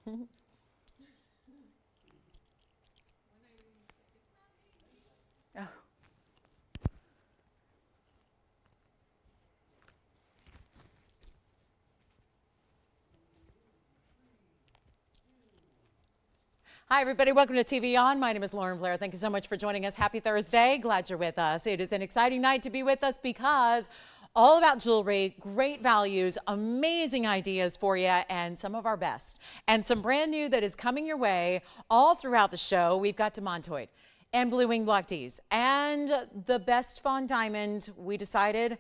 Oh. Hi, everybody. Welcome to TVON. My name is Blair. Thank you so much for joining us. Happy Thursday. Glad you're with us. It is an exciting night to be with us because all about jewelry, great values, amazing ideas for you, and some of our best. And some brand new that is coming your way all throughout the show. We've got demontoid and blue wing block Ds and the best fawn diamond. We decided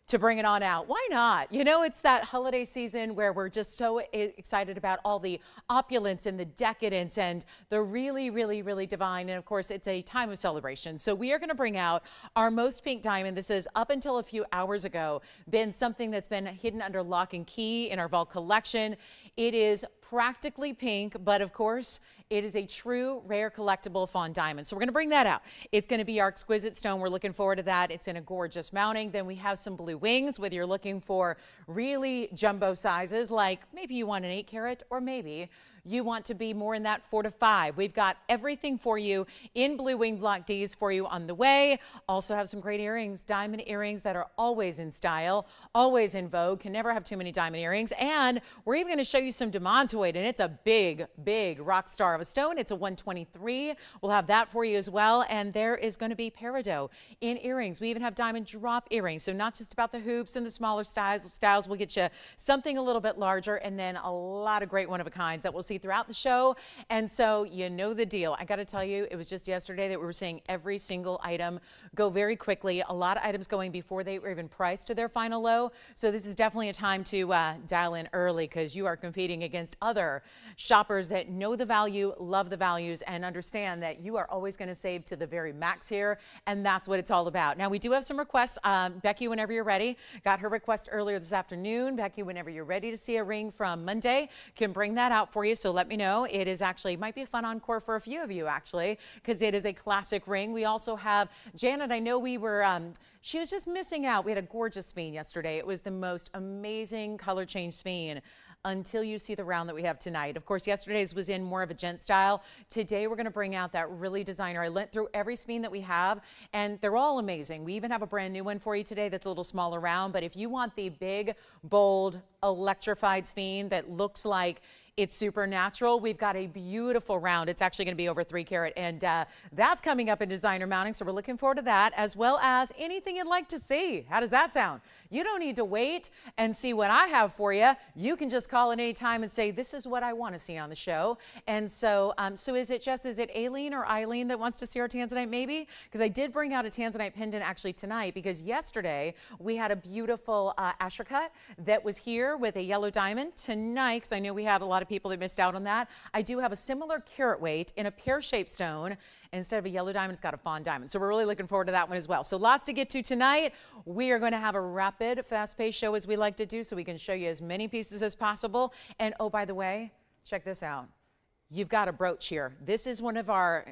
to bring it on out. Why not? You know, it's that holiday season where we're just so excited about all the opulence and the decadence and the really, really, really divine. And of course, it's a time of celebration. So we are going to bring out our most pink diamond. This is, up until a few hours ago, been something that's been hidden under lock and key in our vault collection. It is practically pink, but of course, it is a true rare collectible fawn diamond. So we're going to bring that out. It's going to be our exquisite stone. We're looking forward to that. It's in a gorgeous mounting. Then we have some blue wings, whether you're looking for really jumbo sizes, like maybe you want an 8 carat or maybe you want to be more in that 4 to 5. We've got everything for you in blue wing block Ds for you on the way. Also have some great earrings, diamond earrings that are always in style, always in vogue, can never have too many diamond earrings. And we're even going to show you some demontoid, and it's a big, big rock star of a stone. It's a 123. We'll have that for you as well. And there is going to be Peridot in earrings. We even have diamond drop earrings. So not just about the hoops and the smaller styles. We'll get you something a little bit larger, and then a lot of great one-of-a-kinds that we'll see throughout the show. And so you know the deal. I got to tell you, it was just yesterday that we were seeing every single item go very quickly. A lot of items going before they were even priced to their final low. So this is definitely a time to dial in early, because you are competing against other shoppers that know the value, love the values, and understand that you are always going to save to the very max here. And that's what it's all about. Now, we do have some requests. Becky, whenever you're ready, got her request earlier this afternoon. Becky, whenever you're ready to see a ring from Monday, can bring that out for you. So let me know. It is actually, might be a fun encore for a few of you actually, because it is a classic ring. We also have Janet. I know we were, she was just missing out. We had a gorgeous Sphene yesterday. It was the most amazing color change Sphene until you see the round that we have tonight. Of course, yesterday's was in more of a gent style. Today, we're going to bring out that really designer. I went through every Sphene that we have, and they're all amazing. We even have a brand new one for you today that's a little smaller round, but if you want the big, bold, electrified Sphene that looks like it's supernatural, we've got a beautiful round. It's actually going to be over 3 carat, and that's coming up in designer mounting, so we're looking forward to that, as well as anything you'd like to see. How does that sound? You don't need to wait and see what I have for you. You can just call at any time and say, this is what I want to see on the show. And so, is it Aileen or Eileen that wants to see our Tanzanite maybe? Because I did bring out a Tanzanite pendant actually tonight, because yesterday we had a beautiful asher cut that was here with a yellow diamond. Tonight, because I know we had a lot of people that missed out on that, I do have a similar carat weight in a pear-shaped stone. Instead of a yellow diamond, it's got a fawn diamond. So we're really looking forward to that one as well. So lots to get to tonight. We are going to have a rapid, fast-paced show as we like to do, so we can show you as many pieces as possible. And oh, by the way, check this out. You've got a brooch here. This is one of our,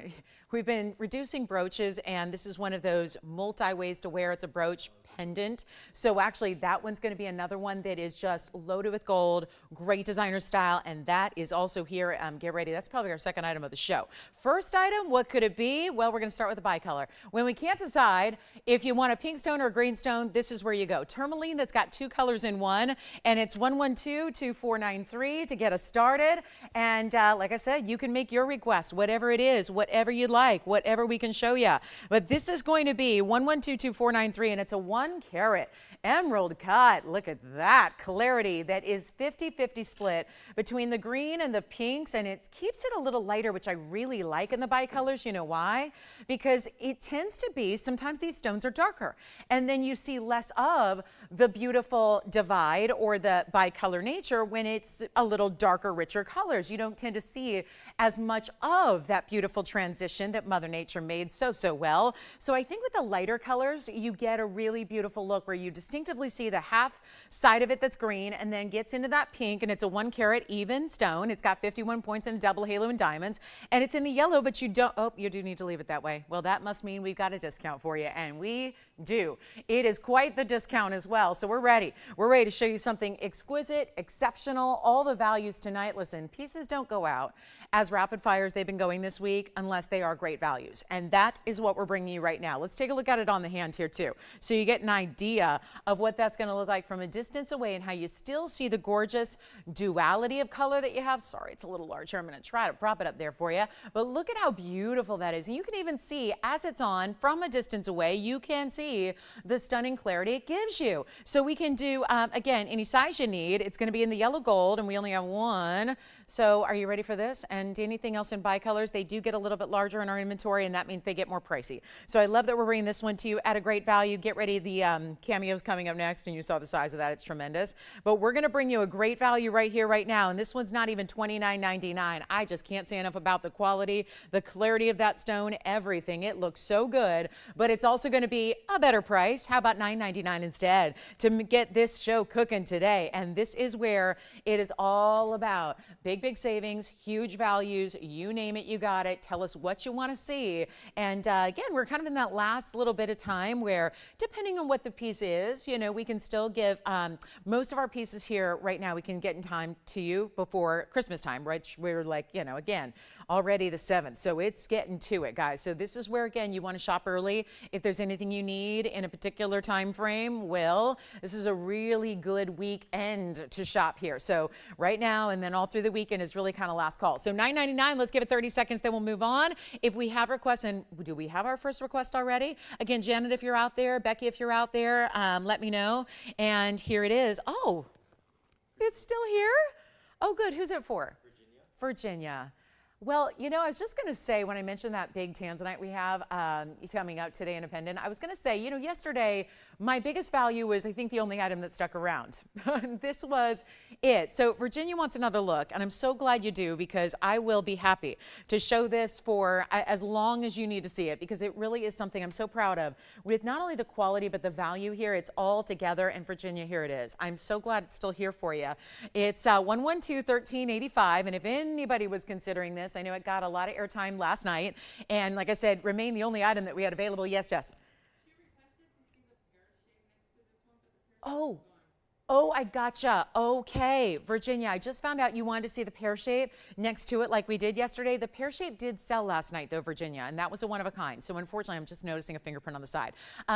we've been reducing brooches, and this is one of those multi-ways to wear. It's a brooch pendant. So actually that one's going to be another one that is just loaded with gold, great designer style, and that is also here. Get ready. That's probably our second item of the show. First item, what could it be? Well, we're going to start with a bicolor. When we can't decide if you want a pink stone or a green stone, this is where you go. Tourmaline that's got 2 colors in one, and it's 112-2493 to get us started. And like I said, you can make your request, whatever it is, whatever you'd like, whatever we can show you. But this is going to be 112-2493, and it's a 1 carat emerald cut. Look at that clarity. That is 50-50 split between the green and the pinks, and it keeps it a little lighter, which I really like in the bicolors. You know why? Because it tends to be, sometimes these stones are darker, and then you see less of the beautiful divide or the bicolor nature when it's a little darker, richer colors. You don't tend to see as much of that beautiful transition that Mother Nature made so well. So I think with the lighter colors, you get a really beautiful look where you distinctively see the half side of it that's green and then gets into that pink, and it's a 1 carat even stone. It's got 51 points and a double halo in diamonds, and it's in the yellow, but you don't, oh, you do need to leave it that way. Well, that must mean we've got a discount for you, and we do. It is quite the discount as well. So we're ready. We're ready to show you something exquisite, exceptional, all the values tonight. Listen, pieces don't go out as rapid fires they've been going this week unless they are great values. And that is what we're bringing you right now. Let's take a look at it on the hand here too. So you get an idea of what that's going to look like from a distance away and how you still see the gorgeous duality of color that you have. Sorry, it's a little large here. I'm going to try to prop it up there for you. But look at how beautiful that is. And you can even see as it's on from a distance away, you can see the stunning clarity it gives you. So we can do, again, any size you need. It's going to be in the yellow gold and we only have one. So are you ready for this? And anything else in bicolors, they do get a little bit larger in our inventory and that means they get more pricey. So I love that we're bringing this one to you at a great value. Get ready. The Cameo's coming up next and you saw the size of that. It's tremendous. But we're going to bring you a great value right here, right now. And this one's not even $29.99. I just can't say enough about the quality, the clarity of that stone, everything. It looks so good, but it's also going to be a better price. How about $9.99 instead to get this show cooking today? And this is where it is all about big savings, huge values, you name it, you got it. Tell us what you want to see. And again, we're kind of in that last little bit of time where depending on what the piece is, you know, we can still give most of our pieces here right now, we can get in time to you before Christmas time, which we're like, you know, again, already the 7th. So it's getting to it, guys. So this is where, again, you want to shop early. If there's anything you need in a particular time frame, well, this is a really good weekend to shop here. So right now and then all through the weekend is really kind of last call. So $9.99, let's give it 30 seconds, then we'll move on. If we have requests, and do we have our first request already? Again, Janet, if you're out there, Becky, if you're out there, let me know. And here it is. Oh, it's still here? Oh, good. Who's it for? Virginia. Well, you know, I was just going to say when I mentioned that big Tanzanite we have coming out today in a pendant, I was going to say, you know, yesterday my biggest value was, I think, the only item that stuck around. This was it. So Virginia wants another look, and I'm so glad you do because I will be happy to show this for as long as you need to see it because it really is something I'm so proud of with not only the quality but the value here. It's all together, and Virginia, here it is. I'm so glad it's still here for you. It's 112-1385, and if anybody was considering this, I know it got a lot of airtime last night, and like I said, remained the only item that we had available. Yes, Jess. She requested to see the pear shape next to this one, but the pear shape is gone. Oh, I gotcha. Okay, Virginia, I just found out you wanted to see the pear shape next to it like we did yesterday. The pear shape did sell last night though, Virginia, and that was a one of a kind. So unfortunately, I'm just noticing a fingerprint on the side.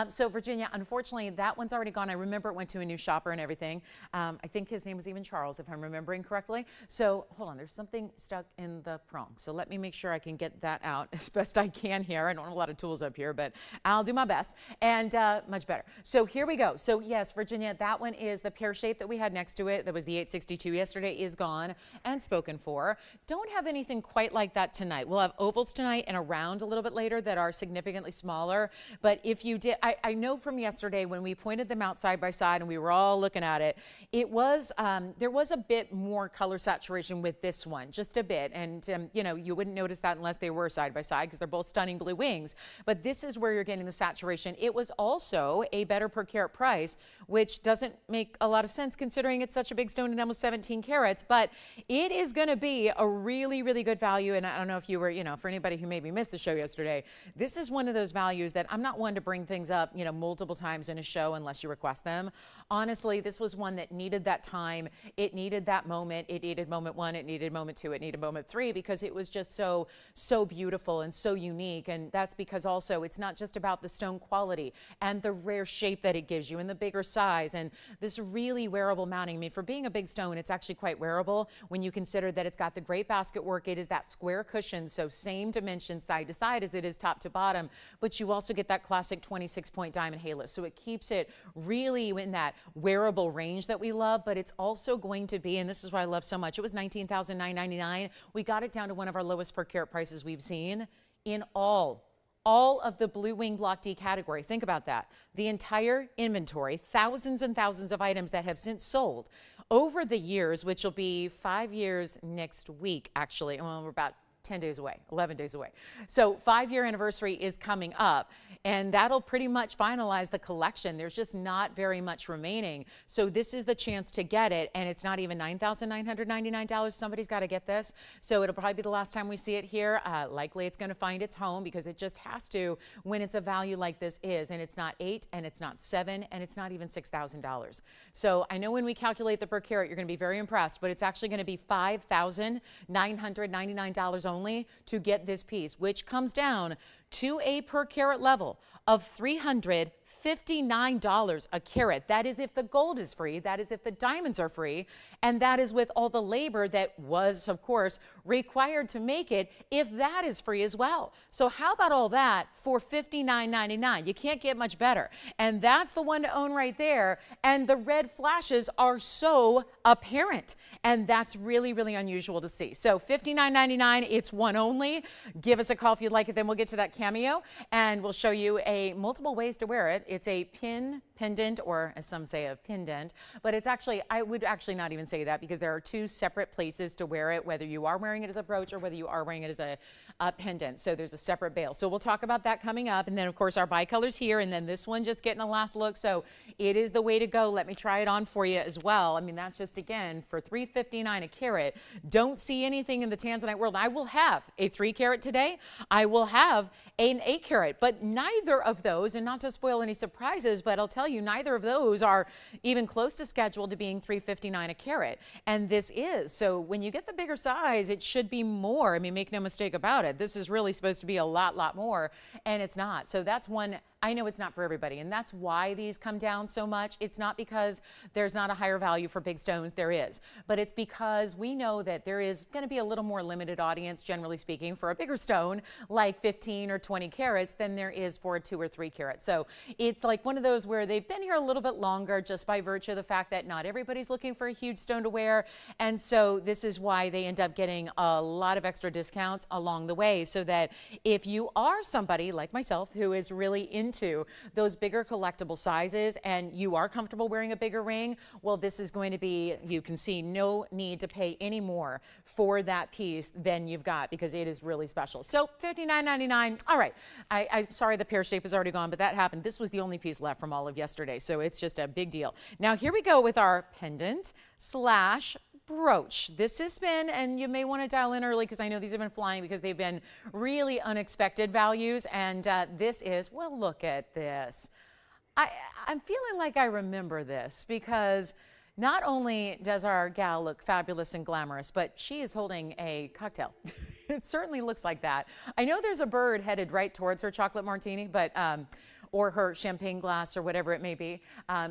So Virginia, unfortunately, that one's already gone. I remember it went to a new shopper and everything. I think his name was even Charles, if I'm remembering correctly. So hold on, there's something stuck in the prong. So let me make sure I can get that out as best I can here. I don't have a lot of tools up here, but I'll do my best and much better. So here we go. So yes, Virginia, that one is the pear shape that we had next to it. That was the 862 yesterday, is gone and spoken for. Don't have anything quite like that tonight. We'll have ovals tonight and a round a little bit later that are significantly smaller. But if you did, I know from yesterday when we pointed them out side by side and we were all looking at it, it was there was a bit more color saturation with this one, just a bit. And you know, you wouldn't notice that unless they were side by side because they're both stunning blue wings. But this is where you're getting the saturation. It was also a better per carat price, which doesn't make a lot of sense considering it's such a big stone and almost 17 carats, but it is going to be a really, really good value. And I don't know if you were, you know, for anybody who maybe missed the show yesterday, this is one of those values that I'm not one to bring things up, you know, multiple times in a show unless you request them. Honestly, this was one that needed that time. It needed that moment. It needed moment one. It needed moment two. It needed moment three because it was just so beautiful and so unique. And that's because also it's not just about the stone quality and the rare shape that it gives you and the bigger size and this really wearable mounting. I mean, for being a big stone, it's actually quite wearable when you consider that it's got the great basket work. It is that square cushion, so same dimension side to side as it is top to bottom, but you also get that classic 26-point diamond halo. So it keeps it really in that wearable range that we love, but it's also going to be, and this is what I love so much, it was $19,999. We got it down to one of our lowest per carat prices we've seen in all of the blue wing block D category. Think about that. The entire inventory, thousands and thousands of items that have since sold over the years, which will be 5 years next week, actually. Well, we're about 10 days away, 11 days away. So 5-year anniversary is coming up, and that'll pretty much finalize the collection. There's just not very much remaining. So this is the chance to get it, and it's not even $9,999. Somebody's got to get this. So it'll probably be the last time we see it here. Likely it's going to find its home because it just has to when it's a value like this is, and it's not $8 and it's not $7 and it's not even $6,000. So I know when we calculate the per carat, you're going to be very impressed, but it's actually going to be $5,999 only to get this piece, which comes down to a per carat level of $359 a carat. That is if the gold is free, that is if the diamonds are free, and that is with all the labor that was, of course, required to make it, if that is free as well. So how about all that for $59.99? You can't get much better. And that's the one to own right there. And the red flashes are so apparent. And that's really, really unusual to see. So $59.99, it's one only. Give us a call if you'd like it. Then we'll get to that Cameo and we'll show you multiple ways to wear it. It's a pendant, or as some say, a pendant, but it's actually, I would actually not even say that because there are two separate places to wear it, whether you are wearing it as a brooch or whether you are wearing it as a pendant. So there's a separate bail. So we'll talk about that coming up. And then of course our bicolors here, and then this one just getting a last look. So it is the way to go. Let me try it on for you as well. I mean, that's just, again, for $359 a carat. Don't see anything in the Tanzanite world. I will have a 3 carat today. I will have an 8 carat, but neither of those, and not to spoil any surprises, but I'll tell you, neither of those are even close to scheduled to being $359 a carat. And this is. So when you get the bigger size, it should be more. I mean, make no mistake about it. This is really supposed to be a lot more, and it's not. So that's one. I know it's not for everybody, and that's why these come down so much. It's not because there's not a higher value for big stones. There is. But it's because we know that there is going to be a little more limited audience, generally speaking, for a bigger stone like 15 or 20 carats than there is for a 2 or 3 carat. So it's like one of those where they've been here a little bit longer just by virtue of the fact that not everybody's looking for a huge stone to wear. And so this is why they end up getting a lot of extra discounts along the way, so that if you are somebody like myself who is really into those bigger collectible sizes and you are comfortable wearing a bigger ring, well, this is going to be, you can see no need to pay any more for that piece than you've got, because it is really special. So $59.99. All right. I'm sorry the pear shape is already gone, but that happened. This was the only piece left from all of yesterday, so it's just a big deal. Now here we go with our pendant slash brooch. This has been, and you may want to dial in early because I know these have been flying because they've been really unexpected values. And this is, well, look at this. I'm feeling like I remember this because not only does our gal look fabulous and glamorous, but she is holding a cocktail. It certainly looks like that. I know there's a bird headed right towards her chocolate martini, but or her champagne glass or whatever it may be.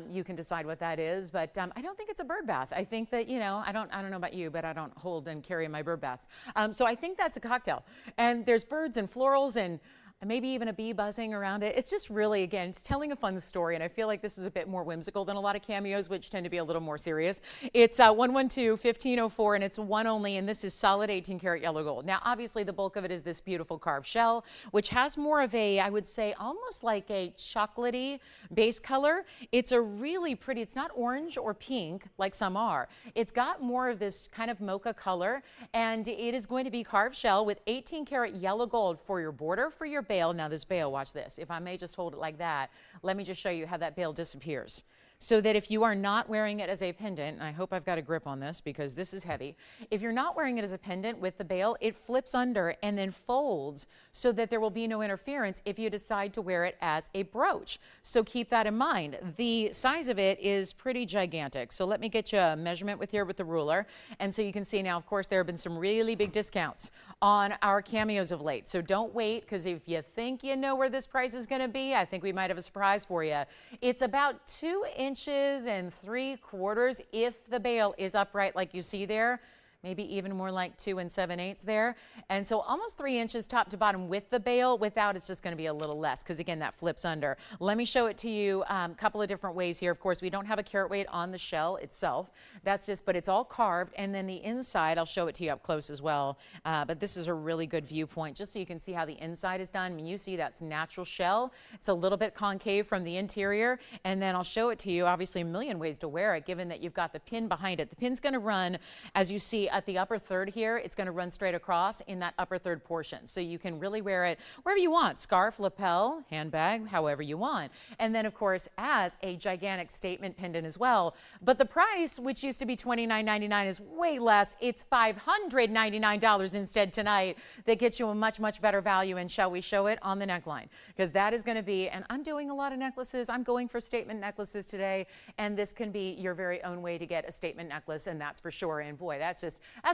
You can decide what that is, but I don't think it's a bird bath. I think that, you know, I don't know about you, but I don't hold and carry my bird baths. So I think that's a cocktail. And there's birds and florals and maybe even a bee buzzing around it. It's just really, again, it's telling a fun story, and I feel like this is a bit more whimsical than a lot of cameos, which tend to be a little more serious. It's 112-1504, and it's one only, and this is solid 18 karat yellow gold. Now, obviously, the bulk of it is this beautiful carved shell, which has more of a, I would say, almost like a chocolatey base color. It's a really pretty, it's not orange or pink like some are. It's got more of this kind of mocha color, and it is going to be carved shell with 18 karat yellow gold for your border, for your bail. Now this bail, watch this. If I may just hold it like that, let me just show you how that bail disappears. So that if you are not wearing it as a pendant, and I hope I've got a grip on this because this is heavy. If you're not wearing it as a pendant with the bail, it flips under and then folds so that there will be no interference if you decide to wear it as a brooch. So keep that in mind. The size of it is pretty gigantic. So let me get you a measurement with the ruler. And so you can see now, of course, there have been some really big discounts on our cameos of late. So don't wait, because if you think you know where this price is going to be, I think we might have a surprise for you. It's about 2 inches and 3/4 if the bail is upright like you see there. Maybe even more like 2 7/8 there. And so almost 3 inches top to bottom with the bail. Without, it's just going to be a little less because, again, that flips under. Let me show it to you a couple of different ways here. Of course, we don't have a carat weight on the shell itself. That's just, but it's all carved. And then the inside, I'll show it to you up close as well. But this is a really good viewpoint just so you can see how the inside is done. I mean, you see that's natural shell. It's a little bit concave from the interior. And then I'll show it to you, obviously, a million ways to wear it, given that you've got the pin behind it. The pin's going to run, as you see, at the upper third here, it's going to run straight across in that upper third portion. So you can really wear it wherever you want, scarf, lapel, handbag, however you want. And then of course as a gigantic statement pendant as well. But the price, which used to be $29.99, is way less. It's $599 instead tonight. That gets you a much, much better value. And shall we show it on the neckline? Because that is going to be, and I'm doing a lot of necklaces. I'm going for statement necklaces today. And this can be your very own way to get a statement necklace, and that's for sure. And boy, that's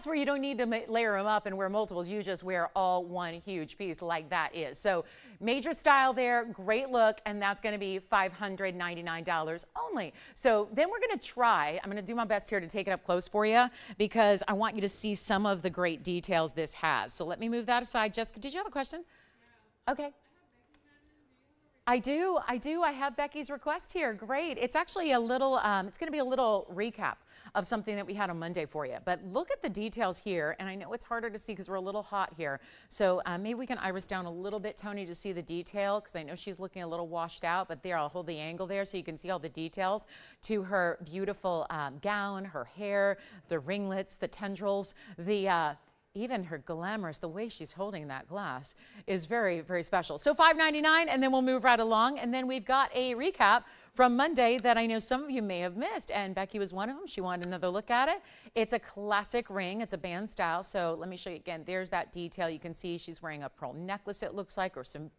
where you don't need to layer them up and wear multiples. You just wear all one huge piece like that is. So major style there, great look, and that's going to be $599 only. So then we're going to try, I'm going to do my best here to take it up close for you because I want you to see some of the great details this has. So let me move that aside. Jessica, did you have a question? Yeah. Okay. I do. I have Becky's request here. Great. It's actually a little, it's going to be a little recap of something that we had on Monday for you. But look at the details here. And I know it's harder to see because we're a little hot here. So maybe we can iris down a little bit, Tony, to see the detail because I know she's looking a little washed out. But there, I'll hold the angle there so you can see all the details to her beautiful gown, her hair, the ringlets, the tendrils, the even her glamorous, the way she's holding that glass is very, very special. So $599, and then we'll move right along. And then we've got a recap from Monday that I know some of you may have missed, and Becky was one of them. She wanted another look at it. It's a classic ring. It's a band style. So let me show you again. There's that detail. You can see she's wearing a pearl necklace, it looks like, or some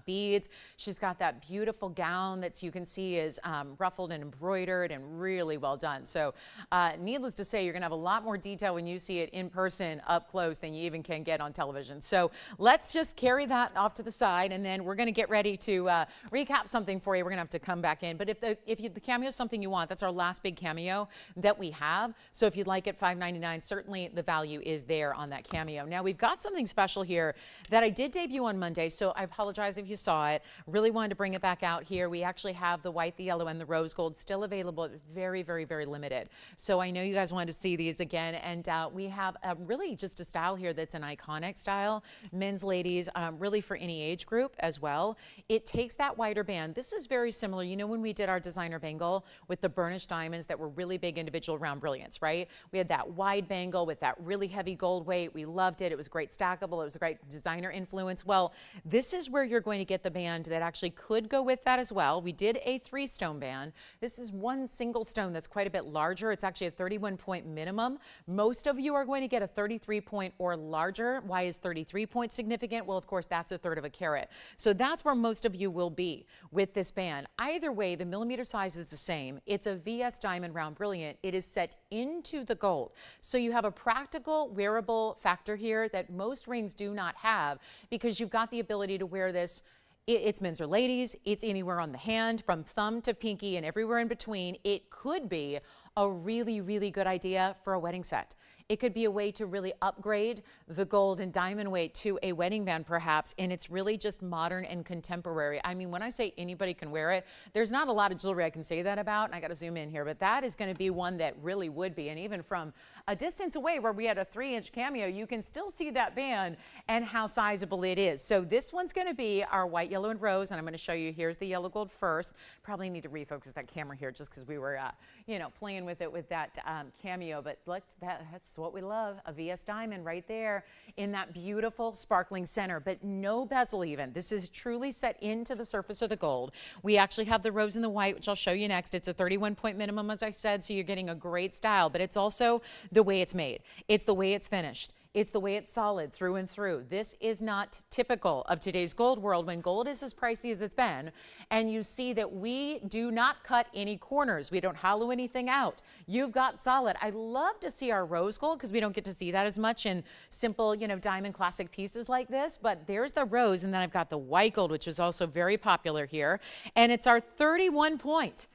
beads. She's got that beautiful gown that you can see is ruffled and embroidered and really well done. So needless to say, you're going to have a lot more detail when you see it in person up close than you even can get on television. So let's just carry that off to the side, and then we're going to get ready to recap something for you. We're going to have to come back in. But if the cameo is something you want, that's our last big cameo that we have. So if you'd like it, $599, certainly the value is there on that cameo. Now we've got something special here that I did debut on Monday, so I apologize if you saw it. Really wanted to bring it back out here. We actually have the white, the yellow, and the rose gold still available, very, very, very limited. So I know you guys wanted to see these again, and we have really just a style here that's an iconic style, men's, ladies, really for any age group as well. It takes that wider band. This is very similar. You know when we did our designer bangle with the burnished diamonds that were really big individual round brilliants, right? We had that wide bangle with that really heavy gold weight. We loved it. It was great stackable. It was a great designer influence. Well, this is where you're going to get the band that actually could go with that as well. We did a 3-stone band. This is one single stone that's quite a bit larger. It's actually a 31-point minimum. Most of you are going to get a 33-point or larger. Why is 33 points significant? Well, of course, that's 1/3 of a carat. So that's where most of you will be with this band. Either way, the millimeter size is the same. It's a VS diamond round brilliant. It is set into the gold. So you have a practical wearable factor here that most rings do not have because you've got the ability to wear this. It's men's or ladies. It's anywhere on the hand, from thumb to pinky and everywhere in between. It could be a really, really good idea for a wedding set. It could be a way to really upgrade the gold and diamond weight to a wedding band perhaps, and it's really just modern and contemporary. I mean, when I say anybody can wear it, there's not a lot of jewelry I can say that about, and I got to zoom in here, but that is going to be one that really would be, and even from a distance away where we had a 3-inch cameo, you can still see that band and how sizable it is. So this one's going to be our white, yellow, and rose, and I'm going to show you, here's the yellow gold first. Probably need to refocus that camera here just because we were, you know, playing with it with that cameo, but look, that's what we love, a VS diamond right there in that beautiful sparkling center, but no bezel even. This is truly set into the surface of the gold. We actually have the rose and the white, which I'll show you next. It's a 31-point minimum, as I said, so you're getting a great style, but it's also the way it's made. It's the way it's finished. It's the way it's solid through and through. This is not typical of today's gold world when gold is as pricey as it's been. And you see that we do not cut any corners. We don't hollow anything out. You've got solid. I love to see our rose gold because we don't get to see that as much in simple, you know, diamond classic pieces like this. But there's the rose, and then I've got the white gold, which is also very popular here. And it's our 31-point.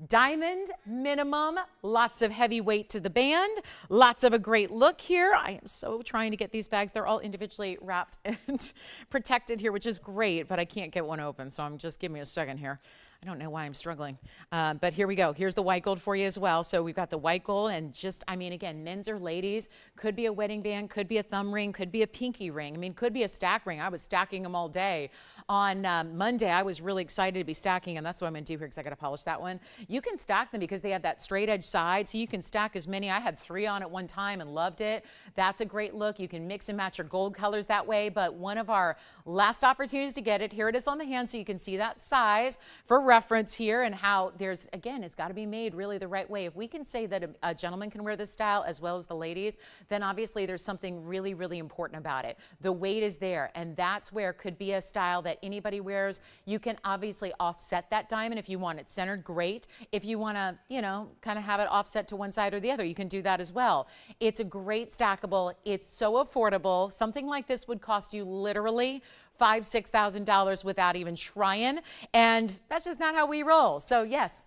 Diamond minimum, lots of heavy weight to the band, lots of a great look here. I am so trying to get these bags. They're all individually wrapped and protected here, which is great, but I can't get one open, so I'm just, give me a second here. I don't know why I'm struggling, but here we go. Here's the white gold for you as well. So we've got the white gold and just, I mean, again, men's or ladies, could be a wedding band, could be a thumb ring, could be a pinky ring. I mean, could be a stack ring. I was stacking them all day. On Monday, I was really excited to be stacking them. That's what I'm going to do here because I got to polish that one. You can stack them because they have that straight edge side, so you can stack as many. I had 3 on at one time and loved it. That's a great look. You can mix and match your gold colors that way, but one of our last opportunities to get it, here it is on the hand, so you can see that size for reference here and how there's, again, it's got to be made really the right way. If we can say that a gentleman can wear this style as well as the ladies, then obviously there's something really, really important about it. The weight is there, and that's where it could be a style that anybody wears. You can obviously offset that diamond if you want it centered, great. If you want to, you know, kind of have it offset to one side or the other, you can do that as well. It's a great stackable. It's so affordable. Something like this would cost you literally $5,000, $6,000 without even trying, and that's just not how we roll. So yes.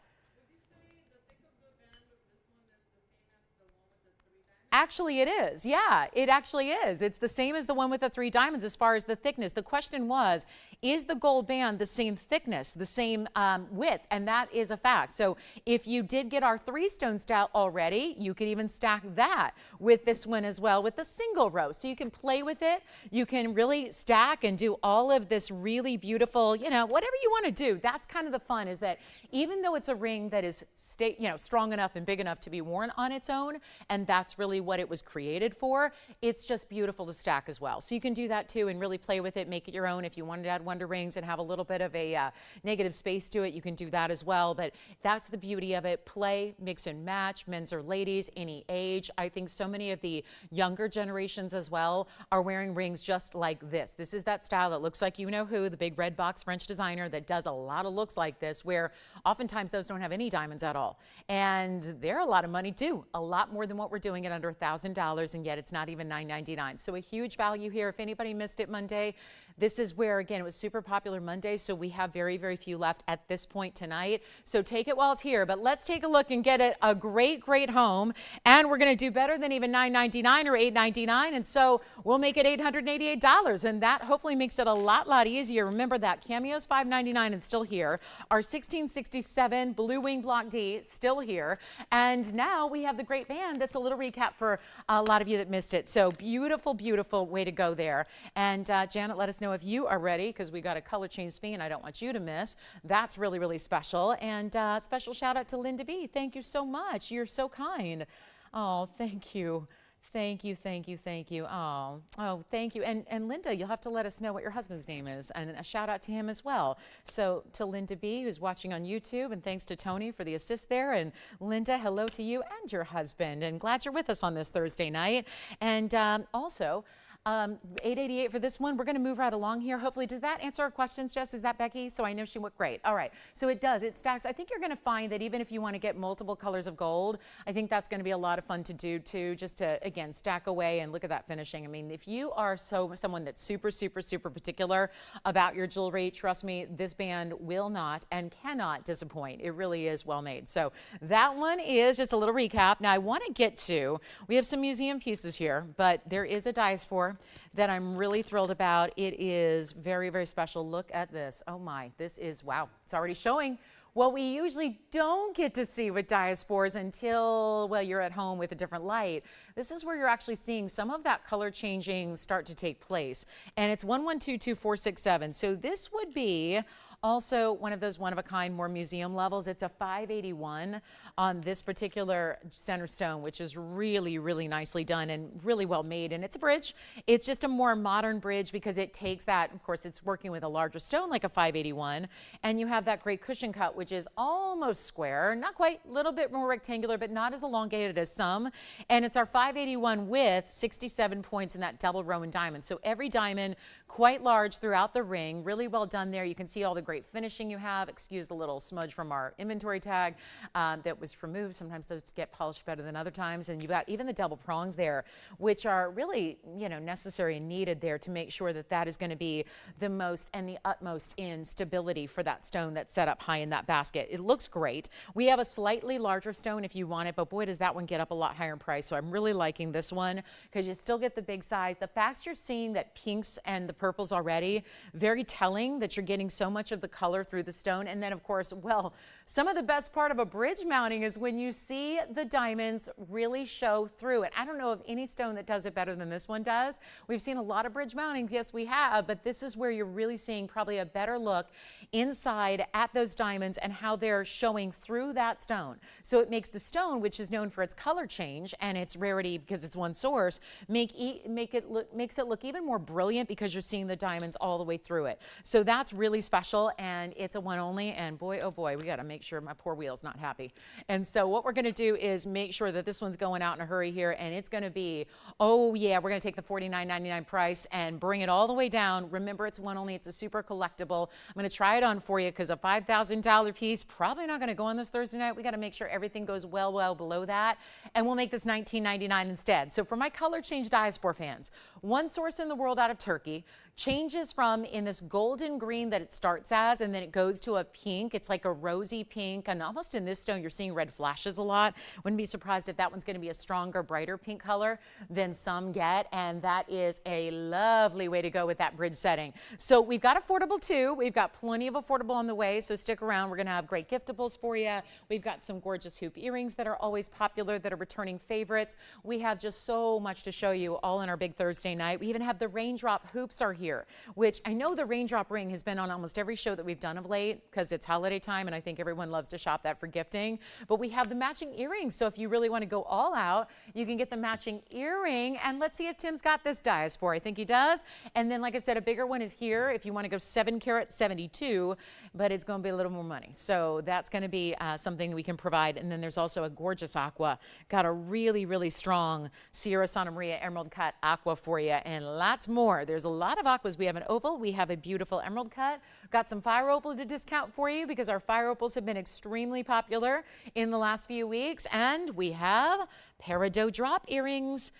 Actually, it is. Yeah, it actually is. It's the same as the one with the 3 diamonds as far as the thickness. The question was, is the gold band the same thickness, the same width? And that is a fact. So if you did get our 3-stone style already, you could even stack that with this one as well with the single row. So you can play with it. You can really stack and do all of this really beautiful, you know, whatever you want to do. That's kind of the fun, is that even though it's a ring that is strong enough and big enough to be worn on its own, and that's really what it was created for, it's just beautiful to stack as well. So you can do that too and really play with it, make it your own. If you wanted to add wonder rings and have a little bit of a negative space to it, you can do that as well. But that's the beauty of it. Play, mix and match, men's or ladies, any age. I think so many of the younger generations as well are wearing rings just like this. This is that style that looks like you know who, the big red box French designer that does a lot of looks like this, where oftentimes those don't have any diamonds at all. And they're a lot of money too, a lot more than what we're doing at under $1,000, and yet it's not even $9.99. So a huge value here. If anybody missed it Monday, this is where, again, it was super popular Monday, so we have very, very few left at this point tonight. So take it while it's here, but let's take a look and get it a great, great home. And we're going to do better than even $9.99 or $8.99, and so we'll make it $888, and that hopefully makes it a lot easier. Remember that Cameo's $5.99 and still here. Our 1667 Blue Wing Block D still here, and now we have the great band. That's a little recap for a lot of you that missed it. So beautiful, beautiful way to go there. And Janet, let us know if you are ready, because we got a color change Sphene I don't want you to miss. That's really, really special. And special shout out to Linda B. Thank you so much. You're so kind. Oh, thank you. Thank you, thank you, thank you. Oh, thank you. And Linda, you'll have to let us know what your husband's name is, and a shout out to him as well. So to Linda B, who's watching on YouTube, and thanks to Tony for the assist there. And Linda, hello to you and your husband, and glad you're with us on this Thursday night. And also, $888 for this one. We're going to move right along here. Hopefully, does that answer our questions, Jess? Is that Becky? So I know she went great. All right. So it does. It stacks. I think you're going to find that even if you want to get multiple colors of gold, I think that's going to be a lot of fun to do too, just to, again, stack away and look at that finishing. I mean, if you are someone that's super, super, super particular about your jewelry, trust me, this band will not and cannot disappoint. It really is well made. So that one is just a little recap. Now I want to get to, we have some museum pieces here, but there is a diaspore that I'm really thrilled about. It is very, very special. Look at this. Oh my, this is, wow. It's already showing what we usually don't get to see with diaspores until, well, you're at home with a different light. This is where you're actually seeing some of that color changing start to take place. And it's 11222467. So this would be also one of those one-of-a-kind, more museum levels. It's a 581 on this particular center stone, which is really, really nicely done and really well made. And it's a bridge. It's just a more modern bridge because it takes that, of course, it's working with a larger stone like a 581. And you have that great cushion cut, which is almost square, not quite, a little bit more rectangular, but not as elongated as some. And it's our 581 with 67 points in that double Roman diamond. So every diamond quite large throughout the ring, really well done there. You can see all the great finishing you have. Excuse the little smudge from our inventory tag that was removed. Sometimes those get polished better than other times. And you've got even the double prongs there, which are really, you know, necessary and needed there to make sure that that is going to be the most and the utmost in stability for that stone that's set up high in that basket. It looks great. We have a slightly larger stone if you want it, but boy, does that one get up a lot higher in price. So I'm really liking this one because you still get the big size. The fact you're seeing that pinks and the purples already, very telling that you're getting so much of of the color through the stone. And then of course, well, some of the best part of a bridge mounting is when you see the diamonds really show through it. I don't know of any stone that does it better than this one does. We've seen a lot of bridge mountings, yes we have, but this is where you're really seeing probably a better look inside at those diamonds and how they're showing through that stone. So it makes the stone, which is known for its color change and its rarity because it's one source, makes it look even more brilliant because you're seeing the diamonds all the way through it. So that's really special, and it's a one only, and boy oh boy, we got to make sure my poor wheel's not happy. And so what we're going to do is make sure that this one's going out in a hurry here, and it's going to be, oh yeah, we're going to take the $49.99 price and bring it all the way down. Remember, it's one only. It's a super collectible. I'm going to try it on for you because a $5,000 piece probably not going to go on this Thursday night. We got to make sure everything goes well below that, and we'll make this $19.99 instead. So for my color change diaspore fans, one source in the world out of Turkey, changes from in this golden green that it starts as, and then it goes to a pink. It's like a rosy pink, and almost in this stone you're seeing red flashes a lot. Wouldn't be surprised if that one's going to be a stronger, brighter pink color than some get, and that is a lovely way to go with that bridge setting. So we've got affordable too. We've got plenty of affordable on the way, so stick around. We're going to have great giftables for you. We've got some gorgeous hoop earrings that are always popular, that are returning favorites. We have just so much to show you all in our big Thursday night. We even have the Raindrop hoops are here, which I know the Raindrop ring has been on almost every show that we've done of late because it's holiday time, and I think everyone loves to shop that for gifting. But we have the matching earrings, so if you really want to go all out, you can get the matching earring. And let's see if Tim's got this diaspore. I think he does. And then, like I said, a bigger one is here if you want to go 7 carat 72, but it's going to be a little more money. So that's going to be something we can provide. And then there's also a gorgeous aqua. Got a really strong Sierra Santa Maria emerald cut aqua for you, and lots more. There's a lot of aquas. We have an oval. We have a beautiful emerald cut. Got some fire opal to discount for you because our fire opals have been extremely popular in the last few weeks. And we have Peridot drop earrings.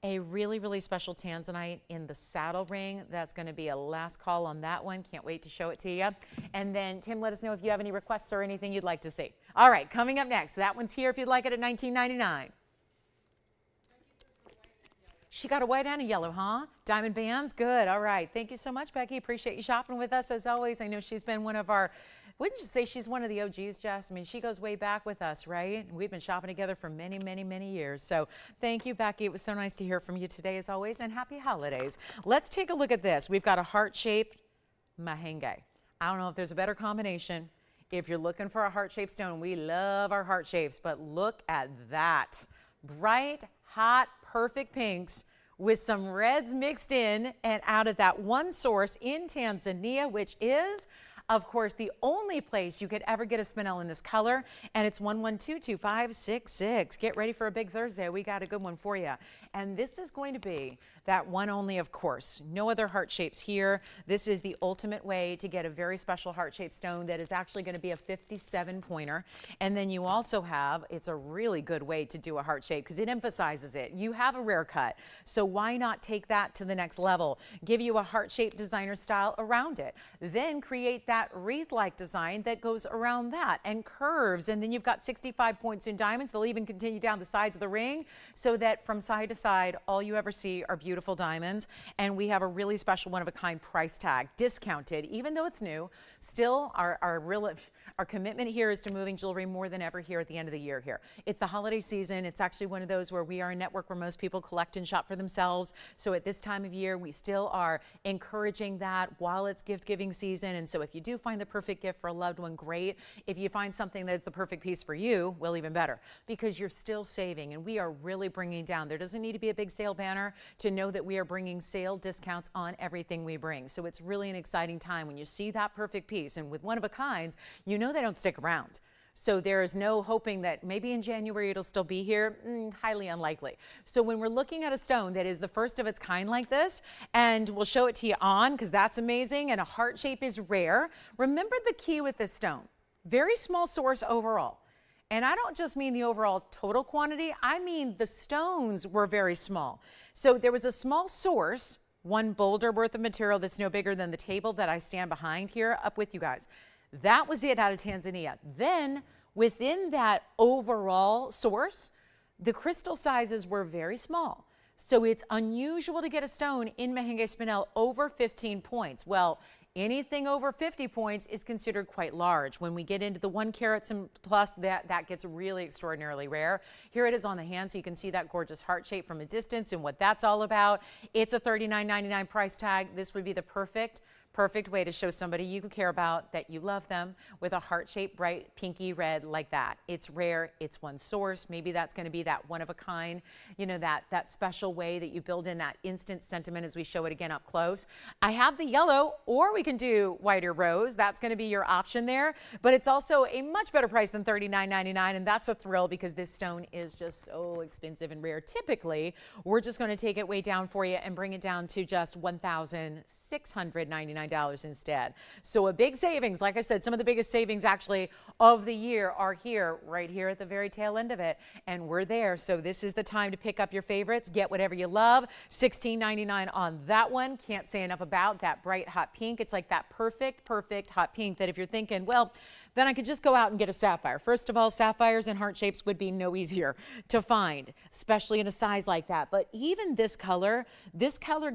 A really special Tanzanite in the saddle ring. That's going to be a last call on that one. Can't wait to show it to you. And then, Tim, let us know if you have any requests or anything you'd like to see. All right, coming up next. That one's here if you'd like it at $19.99. She got a white and a yellow, huh? Diamond bands? Good. All right. Thank you so much, Becky. Appreciate you shopping with us as always. I know she's been one of our, wouldn't you say she's one of the OGs, Jess? I mean, she goes way back with us, right? We've been shopping together for many years. So thank you, Becky. It was so nice to hear from you today as always, and happy holidays. Let's take a look at this. We've got a heart-shaped mahangi. I don't know if there's a better combination. If you're looking for a heart-shaped stone, we love our heart shapes, but look at that. Bright, hot, perfect pinks with some reds mixed in and out of that one source in Tanzania, which is, of course, the only place you could ever get a spinel in this color, and it's 1122566. Get ready for a big Thursday. We got a good one for you. And this is going to be that one only, of course. No other heart shapes here. This is the ultimate way to get a very special heart-shaped stone that is actually going to be a 57 pointer. And then you also have, it's a really good way to do a heart shape because it emphasizes it. You have a rare cut, so why not take that to the next level? Give you a heart-shaped designer style around it. Then create that wreath-like design that goes around that and curves. And then you've got 65 points in diamonds. They'll even continue down the sides of the ring so that from side to side, all you ever see are beautiful diamonds. And we have a really special one-of-a-kind price tag, discounted, even though it's new. Still, our commitment here is to moving jewelry more than ever here at the end of the year here. It's the holiday season. It's actually one of those where we are a network where most people collect and shop for themselves. So at this time of year, we still are encouraging that while it's gift-giving season. And so if you do find the perfect gift for a loved one, great. If you find something that's the perfect piece for you, well, even better, because you're still saving. And we are really bringing down. There doesn't need to be a big sale banner to know that we are bringing sale discounts on everything we bring. So it's really an exciting time when you see that perfect piece. And with one-of-a-kinds, you know they don't stick around. So there is no hoping that maybe in January it'll still be here. Highly unlikely. So when we're looking at a stone that is the first of its kind like this, and we'll show it to you on because that's amazing, and a heart shape is rare, remember the key with this stone. Very small source overall. And I don't just mean the overall total quantity, I mean the stones were very small. So there was a small source, one boulder worth of material that's no bigger than the table that I stand behind here up with you guys. That was it out of Tanzania. Then within that overall source, the crystal sizes were very small. So it's unusual to get a stone in mahangi spinel over 15 points. Well, Anything over 50 points is considered quite large. When we get into the 1 carats and plus, that gets really extraordinarily rare. Here it is on the hand, so you can see that gorgeous heart shape from a distance and what that's all about. It's a $39.99 price tag. This would be the perfect way to show somebody you care about that you love them with a heart-shaped bright pinky red like that. It's rare, it's one source. Maybe that's going to be that one of a kind, you know, that special way that you build in that instant sentiment as we show it again up close. I have the yellow, or we can do whiter rose. That's going to be your option there, but it's also a much better price than $39.99, and that's a thrill because this stone is just so expensive and rare. Typically, we're just going to take it way down for you and bring it down to just $1,699 instead. So a big savings. Like I said, some of the biggest savings actually of the year are here, right here at the very tail end of it. And we're there. So this is the time to pick up your favorites. Get whatever you love. $16.99 on that one. Can't say enough about that bright hot pink. It's like that perfect hot pink that if you're thinking, well, then I could just go out and get a sapphire. First of all, sapphires and heart shapes would be no easier to find, especially in a size like that. But even this color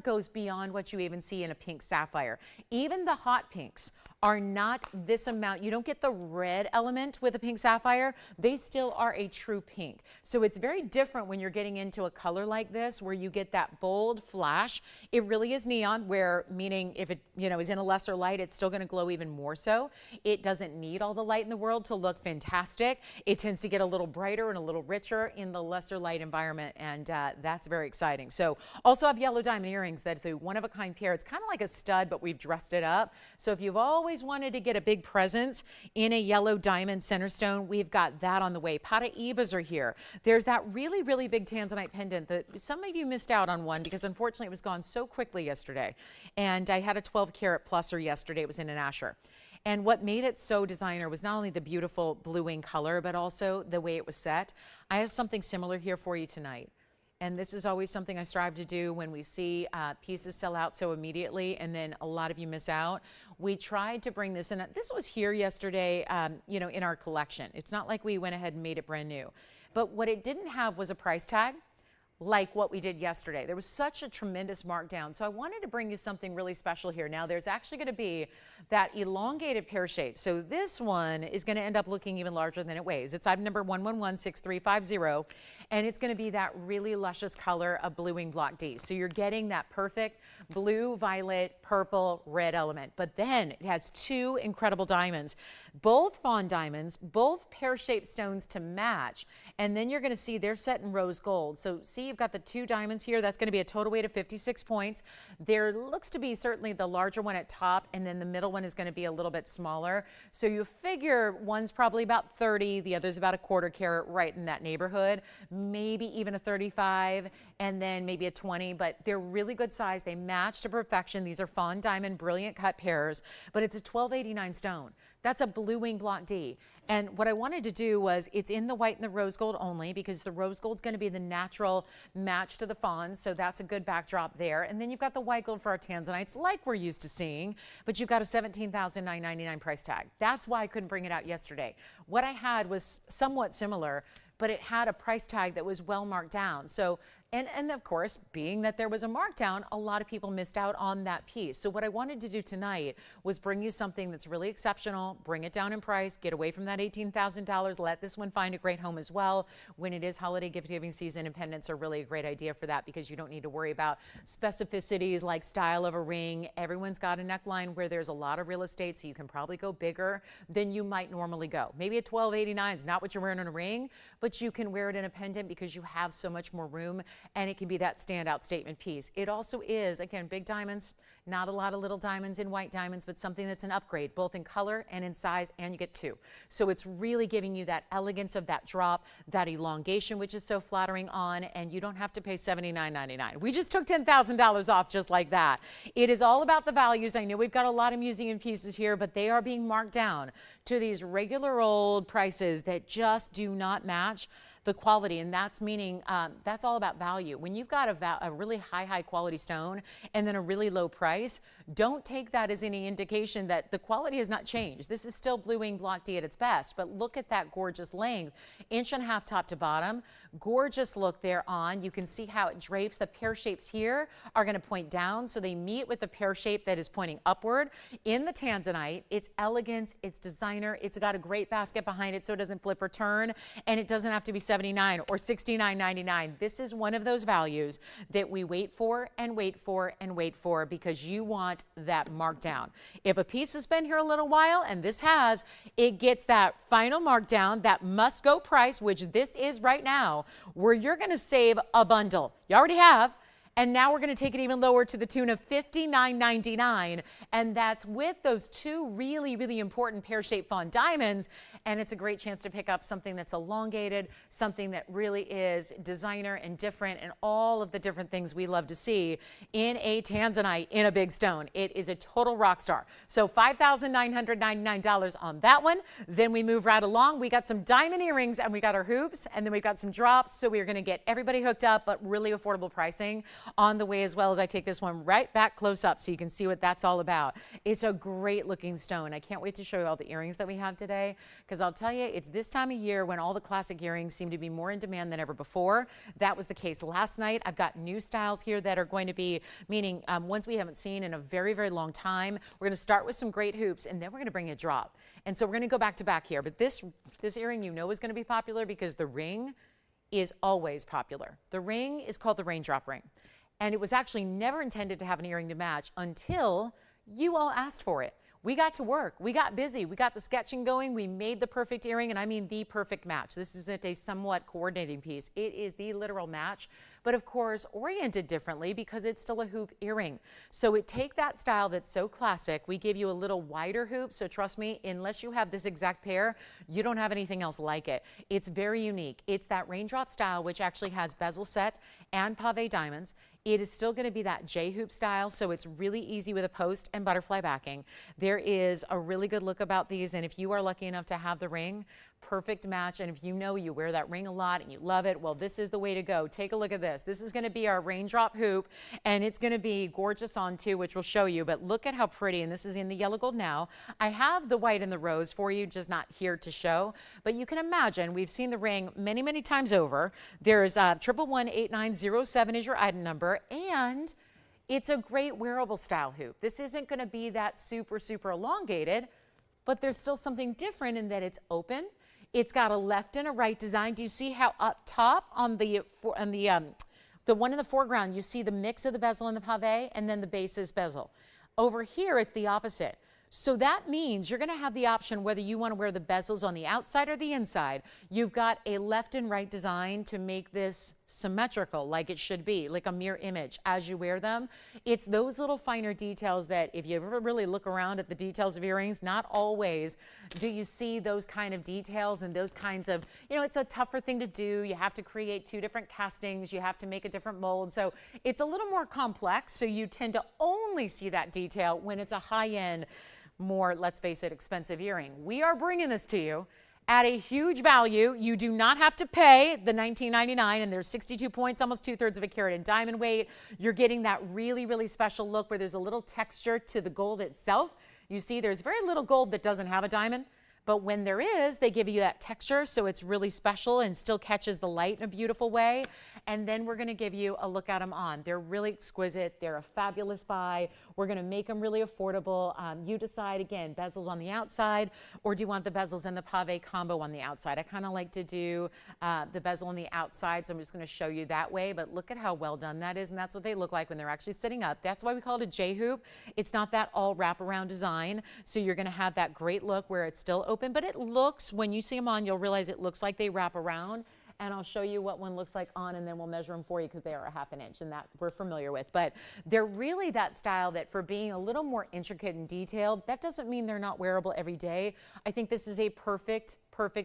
goes beyond what you even see in a pink sapphire. Even the hot pinks are not this amount. You don't get the red element with a pink sapphire. They still are a true pink. So it's very different when you're getting into a color like this where you get that bold flash. It really is neon, where meaning if it is in a lesser light, it's still going to glow even more so. It doesn't need all the light in the world to look fantastic. It tends to get a little brighter and a little richer in the lesser light environment, and that's very exciting. So also have yellow diamond earrings. That's a one-of-a-kind pair. It's kind of like a stud, but we've dressed it up. So if you've always wanted to get a big presence in a yellow diamond center stone, we've got that on the way. Paraibas are here. There's that really big Tanzanite pendant that some of you missed out on one because unfortunately it was gone so quickly yesterday. And I had a 12 karat pluser yesterday. It was in an Asher. And what made it so designer was not only the beautiful blue wing color, but also the way it was set. I have something similar here for you tonight. And this is always something I strive to do when we see pieces sell out so immediately and then a lot of you miss out. We tried to bring this in. This was here yesterday, in our collection. It's not like we went ahead and made it brand new. But what it didn't have was a price tag like what we did yesterday. There was such a tremendous markdown. So I wanted to bring you something really special here. Now there's actually going to be that elongated pear shape. So this one is going to end up looking even larger than it weighs. It's item number 1116350, and it's going to be that really luscious color of blue wing block D. So you're getting that perfect blue, violet, purple, red element. But then it has 2 incredible diamonds, both fawn diamonds, both pear-shaped stones to match. And then you're going to see they're set in rose gold. So see, you've got the 2 diamonds here. That's going to be a total weight of 56 points. There looks to be certainly the larger one at top, and then the middle one is going to be a little bit smaller. So you figure one's probably about 30, the other's about a 1/4 carat, right in that neighborhood, maybe even a 35, and then maybe a 20, but they're really good size. They match to perfection. These are fawn diamond brilliant cut pairs, but it's a $12.89 stone. That's a blue wing block D. And what I wanted to do was, it's in the white and the rose gold only because the rose gold's going to be the natural match to the fawn. So that's a good backdrop there. And then you've got the white gold for our Tanzanites like we're used to seeing, but you've got a $17,999 price tag. That's why I couldn't bring it out yesterday. What I had was somewhat similar, but it had a price tag that was well marked down. So and of course, being that there was a markdown, a lot of people missed out on that piece. So what I wanted to do tonight was bring you something that's really exceptional, bring it down in price, get away from that $18,000, let this one find a great home as well. When it is holiday gift giving season, and pendants are really a great idea for that because you don't need to worry about specificities like style of a ring. Everyone's got a neckline where there's a lot of real estate, so you can probably go bigger than you might normally go. Maybe a $12.89 is not what you're wearing in a ring, but you can wear it in a pendant because you have so much more room. And it can be that standout statement piece. It also is, again, big diamonds, not a lot of little diamonds and white diamonds, but something that's an upgrade, both in color and in size, and you get 2. So it's really giving you that elegance of that drop, that elongation, which is so flattering on, and you don't have to pay $79.99. We just took $10,000 off just like that. It is all about the values. I know we've got a lot of museum pieces here, but they are being marked down to these regular old prices that just do not match the quality, and that's meaning that's all about value. When you've got a really high quality stone and then a really low price, don't take that as any indication that the quality has not changed. This is still blue wing block D at its best, but look at that gorgeous length, 1.5 inches top to bottom, Gorgeous look there on. You can see how it drapes. The pear shapes here are going to point down, so they meet with the pear shape that is pointing upward. In the Tanzanite, it's elegance, it's designer, it's got a great basket behind it so it doesn't flip or turn, and it doesn't have to be $79 or $69.99. This is one of those values that we wait for and wait for and wait for because you want that markdown. If a piece has been here a little while, and this has, it gets that final markdown, that must-go price, which this is right now, where you're going to save a bundle. You already have. And now we're going to take it even lower to the tune of $59.99. And that's with those two really, really important pear-shaped fawn diamonds. And it's a great chance to pick up something that's elongated, something that really is designer and different, and all of the different things we love to see in a Tanzanite in a big stone. It is a total rock star. So $5,999 on that one. Then we move right along. We got some diamond earrings and we got our hoops, and then we've got some drops. So we're going to get everybody hooked up, but really affordable pricing on the way, as well as I take this one right back close up so you can see what that's all about. It's a great looking stone. I can't wait to show you all the earrings that we have today, because I'll tell you, it's this time of year when all the classic earrings seem to be more in demand than ever before. That was the case last night. I've got new styles here that are going to be, meaning ones we haven't seen in a very, very long time. We're going to start with some great hoops, and then we're going to bring a drop. And so we're going to go back to back here. But this earring you know is going to be popular because the ring is always popular. The ring is called the Raindrop ring. And it was actually never intended to have an earring to match until you all asked for it. We got to work. We got busy. We got the sketching going. We made the perfect earring, and I mean the perfect match. This isn't a somewhat coordinating piece. It is the literal match, but of course oriented differently because it's still a hoop earring. So it take that style that's so classic. We give you a little wider hoop, so trust me, unless you have this exact pair, you don't have anything else like it. It's very unique. It's that Raindrop style, which actually has bezel set and pave diamonds. It is still going to be that J-hoop style, so it's really easy with a post and butterfly backing. There is a really good look about these, and if you are lucky enough to have the ring, perfect match. And if you know you wear that ring a lot and you love it, well, this is the way to go. Take a look at this. This is going to be our Raindrop hoop, and it's going to be gorgeous on too, which we'll show you. But look at how pretty, and this is in the yellow gold now. I have the white and the rose for you, just not here to show. But you can imagine, we've seen the ring many, many times over. There's 1118907 is your item number, and it's a great wearable style hoop. This isn't going to be that super, super elongated, but there's still something different in that it's open. It's got a left and a right design. Do you see how up top on the one in the foreground, you see the mix of the bezel and the pave, and then the base is bezel. Over here, it's the opposite. So that means you're going to have the option whether you want to wear the bezels on the outside or the inside. You've got a left and right design to make this symmetrical, like it should be, like a mirror image as you wear them. It's those little finer details that if you ever really look around at the details of earrings, not always do you see those kind of details and those kinds of, you know, it's a tougher thing to do. You have to create two different castings. You have to make a different mold. So it's a little more complex. So you tend to only see that detail when it's a high-end, more, let's face it, expensive earring. We are bringing this to you at a huge value. You do not have to pay the $19.99, and there's 62 points, almost 2/3 of a carat in diamond weight. You're getting that really, really special look where there's a little texture to the gold itself. You see there's very little gold that doesn't have a diamond, but when there is, they give you that texture, so it's really special and still catches the light in a beautiful way. And then we're going to give you a look at them on. They're really exquisite. They're a fabulous buy. We're going to make them really affordable. You decide, again, bezels on the outside, or do you want the bezels and the pave combo on the outside? I kind of like to do the bezel on the outside, so I'm just going to show you that way. But look at how well done that is, and that's what they look like when they're actually sitting up. That's why we call it a J-hoop. It's not that all wraparound design, so you're going to have that great look where it's still open, but it looks, when you see them on, you'll realize it looks like they wrap around. And I'll show you what one looks like on, and then we'll measure them for you because they are a 1/2 inch, and that we're familiar with. But they're really that style that for being a little more intricate and detailed, that doesn't mean they're not wearable every day. I think this is a perfect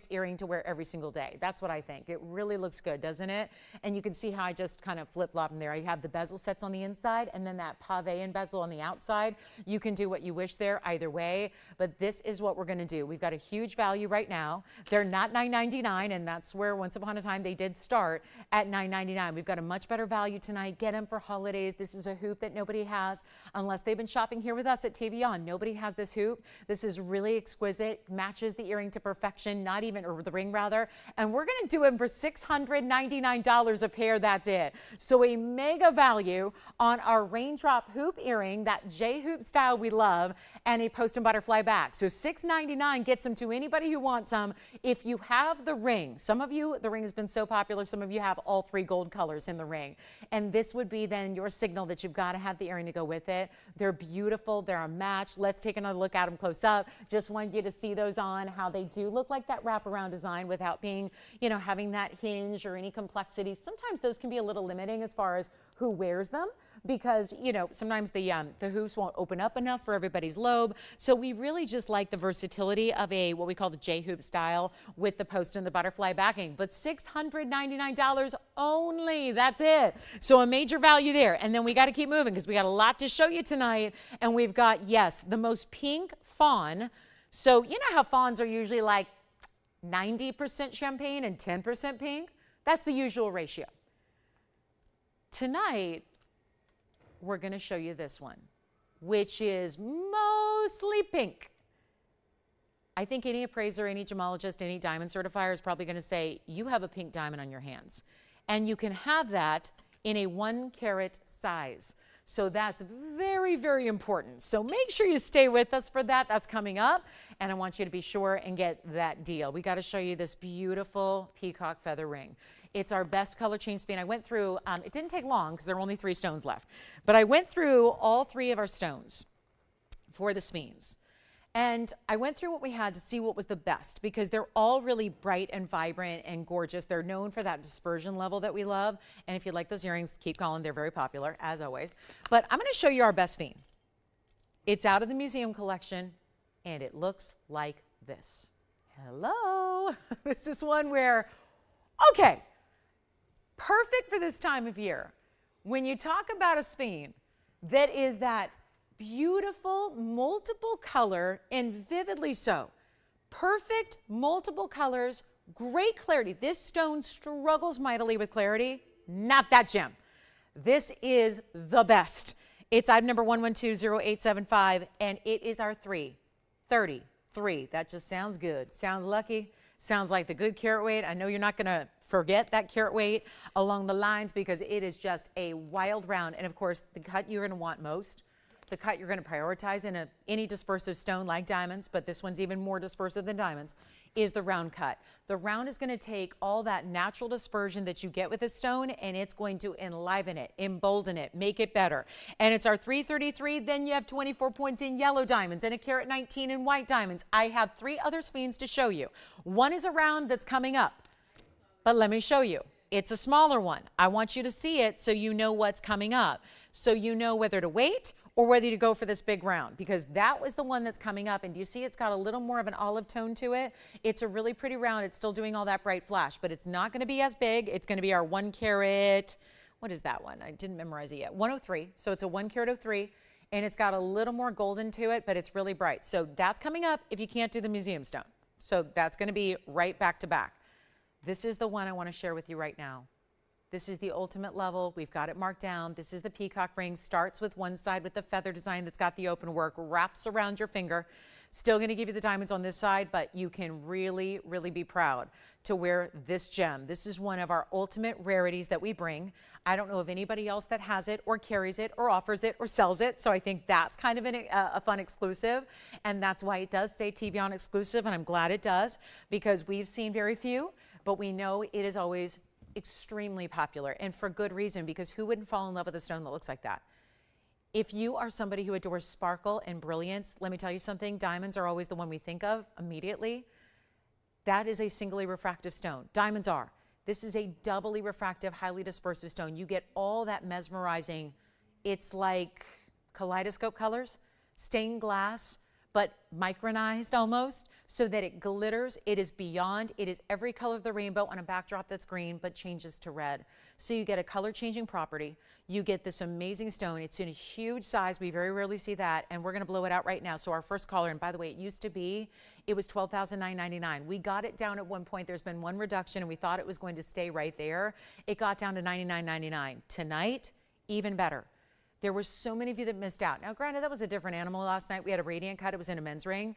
earring to wear every single day. That's what I think. It really looks good, doesn't it? And you can see how I just kind of flip-flop in there. I have the bezel sets on the inside and then that pave and bezel on the outside. You can do what you wish there either way, but this is what we're going to do. We've got a huge value right now. They're not $9.99, and that's where once upon a time they did start at $9.99. We've got a much better value tonight. Get them for holidays. This is a hoop that nobody has unless they've been shopping here with us at TVON. Nobody has this hoop. This is really exquisite, matches the earring to perfection. collection, not even, or the ring rather, and we're going to do them for $699 a pair. That's it. So a mega value on our Raindrop hoop earring, that J hoop style we love, and a post and butterfly back. So $699 gets them to anybody who wants them. If you have the ring, some of you, the ring has been so popular, some of you have all 3 gold colors in the ring. And this would be then your signal that you've got to have the earring to go with it. They're beautiful. They're a match. Let's take another look at them close up. Just want you to see those on, how they do look like that wraparound design without being, you know, having that hinge or any complexity. Sometimes those can be a little limiting as far as who wears them, because, you know, sometimes the hoops won't open up enough for everybody's lobe. So we really just like the versatility of a, what we call the J hoop style with the post and the butterfly backing, but $699 only. That's it. So a major value there. And then we got to keep moving because we got a lot to show you tonight. And we've got, yes, the most pink fawn. So you know how fawns are usually like 90% champagne and 10% pink? That's the usual ratio. Tonight, we're going to show you this one, which is mostly pink. I think any appraiser, any gemologist, any diamond certifier is probably going to say, you have a pink diamond on your hands. And you can have that in a 1 carat size. So that's very, very important. So make sure you stay with us for that. That's coming up. And I want you to be sure and get that deal. We got to show you this beautiful peacock feather ring. It's our best color change Sphene. I went through, it didn't take long because there were only 3 stones left, but I went through all 3 of our stones for the Sphenes. And I went through what we had to see what was the best, because they're all really bright and vibrant and gorgeous. They're known for that dispersion level that we love. And if you like those earrings, keep calling. They're very popular, as always. But I'm going to show you our best Sphene. It's out of the museum collection, and it looks like this. Hello. This is one where, okay, perfect for this time of year. When you talk about a Sphene that is that beautiful multiple color, and vividly so, perfect multiple colors, great clarity. This stone struggles mightily with clarity, not that gem. This is the best. It's item number 1120875, and it is our 333. That just sounds good. Sounds lucky. Sounds like the good carat weight. I know you're not going to forget that carat weight along the lines, because it is just a wild round. And of course, the cut you're going to want most, the cut you're going to prioritize in any dispersive stone like diamonds, but this one's even more dispersive than diamonds, is the round cut. The round is going to take all that natural dispersion that you get with a stone, and it's going to enliven it, embolden it, make it better. And it's our 333. Then you have 24 points in yellow diamonds and a carat 19 in white diamonds. I have 3 other Sphenes to show you. One is a round that's coming up, but let me show you. It's a smaller one. I want you to see it so you know what's coming up, so you know whether to wait or whether to go for this big round, because that was the one that's coming up. And do you see it's got a little more of an olive tone to it? It's a really pretty round. It's still doing all that bright flash, but it's not going to be as big. It's going to be our 1 carat, what is that one? I didn't memorize it yet. 103. So it's a 1 carat 03, and it's got a little more golden to it, but it's really bright. So that's coming up if you can't do the museum stone. So that's going to be right back to back. This is the one I want to share with you right now. This is the ultimate level. We've got it marked down. This is the peacock ring. Starts with one side with the feather design that's got the open work, wraps around your finger. Still going to give you the diamonds on this side, but you can really, really be proud to wear this gem. This is one of our ultimate rarities that we bring. I don't know of anybody else that has it or carries it or offers it or sells it, so I think that's kind of a fun exclusive, and that's why it does say TVON exclusive, and I'm glad it does, because we've seen very few, but we know it is always extremely popular, and for good reason, because who wouldn't fall in love with a stone that looks like that? If you are somebody who adores sparkle and brilliance, let me tell you something, diamonds are always the one we think of immediately. That is a singly refractive stone. Diamonds are. This is a doubly refractive, highly dispersive stone. You get all that mesmerizing, it's like kaleidoscope colors, stained glass, but micronized almost, so that it glitters. It is beyond, it is every color of the rainbow on a backdrop that's green, but changes to red. So you get a color changing property. You get this amazing stone. It's in a huge size. We very rarely see that, and we're gonna blow it out right now. So our first caller, and by the way, it used to be, it was $12,999. We got it down at one point. There's been one reduction, and we thought it was going to stay right there. It got down to $99.99. Tonight, even better. There were so many of you that missed out. Now, granted, that was a different animal last night. We had a radiant cut. It was in a men's ring.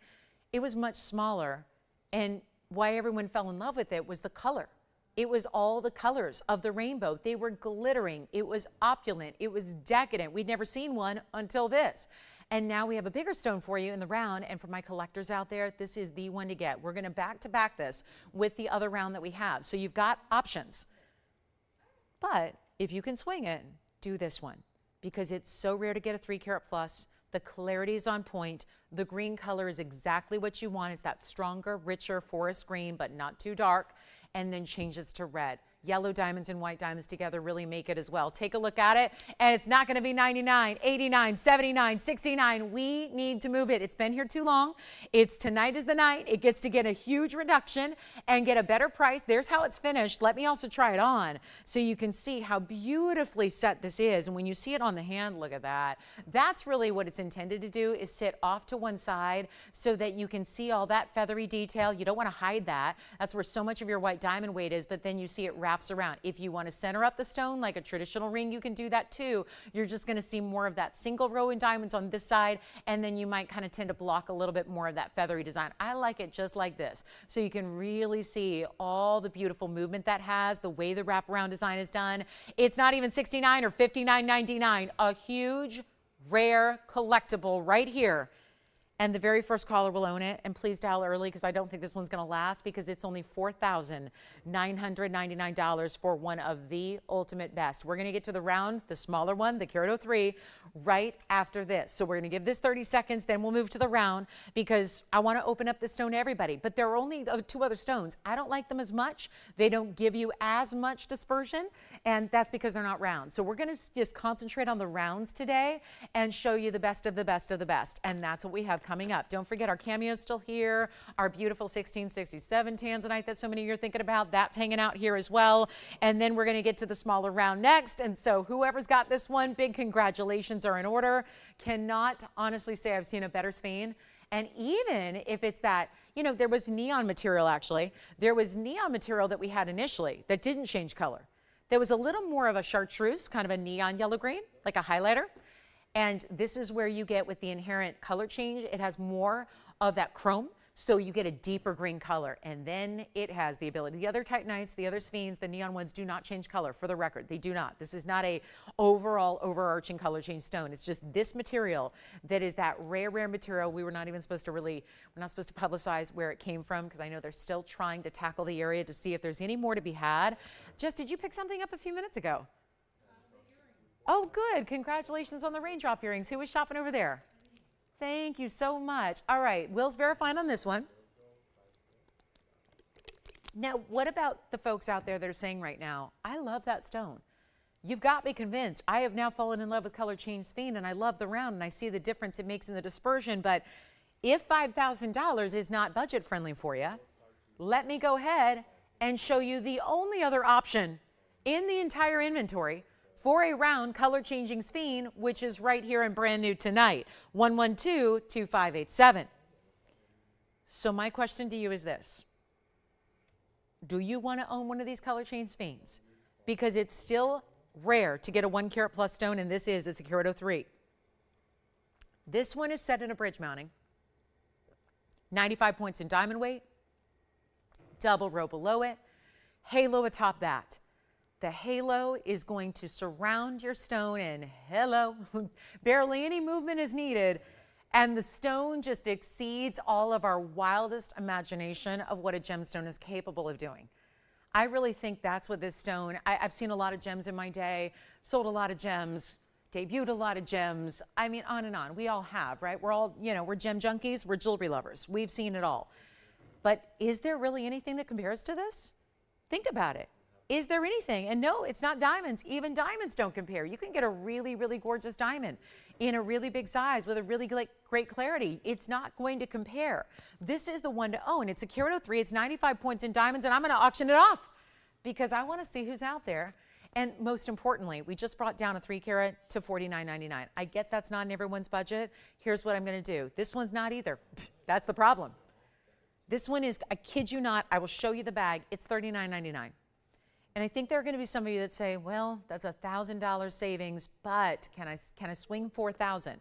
It was much smaller, and why everyone fell in love with it was the color. It was all the colors of the rainbow. They were glittering. It was opulent. It was decadent. We'd never seen one until this. And now we have a bigger stone for you in the round. And for my collectors out there, this is the one to get. We're going to back-to-back this with the other round that we have. So you've got options. But if you can swing it, do this one, because it's so rare to get a 3 carat plus. The clarity is on point. The green color is exactly what you want. It's that stronger, richer forest green, but not too dark, and then changes to red. Yellow diamonds and white diamonds together really make it as well. Take a look at it, and it's not going to be 99, 89, 79, 69. We need to move it. It's been here too long. Tonight is the night. It gets to get a huge reduction and get a better price. There's how it's finished. Let me also try it on so you can see how beautifully set this is. And when you see it on the hand, look at that. That's really what it's intended to do, is sit off to one side so that you can see all that feathery detail. You don't want to hide that. That's where so much of your white diamond weight is, but then you see it wrapped around. If you want to center up the stone like a traditional ring, you can do that too. You're just going to see more of that single row in diamonds on this side, and then you might kind of tend to block a little bit more of that feathery design. I like it just like this, so you can really see all the beautiful movement that has, the way the wraparound design is done. It's not even $69 or $59.99, a huge, rare collectible right here. And the very first caller will own it. And please dial early, because I don't think this one's going to last, because it's only $4,999 for one of the ultimate best. We're going to get to the round, the smaller one, the Peridot 3, right after this. So we're going to give this 30 seconds, then we'll move to the round, because I want to open up this stone to everybody. But there are only 2 other stones. I don't like them as much. They don't give you as much dispersion, and that's because they're not round. So we're going to just concentrate on the rounds today and show you the best of the best of the best. And that's what we have coming up. Don't forget, our Cameo's still here. Our beautiful 1667 Tanzanite that so many of you are thinking about, that's hanging out here as well. And then we're going to get to the smaller round next. And so whoever's got this one, big congratulations are in order. Cannot honestly say I've seen a better Sphene. And even if it's that, you know, there was neon material actually. There was neon material that we had initially that didn't change color. There was a little more of a chartreuse, kind of a neon yellow green, like a highlighter. And this is where you get with the inherent color change. It has more of that chrome, so you get a deeper green color. And then it has the ability. The other Titanites, the other Sphenes, the neon ones do not change color, for the record. They do not. This is not a overall overarching color change stone. It's just this material that is that rare, rare material. We're not supposed to publicize where it came from, because I know they're still trying to tackle the area to see if there's any more to be had. Jess, did you pick something up a few minutes ago? Oh, good. Congratulations on the Raindrop earrings. Who was shopping over there? Thank you so much. All right. Will's verifying on this one. Now, what about the folks out there that are saying right now, I love that stone. You've got me convinced. I have now fallen in love with color change Sphene, and I love the round, and I see the difference it makes in the dispersion. But if $5,000 is not budget friendly for you, let me go ahead and show you the only other option in the entire inventory for a round color changing Sphene, which is right here and brand new tonight, 112-2587. So my question to you is this. Do you want to own one of these color change Sphenes? Because it's still rare to get a 1 carat plus stone, and it's a Peridot 3. This one is set in a bridge mounting, 95 points in diamond weight, double row below it, halo atop that. The halo is going to surround your stone, and hello, barely any movement is needed. And the stone just exceeds all of our wildest imagination of what a gemstone is capable of doing. I really think that's what this stone, I've seen a lot of gems in my day, sold a lot of gems, debuted a lot of gems. I mean, on and on. We all have, right? We're all, we're gem junkies, we're jewelry lovers. We've seen it all. But is there really anything that compares to this? Think about it. Is there anything? And no, it's not diamonds. Even diamonds don't compare. You can get a really, really gorgeous diamond in a really big size with a really great clarity. It's not going to compare. This is the one to own. It's a Peridot 3. It's 95 points in diamonds, and I'm going to auction it off because I want to see who's out there. And most importantly, we just brought down a 3 carat to $49.99. I get that's not in everyone's budget. Here's what I'm going to do. This one's not either. That's the problem. This one is, I kid you not, I will show you the bag. It's $39.99. And I think there are going to be some of you that say, well, that's $1,000 savings, but can I swing $4,000?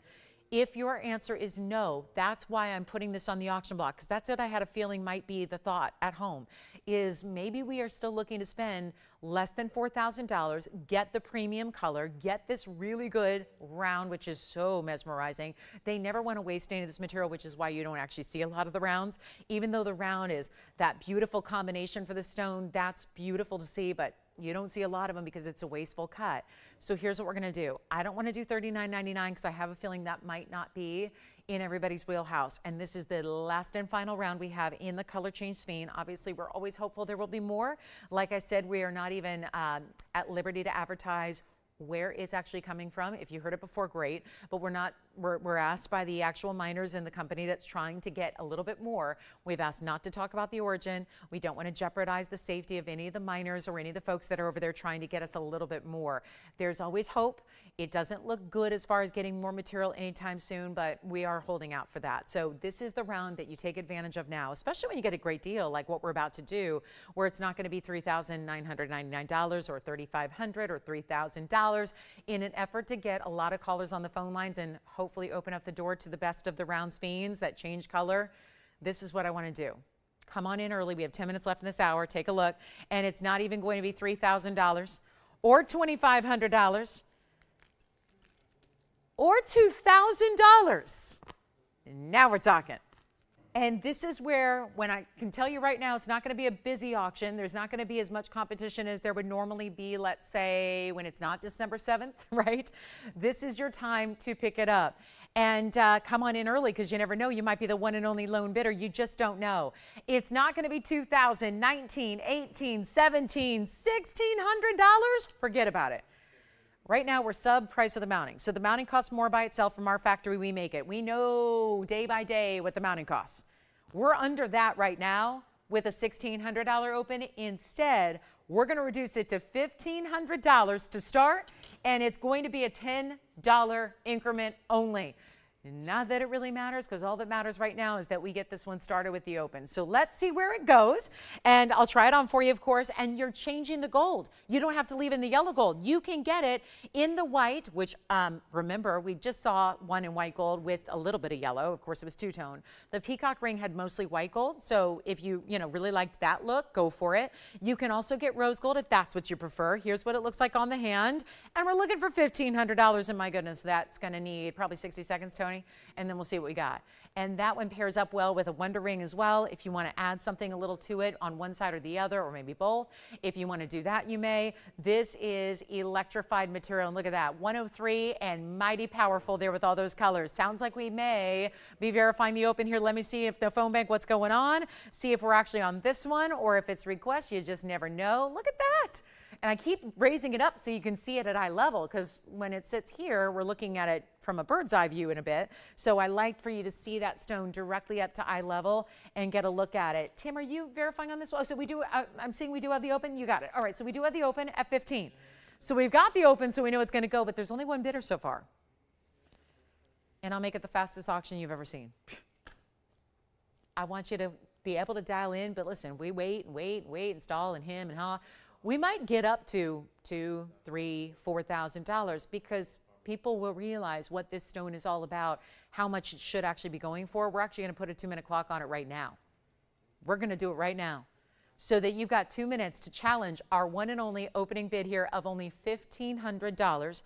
If your answer is no, that's why I'm putting this on the auction block, because that's what I had a feeling might be the thought at home, is maybe we are still looking to spend less than $4,000, get the premium color, get this really good round, which is so mesmerizing. They never want to waste any of this material, which is why you don't actually see a lot of the rounds. Even though the round is that beautiful combination for the stone, that's beautiful to see, but you don't see a lot of them because it's a wasteful cut. So here's what we're going to do. I don't want to do $39.99 because I have a feeling that might not be in everybody's wheelhouse. And this is the last and final round we have in the color change Sphene. Obviously, we're always hopeful there will be more. Like I said, we are not even at liberty to advertise where it's actually coming from. If you heard it before, great, but we're asked by the actual miners and the company that's trying to get a little bit more. We've asked not to talk about the origin. We don't want to jeopardize the safety of any of the miners or any of the folks that are over there trying to get us a little bit more. There's always hope. It doesn't look good as far as getting more material anytime soon, but we are holding out for that. So this is the round that you take advantage of now, especially when you get a great deal like what we're about to do, where it's not going to be $3,999 or $3,500 or $3,000 in an effort to get a lot of callers on the phone lines and hopefully open up the door to the best of the round Sphenes that change color. This is what I want to do. Come on in early. We have 10 minutes left in this hour. Take a look. And it's not even going to be $3,000 or $2,500 or $2,000. Now we're talking. And this is where, when I can tell you right now, it's not going to be a busy auction. There's not going to be as much competition as there would normally be, let's say, when it's not December 7th, right? This is your time to pick it up. And come on in early, because you never know. You might be the one and only lone bidder. You just don't know. It's not going to be $2,000, $1,900, $1,800, $1,700, $1,600. Forget about it. Right now, we're sub price of the mounting. So the mounting costs more by itself. From our factory, we make it. We know day by day what the mounting costs. We're under that right now with a $1,600 open. Instead, we're going to reduce it to $1,500 to start, and it's going to be a $10 increment only. Not that it really matters, because all that matters right now is that we get this one started with the open. So let's see where it goes. And I'll try it on for you, of course. And you're changing the gold. You don't have to leave in the yellow gold. You can get it in the white, which remember, we just saw one in white gold with a little bit of yellow. Of course, it was two-tone. The peacock ring had mostly white gold. So if you really liked that look, go for it. You can also get rose gold if that's what you prefer. Here's what it looks like on the hand. And we're looking for $1,500. And my goodness, that's going to need probably 60 seconds, Tony. And then we'll see what we got. And that one pairs up well with a wonder ring as well. If you want to add something a little to it on one side or the other, or maybe both. If you want to do that, you may. This is electrified material. And look at that, 103 and mighty powerful there with all those colors. Sounds like we may be verifying the open here. Let me see if the phone bank, what's going on. See if we're actually on this one or if it's request. You just never know. Look at that. And I keep raising it up so you can see it at eye level, because when it sits here, we're looking at it from a bird's eye view in a bit. So I like for you to see that stone directly up to eye level and get a look at it. Tim, are you verifying on this one? Oh, so we do, I'm seeing we do have the open. You got it. All right, so we do have the open at 15. So we've got the open, so we know it's going to go, but there's only one bidder so far. And I'll make it the fastest auction you've ever seen. I want you to be able to dial in, but listen, we wait and wait and wait and stall and him and ha. We might get up to $2,000, $3,000, $4,000 because people will realize what this stone is all about, how much it should actually be going for. We're actually going to put a 2-minute clock on it right now. We're going to do it right now so that you've got 2 minutes to challenge our one and only opening bid here of only $1,500.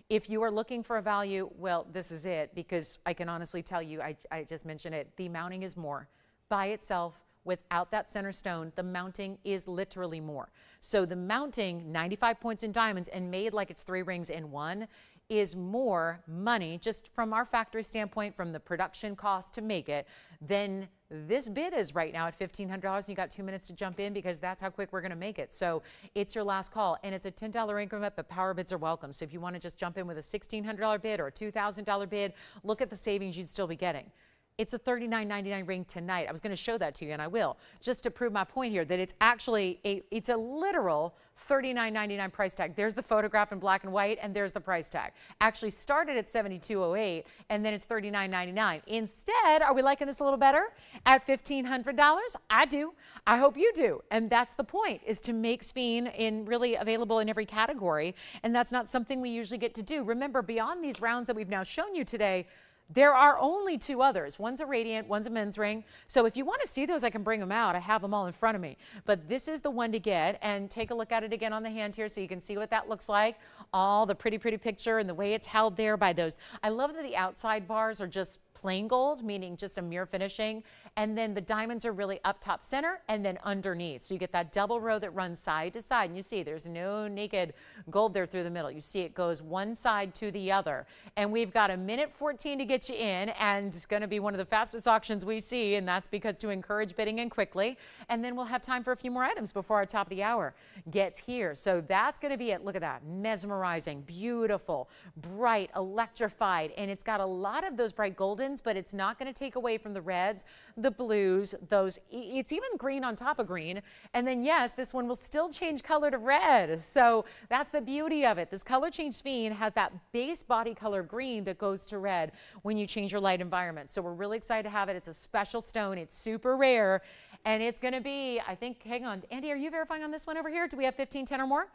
If you are looking for a value, well, this is it, because I can honestly tell you, I just mentioned it, the mounting is more. By itself, without that center stone, the mounting is literally more. So the mounting, 95 points in diamonds and made like it's 3 rings in one, is more money just from our factory standpoint, from the production cost to make it, than this bid is right now at $1,500. And you got 2 minutes to jump in because that's how quick we're going to make it. So it's your last call, and it's a $10 increment, but power bids are welcome. So if you want to just jump in with a $1,600 bid or a $2,000 bid, look at the savings you'd still be getting. It's a $39.99 ring tonight. I was going to show that to you, and I will, just to prove my point here that it's actually it's a literal $39.99 price tag. There's the photograph in black and white, and there's the price tag. Actually started at $72.08, and then it's $39.99. Instead, are we liking this a little better at $1,500? I do. I hope you do. And that's the point, is to make Sphene really available in every category, and that's not something we usually get to do. Remember, beyond these rounds that we've now shown you today, There are only 2 others. One's a radiant, one's a men's ring. So if you want to see those, I can bring them out. I have them all in front of me. But this is the one to get, and take a look at it again on the hand here so you can see what that looks like. All the pretty picture and the way it's held there by those. I love that the outside bars are just plain gold, meaning just a mirror finishing. And then the diamonds are really up top center and then underneath. So you get that double row that runs side to side. And you see there's no naked gold there through the middle. You see it goes one side to the other. And we've got 1:14 to get you in, and it's going to be one of the fastest auctions we see, and that's because to encourage bidding in quickly. And then we'll have time for a few more items before our top of the hour gets here. So that's going to be it. Look at that. Mesmerizing, beautiful, bright, electrified, and it's got a lot of those bright goldens, but it's not going to take away from the reds, the blues, those. It's even green on top of green. And then yes, this one will still change color to red. So that's the beauty of it. This color change Sphene has that base body color green that goes to red when you change your light environment. So we're really excited to have it. It's a special stone. It's super rare. And it's going to be, I think, hang on. Andy, are you verifying on this one over here? Do we have 15, 10 or more?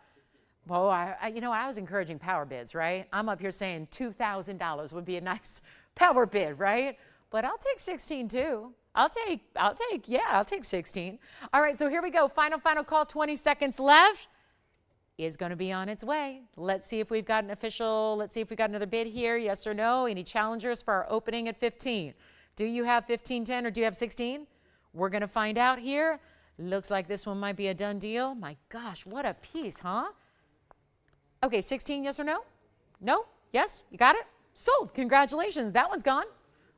Well, you know, I was encouraging power bids, right? I'm up here saying $2,000 would be a nice power bid, right? But I'll take 16 too. I'll take 16. All right, so here we go. Final call, 20 seconds left. Is going to be on its way. Let's see if we've got an official, let's see if we got another bid here, yes or no. Any challengers for our opening at 15? Do you have 1510 or do you have 16? We're going to find out here. Looks like this one might be a done deal. My gosh, what a piece, huh? Okay, 16, yes or no? No? Yes? You got it? Sold. Congratulations. That one's gone.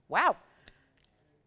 Wow.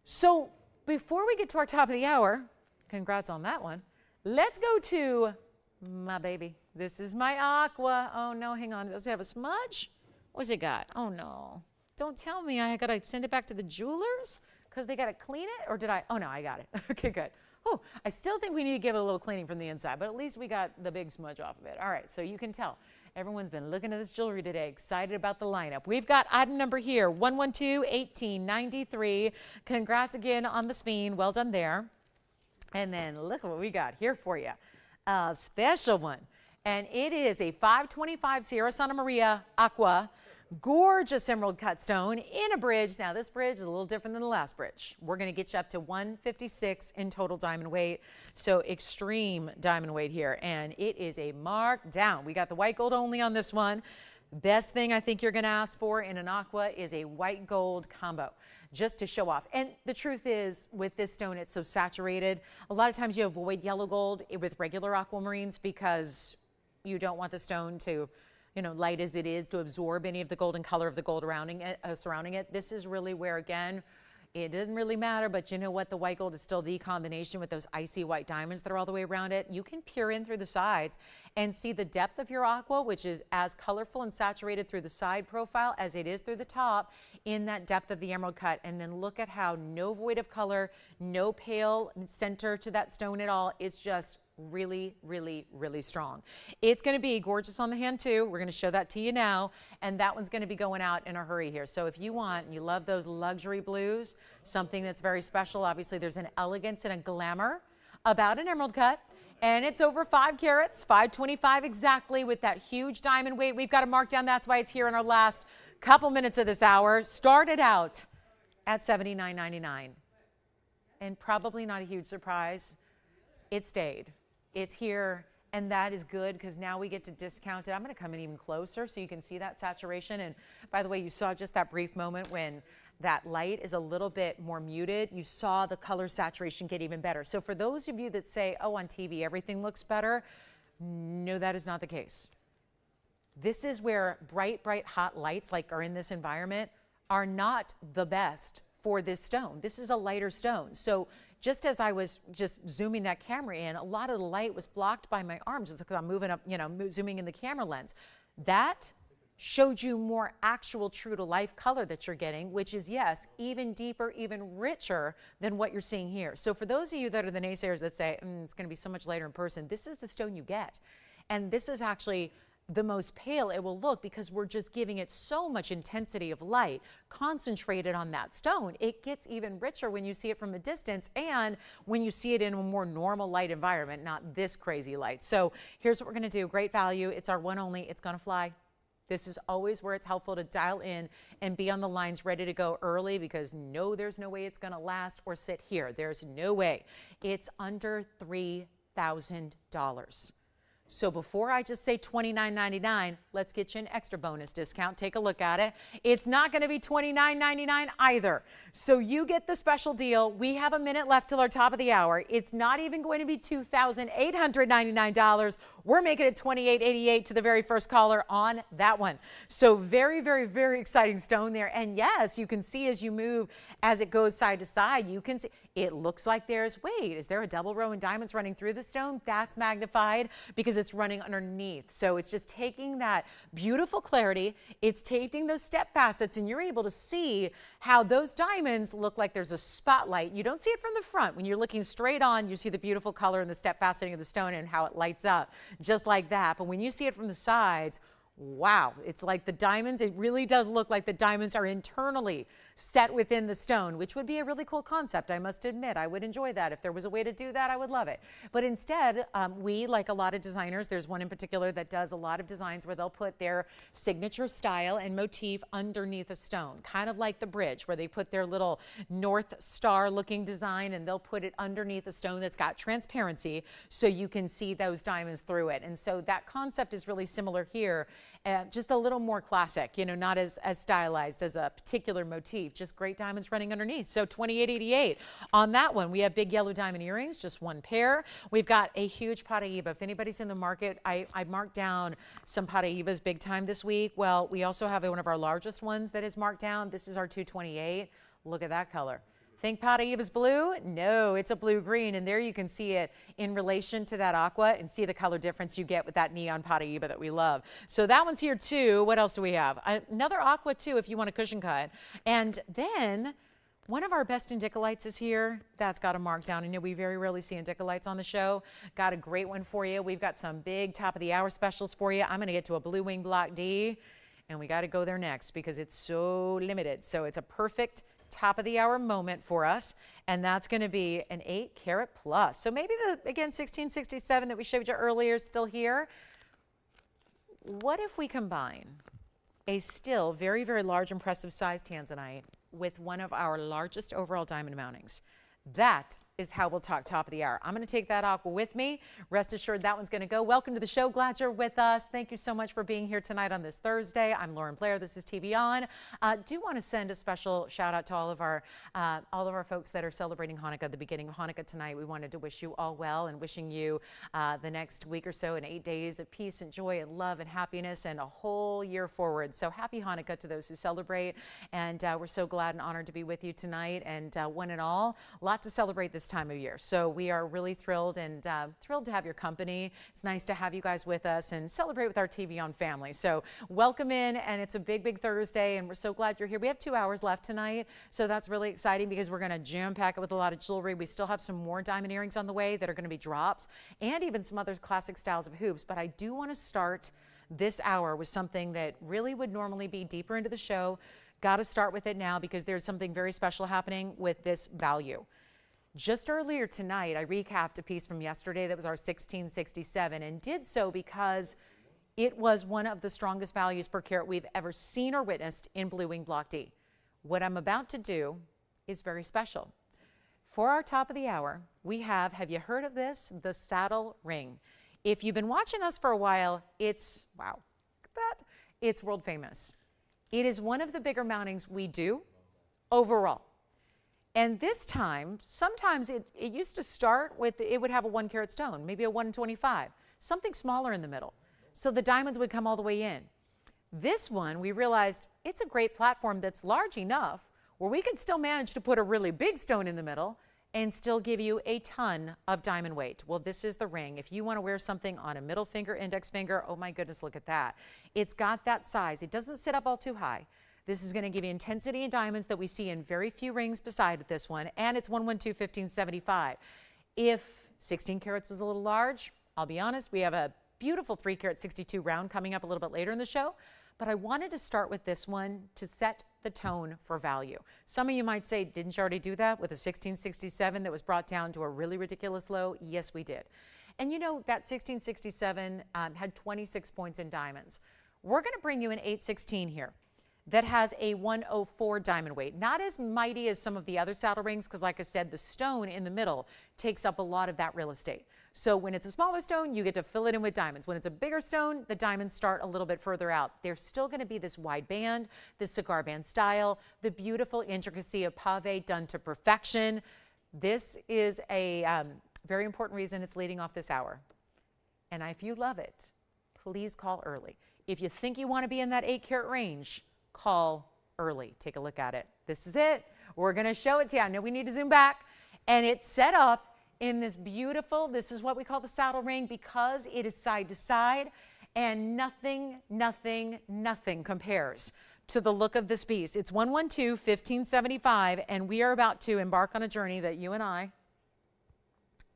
So before we get to our top of the hour, congrats on that one. Let's go to my baby. This is my aqua. Oh no, hang on. Does it have a smudge? What's it got? Oh no. Don't tell me I gotta send it back to the jewelers because they gotta clean it, or did I? Oh no, I got it. Okay, good. Oh, I still think we need to give it a little cleaning from the inside, but at least we got the big smudge off of it. All right, so you can tell. Everyone's been looking at this jewelry today, excited about the lineup. We've got item number here, 112-1893. Congrats again on the Sphene. Well done there. And then look what we got here for you. A special one. And it is a 525 Sierra Santa Maria Aqua. Gorgeous emerald cut stone in a bridge. Now this bridge is a little different than the last bridge. We're going to get you up to 156 in total diamond weight. So extreme diamond weight here. And it is a markdown. We got the white gold only on this one. Best thing I think you're going to ask for in an aqua is a white gold combo, just to show off. And the truth is, with this stone, it's so saturated. A lot of times you avoid yellow gold with regular aquamarines because you don't want the stone to, you know, light as it is, to absorb any of the golden color of the gold surrounding it. This is really where, again, it doesn't really matter, but you know what? The white gold is still the combination with those icy white diamonds that are all the way around it. You can peer in through the sides and see the depth of your aqua, which is as colorful and saturated through the side profile as it is through the top in that depth of the emerald cut. And then look at how no void of color, no pale center to that stone at all. It's just really, really, really strong. It's going to be gorgeous on the hand too. We're going to show that to you now, and that one's going to be going out in a hurry here. So if you want, you love those luxury blues, something that's very special, obviously there's an elegance and a glamour about an emerald cut, and it's over 5 carats, 525 exactly, with that huge diamond weight. We've got to mark down. That's why it's here in our last couple minutes of this hour. Started out at $79.99, and probably not a huge surprise, it stayed. It's here, and that is good because now we get to discount it. I'm going to come in even closer so you can see that saturation. And by the way, you saw just that brief moment when that light is a little bit more muted. You saw the color saturation get even better. So for those of you that say, oh, on TV everything looks better, no, that is not the case. This is where bright, hot lights like are in this environment are not the best for this stone. This is a lighter stone. So just as I was just zooming that camera in, a lot of the light was blocked by my arms just because I'm moving up, you know, zooming in the camera lens. That showed you more actual true to life color that you're getting, which is, yes, even deeper, even richer than what you're seeing here. So for those of you that are the naysayers that say, it's going to be so much lighter in person, this is the stone you get. And this is actually the most pale it will look because we're just giving it so much intensity of light concentrated on that stone. It gets even richer when you see it from a distance and when you see it in a more normal light environment, not this crazy light. So here's what we're going to do. Great value. It's our one only. It's going to fly. This is always where it's helpful to dial in and be on the lines ready to go early, because no, there's no way it's going to last or sit here. There's no way. It's under $3,000. So before I just say $29.99, let's get you an extra bonus discount. Take a look at it. It's not going to be $29.99 either. So you get the special deal. We have a minute left till our top of the hour. It's not even going to be $2,899. We're making it $28.88 to the very first caller on that one. So very, very, very exciting stone there. And yes, you can see as you move, as it goes side to side, you can see it looks like wait, is there a double row in diamonds running through the stone? That's magnified because it's running underneath. So it's just taking that beautiful clarity. It's taking those step facets, and you're able to see how those diamonds look like there's a spotlight. You don't see it from the front. When you're looking straight on, you see the beautiful color and the step faceting of the stone and how it lights up just like that. But when you see it from the sides, wow, it's like the diamonds, it really does look like the diamonds are internally set within the stone, which would be a really cool concept. I must admit, I would enjoy that. If there was a way to do that, I would love it. But instead, we, like a lot of designers, there's one in particular that does a lot of designs where they'll put their signature style and motif underneath a stone, kind of like the bridge, where they put their little North Star looking design and they'll put it underneath a stone that's got transparency so you can see those diamonds through it. And so that concept is really similar here. Just a little more classic, you know, not as stylized as a particular motif, just great diamonds running underneath. So $28.88 on that one. We have big yellow diamond earrings, just one pair. We've got a huge Paraiba. If anybody's in the market, I marked down some Paraibas big time this week. Well, we also have one of our largest ones that is marked down. This is our 228. Look at that color. Think Paraiba's blue? No, it's a blue-green, and there you can see it in relation to that aqua and see the color difference you get with that neon Paraiba that we love. So that one's here too. What else do we have? Another aqua too if you want a cushion cut. And then one of our best Indicolites is here. That's got a mark down. I know we very rarely see Indicolites on the show. Got a great one for you. We've got some big top of the hour specials for you. I'm going to get to a blue wing block D, and we got to go there next because it's so limited. So it's a perfect top of the hour moment for us, and that's going to be an 8 carat plus. So maybe again 1667 that we showed you earlier is still here. What if we combine a still very, very large, impressive size Tanzanite with one of our largest overall diamond mountings? That is how we'll talk top of the hour. I'm going to take that aqua with me. Rest assured that one's going to go. Welcome to the show. Glad you're with us. Thank you so much for being here tonight on this Thursday. I'm Lauren Blair. This is TVON. Do want to send a special shout out to all of our folks that are celebrating Hanukkah, the beginning of Hanukkah tonight. We wanted to wish you all well and wishing you the next week or so and 8 days of peace and joy and love and happiness and a whole year forward. So happy Hanukkah to those who celebrate. And we're so glad and honored to be with you tonight. And one and all, a lot to celebrate this time of year. So we are really thrilled and thrilled to have your company. It's nice to have you guys with us and celebrate with our TVON family. So welcome in, and it's a big, big Thursday, and we're so glad you're here. We have 2 hours left tonight, so that's really exciting because we're going to jam pack it with a lot of jewelry. We still have some more diamond earrings on the way that are going to be drops and even some other classic styles of hoops. But I do want to start this hour with something that really would normally be deeper into the show. Got to start with it now because there's something very special happening with this value. Just earlier tonight, I recapped a piece from yesterday that was our 1667 and did so because it was one of the strongest values per carat we've ever seen or witnessed in Blue Wing Block D. What I'm about to do is very special. For our top of the hour, we have you heard of this? The saddle ring. If you've been watching us for a while, it's, wow, look at that. It's world famous. It is one of the bigger mountings we do overall. And this time, sometimes it used to start with, it would have a 1 carat stone, maybe a 125, something smaller in the middle. So the diamonds would come all the way in. This one, we realized it's a great platform that's large enough where we can still manage to put a really big stone in the middle and still give you a ton of diamond weight. Well, this is the ring. If you want to wear something on a middle finger, index finger, oh my goodness, look at that. It's got that size. It doesn't sit up all too high. This is going to give you intensity in diamonds that we see in very few rings beside this one, and it's 112-1575. If 16 carats was a little large, I'll be honest, we have a beautiful 3 carat 62 round coming up a little bit later in the show, but I wanted to start with this one to set the tone for value. Some of you might say, didn't you already do that with a 1667 that was brought down to a really ridiculous low? Yes, we did. And you know, that 1667 had 26 points in diamonds. We're going to bring you an 816 here that has a 104 diamond weight. Not as mighty as some of the other saddle rings because, like I said, the stone in the middle takes up a lot of that real estate. So when it's a smaller stone, you get to fill it in with diamonds. When it's a bigger stone, the diamonds start a little bit further out. There's still going to be this wide band, this cigar band style, the beautiful intricacy of pave done to perfection. This is a very important reason it's leading off this hour. And if you love it, please call early. If you think you want to be in that 8-carat range, call early. Take a look at it. This is it. We're going to show it to you. I know we need to zoom back. And it's set up in this beautiful, this is what we call the saddle ring because it is side to side. And nothing compares to the look of this piece. It's 112-1575. And we are about to embark on a journey that you and I,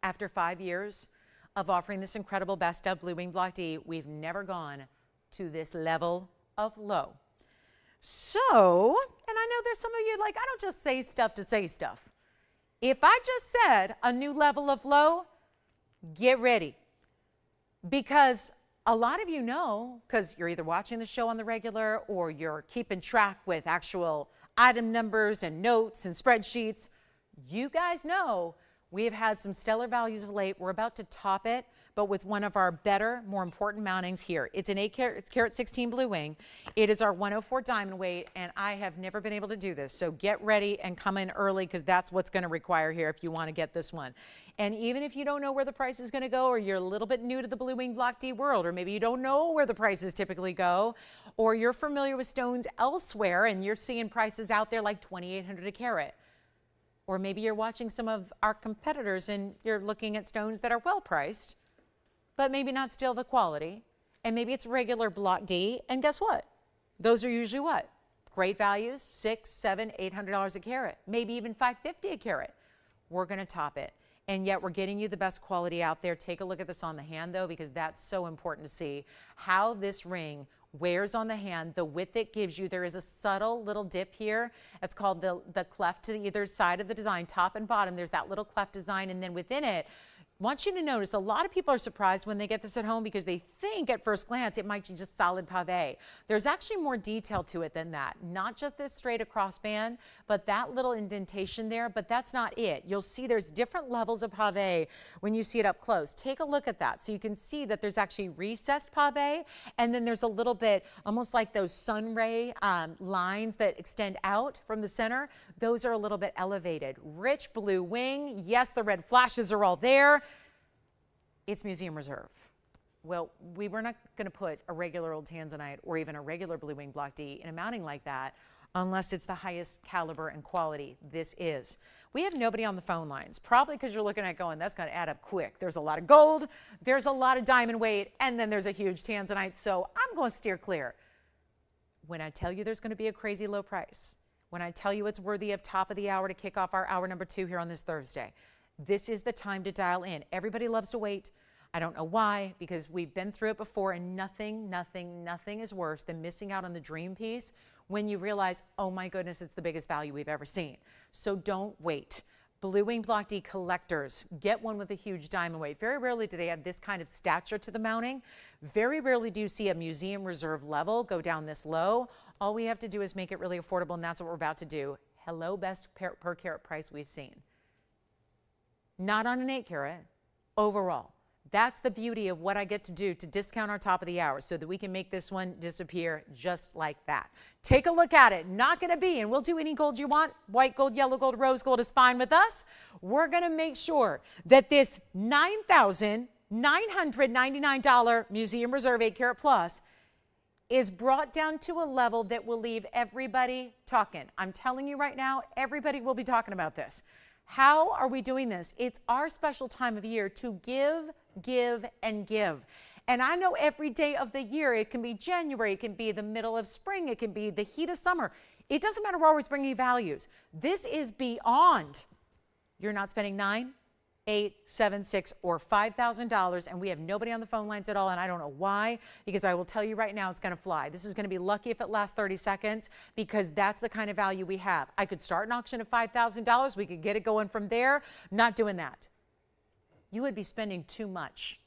after 5 years of offering this incredible best of Blue Wing Block D, we've never gone to this level of low. So, and I know there's some of you like, I don't just say stuff to say stuff. If I just said a new level of low, get ready. Because a lot of you know, because you're either watching the show on the regular or you're keeping track with actual item numbers and notes and spreadsheets, you guys know we've had some stellar values of late. We're about to top it, but with one of our better, more important mountings here. It's an 8-carat 16 blue wing. It is our 104 diamond weight, and I have never been able to do this. So get ready and come in early because that's what's going to require here if you want to get this one. And even if you don't know where the price is going to go, or you're a little bit new to the Blue Wing Block D world, or maybe you don't know where the prices typically go, or you're familiar with stones elsewhere and you're seeing prices out there like $2,800 a carat. Or maybe you're watching some of our competitors and you're looking at stones that are well priced, but maybe not still the quality. And maybe it's regular Block D. And guess what? Those are usually what? Great values, $600, $700, $800 a carat, maybe even $550 a carat. We're going to top it. And yet we're getting you the best quality out there. Take a look at this on the hand though, because that's so important to see how this ring wears on the hand, the width it gives you. There is a subtle little dip here. It's called the cleft to either side of the design, top and bottom. There's that little cleft design, and then within it, I want you to notice a lot of people are surprised when they get this at home because they think at first glance it might be just solid pave. There's actually more detail to it than that. Not just this straight across band, but that little indentation there, but that's not it. You'll see there's different levels of pave when you see it up close. Take a look at that so you can see that there's actually recessed pave, and then there's a little bit almost like those sun ray lines that extend out from the center. Those are a little bit elevated. Rich blue wing. Yes, the red flashes are all there. It's museum reserve. Well, we were not going to put a regular old Tanzanite or even a regular Blue Wing Block D in a mounting like that unless it's the highest caliber and quality. This is. We have nobody on the phone lines, probably because you're looking at going, that's going to add up quick. There's a lot of gold, there's a lot of diamond weight, and then there's a huge Tanzanite, so I'm going to steer clear. When I tell you there's going to be a crazy low price, when I tell you it's worthy of top of the hour to kick off our hour number 2 here on this Thursday, this is the time to dial in. Everybody loves to wait. I don't know why, because we've been through it before, and nothing is worse than missing out on the dream piece when you realize, oh my goodness, it's the biggest value we've ever seen. So don't wait. Blue Wing Block D collectors, get one with a huge diamond weight. Very rarely do they have this kind of stature to the mounting. Very rarely do you see a museum reserve level go down this low. All we have to do is make it really affordable, and that's what we're about to do. Hello, best per carat price we've seen. Not on an 8-carat, overall. That's the beauty of what I get to do to discount our top of the hour so that we can make this one disappear just like that. Take a look at it. Not going to be, and we'll do any gold you want. White gold, yellow gold, rose gold is fine with us. We're going to make sure that this $9,999 Museum Reserve 8-carat plus is brought down to a level that will leave everybody talking. I'm telling you right now, everybody will be talking about this. How are we doing this? It's our special time of year to give, and give. And I know every day of the year, it can be January, it can be the middle of spring, it can be the heat of summer. It doesn't matter, we're always bringing values. This is beyond. You're not spending $9,000, $8,000, $7,000, $6,000, or $5,000, and we have nobody on the phone lines at all, and I don't know why, because I will tell you right now, it's going to fly. This is going to be lucky if it lasts 30 seconds, because that's the kind of value we have. I could start an auction at $5,000. We could get it going from there. Not doing that. You would be spending too much.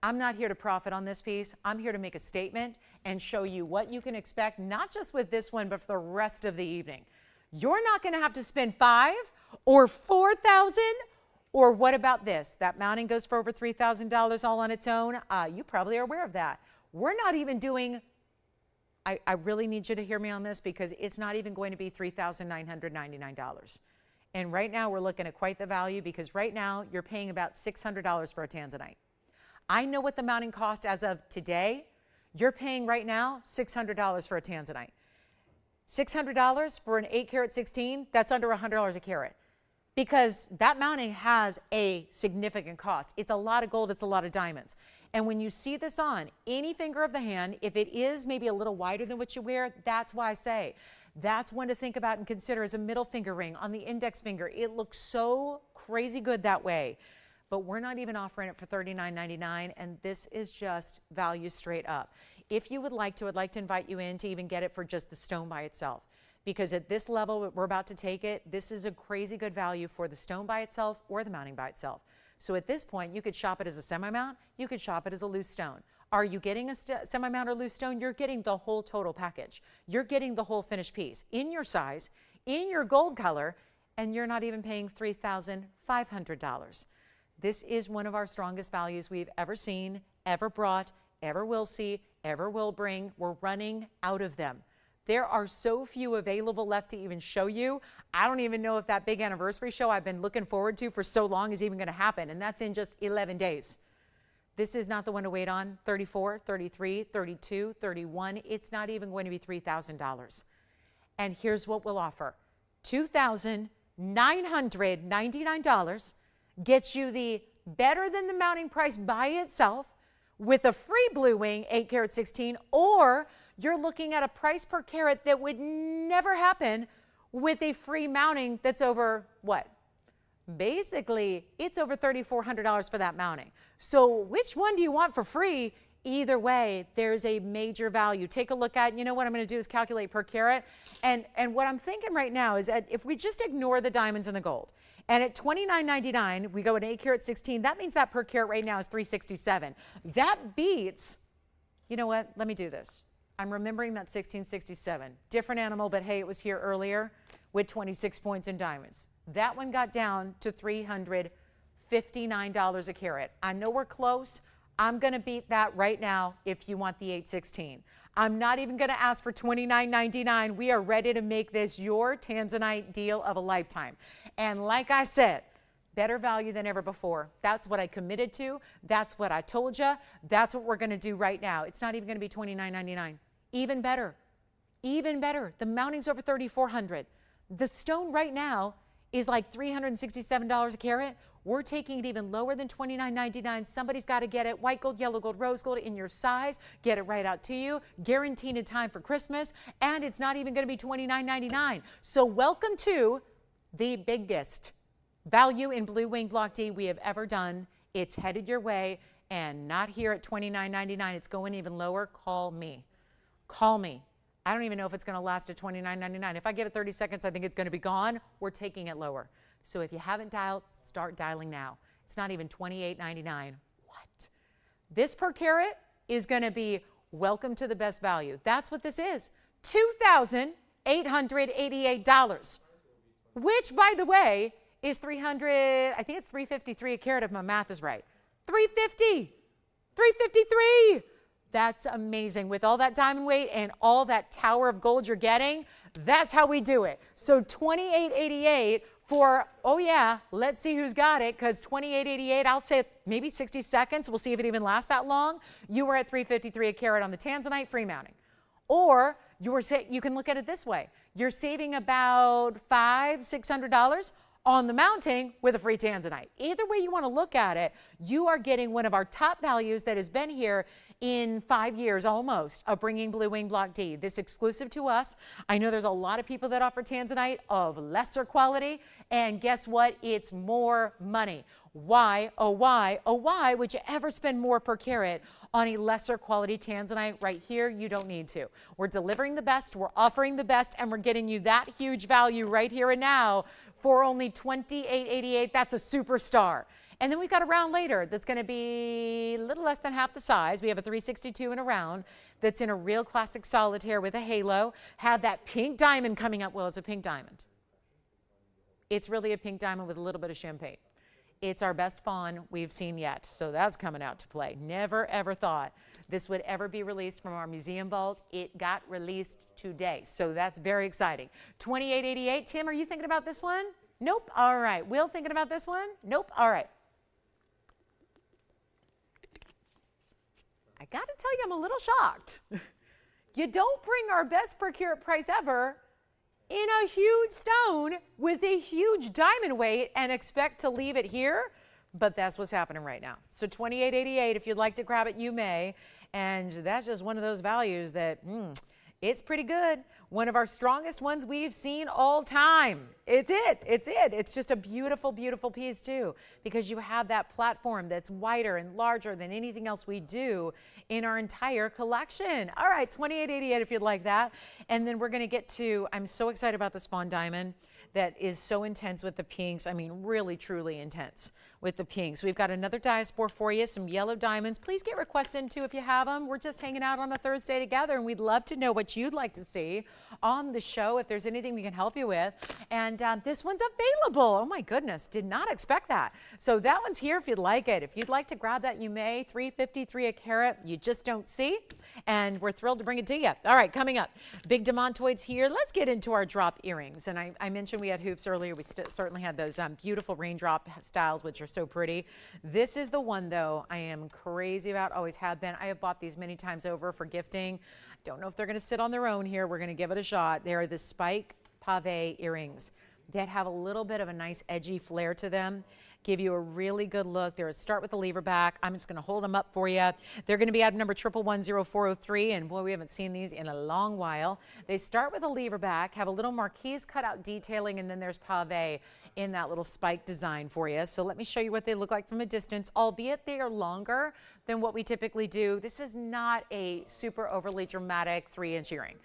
I'm not here to profit on this piece. I'm here to make a statement and show you what you can expect, not just with this one, but for the rest of the evening. You're not going to have to spend $5,000 or $4,000. Or what about this? That mounting goes for over $3,000 all on its own. You probably are aware of that. We're not even doing, I really need you to hear me on this, because it's not even going to be $3,999. And right now we're looking at quite the value, because right now you're paying about $600 for a Tanzanite. I know what the mounting cost as of today. You're paying right now $600 for a Tanzanite. $600 for an 8 karat 16, that's under $100 a carat. Because that mounting has a significant cost. It's a lot of gold, it's a lot of diamonds. And when you see this on any finger of the hand, if it is maybe a little wider than what you wear, that's why I say, that's one to think about and consider as a middle finger ring on the index finger. It looks so crazy good that way. But we're not even offering it for $39.99, and this is just value straight up. If you would like to, I'd like to invite you in to even get it for just the stone by itself. Because at this level, we're about to take it, this is a crazy good value for the stone by itself or the mounting by itself. So at this point, you could shop it as a semi-mount, you could shop it as a loose stone. Are you getting a semi-mount or loose stone? You're getting the whole total package. You're getting the whole finished piece in your size, in your gold color, and you're not even paying $3,500. This is one of our strongest values we've ever seen, ever brought, ever will see, ever will bring. We're running out of them. There are so few available left to even show you. I don't even know if that big anniversary show I've been looking forward to for so long is even going to happen, and that's in just 11 days. This is not the one to wait on. 34, 33, 32, 31. It's not even going to be $3,000. And here's what we'll offer. $2,999 gets you the better than the mounting price by itself with a free blue wing 8 karat 16, or you're looking at a price per carat that would never happen with a free mounting that's over what? Basically, it's over $3,400 for that mounting. So which one do you want for free? Either way, there's a major value. Take a look at, you know what I'm going to do is calculate per carat. And what I'm thinking right now is that if we just ignore the diamonds and the gold, and at $29.99, we go at 8 karat 16, that means that per carat right now is $367. That beats, you know what, let me do this. I'm remembering that 1667. Different animal, but hey, it was here earlier with 26 points in diamonds. That one got down to $359 a carat. I know we're close. I'm going to beat that right now if you want the 816. I'm not even going to ask for $29.99. We are ready to make this your Tanzanite deal of a lifetime. And like I said, better value than ever before. That's what I committed to. That's what I told you. That's what we're going to do right now. It's not even going to be $29.99. Even better. Even better. The mounting's over $3,400. The stone right now is like $367 a carat. We're taking it even lower than $29.99. Somebody's got to get it. White gold, yellow gold, rose gold in your size. Get it right out to you. Guaranteed in time for Christmas. And it's not even going to be $29.99. So welcome to the biggest value in Blue Wing Block D we have ever done. It's headed your way, and not here at $29.99. It's going even lower. Call me. Call me. I don't even know if it's going to last at $29.99. If I give it 30 seconds, I think it's going to be gone. We're taking it lower. So if you haven't dialed, start dialing now. It's not even $28.99. What? This per carat is going to be welcome to the best value. That's what this is. $2,888, which, by the way, is I think it's $353 a carat if my math is right. $350, $353. That's amazing. With all that diamond weight and all that tower of gold you're getting, that's how we do it. So $28.88 for, oh yeah, let's see who's got it, because $28.88, I'll say maybe 60 seconds. We'll see if it even lasts that long. You were at $353 a carat on the Tanzanite free mounting. Or you can look at it this way. You're saving about $500, $600 on the mounting with a free Tanzanite. Either way you want to look at it, you are getting one of our top values that has been here in 5 years almost of bringing Blue Wing Block D. This exclusive to us. I know there's a lot of people that offer Tanzanite of lesser quality, and guess what? It's more money. Why, oh why, oh why would you ever spend more per carat on a lesser quality Tanzanite? Right here, you don't need to. We're delivering the best, we're offering the best, and we're getting you that huge value right here and now for only $28.88. That's a superstar. And then we've got a round later that's going to be a little less than half the size. We have a 362 and a round that's in a real classic solitaire with a halo. Have that pink diamond coming up. Well, it's a pink diamond. It's really a pink diamond with a little bit of champagne. It's our best fawn we've seen yet, so that's coming out to play. Never, ever thought this would ever be released from our museum vault. It got released today, so that's very exciting. $28.88. Tim, are you thinking about this one? Nope. All right. Will, thinking about this one? Nope. All right. I got to tell you, I'm a little shocked. You don't bring our best per carat price ever in a huge stone with a huge diamond weight and expect to leave it here, but that's what's happening right now. So $28.88, if you'd like to grab it, you may, and that's just one of those values that, it's pretty good. One of our strongest ones we've seen all time. It's it. It's just a beautiful, beautiful piece too, because you have that platform that's wider and larger than anything else we do in our entire collection. All right, $28.88 if you'd like that. And then we're going to get to, I'm so excited about the Spawn Diamond that is so intense with the pinks. I mean, really, truly intense with the pinks. We've got another diaspore for you, some yellow diamonds. Please get requests in too if you have them. We're just hanging out on a Thursday together, and we'd love to know what you'd like to see on the show, if there's anything we can help you with. And this one's available. Oh my goodness, did not expect that. So that one's here if you'd like it. If you'd like to grab that, you may. $3.53 a carat. You just don't see. And we're thrilled to bring it to you. All right, coming up, big demantoids here. Let's get into our drop earrings. And I mentioned we had hoops earlier. We certainly had those beautiful raindrop styles, which are so pretty. This is the one, though, I am crazy about, always have been. I have bought these many times over for gifting. I don't know if they're going to sit on their own here. We're going to give it a shot. They are the spike pave earrings that have a little bit of a nice edgy flair to them. Give you a really good look. They're start with the lever back. I'm just going to hold them up for you. They're going to be item number 1110403, and boy, we haven't seen these in a long while. They start with a lever back, have a little marquise cutout detailing, and then there's pave in that little spike design for you. So let me show you what they look like from a distance, albeit they are longer than what we typically do. This is not a super overly dramatic 3-inch earring.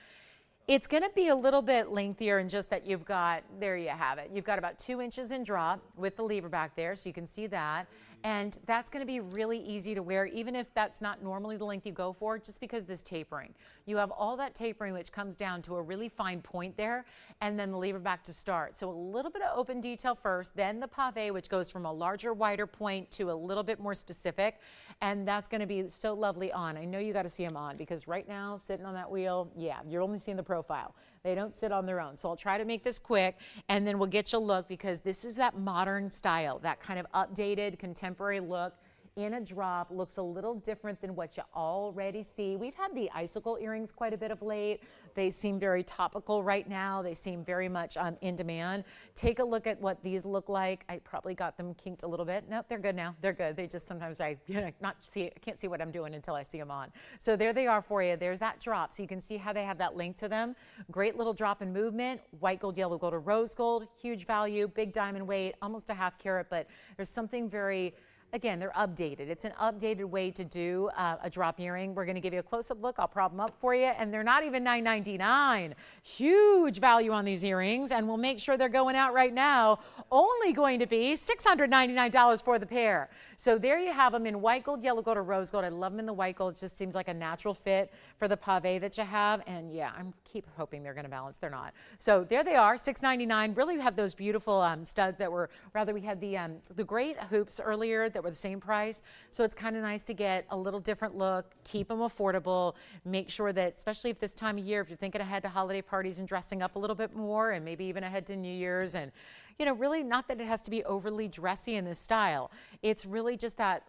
It's going to be a little bit lengthier in just that you've got, there you have it. You've got about 2 inches in drop with the lever back there, so you can see that. And that's going to be really easy to wear, even if that's not normally the length you go for, just because this tapering. You have all that tapering, which comes down to a really fine point there, and then the lever back to start. So a little bit of open detail first, then the pave, which goes from a larger, wider point to a little bit more specific. And that's going to be so lovely on. I know you got to see them on, because right now, sitting on that wheel, yeah, you're only seeing the profile. They don't sit on their own. So I'll try to make this quick, and then we'll get you a look, because this is that modern style, that kind of updated, contemporary look in a drop. Looks a little different than what you already see. We've had the icicle earrings quite a bit of late. They seem very topical right now. They seem very much in demand. Take a look at what these look like. I probably got them kinked a little bit. Nope, they're good now. They're good. They just sometimes I can't see what I'm doing until I see them on. So there they are for you. There's that drop. So you can see how they have that link to them. Great little drop in movement. White gold, yellow gold, or rose gold. Huge value. Big diamond weight. Almost a half carat, but there's something very, again, they're updated. It's an updated way to do a drop earring. We're going to give you a close-up look. I'll prop them up for you, and they're not even $9.99. Huge value on these earrings, and we'll make sure they're going out right now. Only going to be $699 for the pair. So there you have them in white gold, yellow gold, or rose gold. I love them in the white gold. It just seems like a natural fit for the pave that you have, and yeah, I keep hoping they're going to balance. They're not. So there they are, $699. Really have those beautiful studs that were, rather we had the great hoops earlier that were the same price. So it's kind of nice to get a little different look, keep them affordable, make sure that, especially if this time of year, if you're thinking ahead to holiday parties and dressing up a little bit more, and maybe even ahead to New Year's, and you know, really not that it has to be overly dressy in this style. It's really just that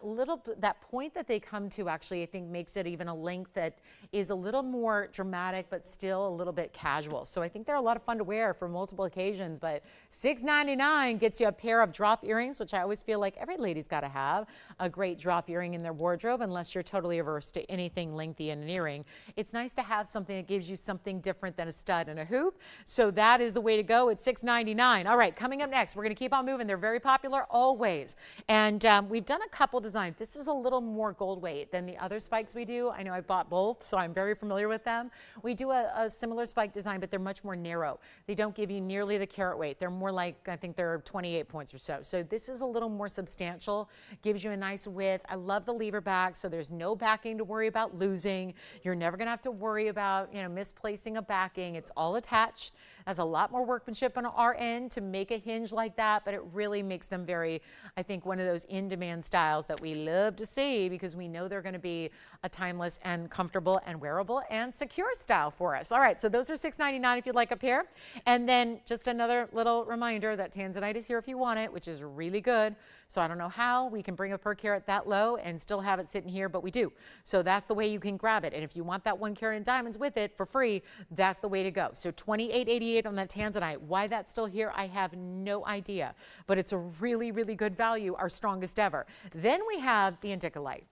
that point that they come to, actually, I think makes it even a length that is a little more dramatic, but still a little bit casual. So I think they're a lot of fun to wear for multiple occasions, but $6.99 gets you a pair of drop earrings, which I always feel like every lady's got to have a great drop earring in their wardrobe, unless you're totally averse to anything lengthy in an earring. It's nice to have something that gives you something different than a stud and a hoop. So that is the way to go at $6.99. All right, coming coming up next. We're going to keep on moving. They're very popular always. And we've done a couple designs. This is a little more gold weight than the other spikes we do. I know I've bought both, so I'm very familiar with them. We do a similar spike design, but they're much more narrow. They don't give you nearly the carat weight. They're more like, I think they're 28 points or so. So this is a little more substantial, gives you a nice width. I love the lever back, so there's no backing to worry about losing. You're never going to have to worry about, misplacing a backing. It's all attached. Has a lot more workmanship on our end to make a hinge like that, but it really makes them very, I think, one of those in-demand styles that we love to see because we know they're going to be a timeless and comfortable and wearable and secure style for us. All right, so those are $6.99 if you'd like up here. And then just another little reminder that Tanzanite is here if you want it, which is really good. So I don't know how we can bring a per carat that low and still have it sitting here, but we do. So that's the way you can grab it. And if you want that 1 carat in diamonds with it for free, that's the way to go. So $28.88 on that Tanzanite. Why that's still here, I have no idea. But it's a really, really good value, our strongest ever. Then we have the Indicolite.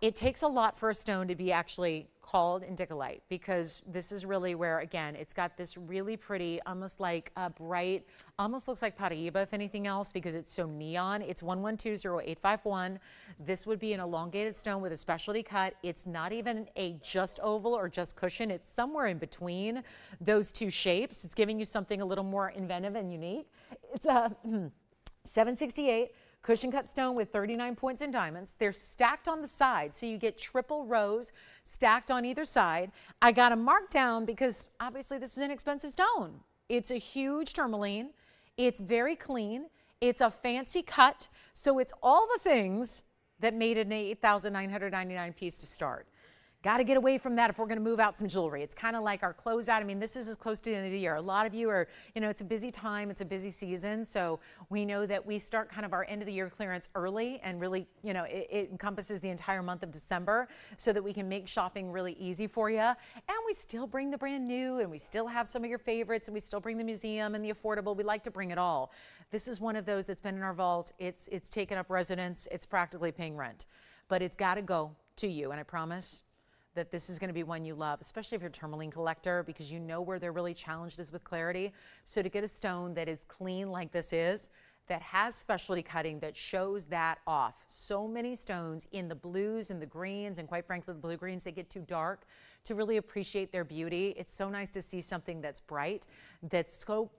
It takes a lot for a stone to be actually called Indicolite because this is really where, again, it's got this really pretty, almost like a bright, almost looks like Paraiba if anything else because it's so neon. It's 1120851. This would be an elongated stone with a specialty cut. It's not even a just oval or just cushion. It's somewhere in between those two shapes. It's giving you something a little more inventive and unique. It's a 768. Cushion cut stone with 39 points in diamonds. They're stacked on the side, so you get triple rows stacked on either side. I got them marked down because obviously this is an expensive stone. It's a huge tourmaline. It's very clean. It's a fancy cut. So it's all the things that made it an $8,999 piece to start. Got to get away from that if we're going to move out some jewelry. It's kind of like our closeout. I mean, this is as close to the end of the year. A lot of you are, it's a busy time. It's a busy season. So we know that we start kind of our end of the year clearance early and really, it encompasses the entire month of December so that we can make shopping really easy for you. And we still bring the brand new and we still have some of your favorites and we still bring the museum and the affordable. We like to bring it all. This is one of those that's been in our vault. It's taken up residence. It's practically paying rent, but it's got to go to you. And I promise that this is going to be one you love, especially if you're a tourmaline collector, because you know where they're really challenged is with clarity. So to get a stone that is clean like this is, that has specialty cutting that shows that off. So many stones in the blues and the greens, and quite frankly, the blue greens, they get too dark to really appreciate their beauty. It's so nice to see something that's bright, that's so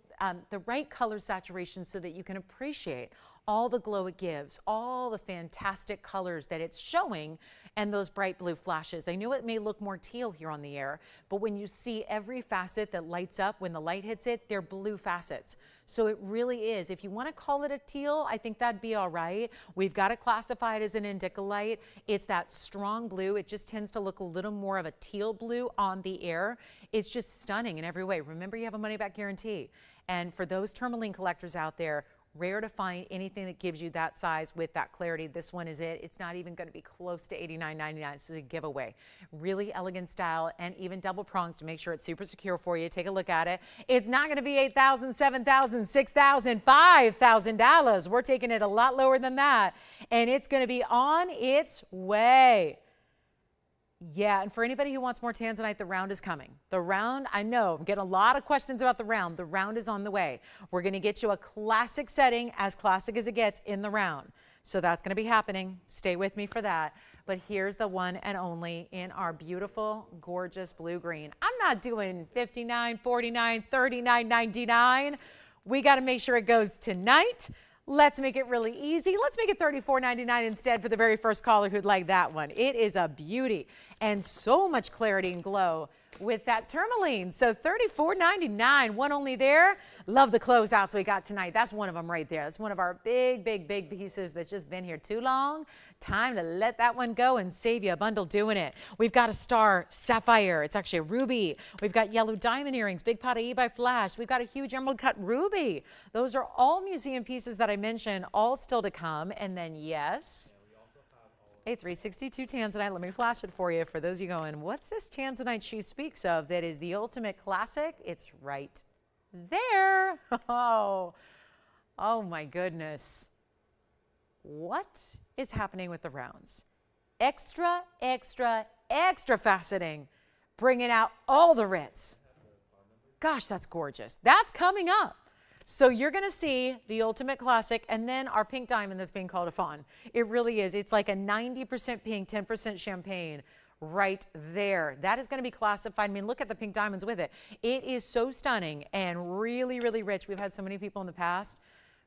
the right color saturation so that you can appreciate all the glow it gives, all the fantastic colors that it's showing, and those bright blue flashes. I know it may look more teal here on the air, but when you see every facet that lights up when the light hits it, they're blue facets. So it really is. If you want to call it a teal, I think that'd be all right. We've got it classified as an Indicolite. It's that strong blue. It just tends to look a little more of a teal blue on the air. It's just stunning in every way. Remember, you have a money-back guarantee. And for those tourmaline collectors out there, rare to find anything that gives you that size with that clarity. This one is it. It's not even going to be close to $89.99. This is a giveaway. Really elegant style and even double prongs to make sure it's super secure for you. Take a look at it. It's not going to be $8,000, $7,000, $6,000, $5,000. We're taking it a lot lower than that. And it's going to be on its way. Yeah, and for anybody who wants more Tanzanite, the round is coming. The round, I know, I'm getting a lot of questions about the round. The round is on the way. We're going to get you a classic setting, as classic as it gets, in the round. So that's going to be happening. Stay with me for that. But here's the one and only in our beautiful, gorgeous blue-green. I'm not doing $59, $49, $39, $99. We got to make sure it goes tonight. Let's make it really easy. Let's make it $34.99 instead for the very first caller who'd like that one. It is a beauty and so much clarity and glow with that tourmaline. So $34.99, one only there. Love the closeouts we got tonight. That's one of them right there. That's one of our big, big, big pieces that's just been here too long. Time to let that one go and save you a bundle doing it. We've got a star sapphire. It's actually a ruby. We've got yellow diamond earrings, big Paraiba flash. We've got a huge emerald cut ruby. Those are all museum pieces that I mentioned, all still to come. And then, yes, a 362 Tanzanite. Let me flash it for you. For those of you going, what's this Tanzanite she speaks of that is the ultimate classic? It's right there. Oh my goodness. What is happening with the rounds? Extra, extra, extra faceting. Bringing out all the Ritz. Gosh, that's gorgeous. That's coming up. So you're going to see the ultimate classic and then our pink diamond that's being called a fawn. It really is. It's like a 90% pink, 10% champagne right there. That is going to be classified. I mean, look at the pink diamonds with it. It is so stunning and really, really rich. We've had so many people in the past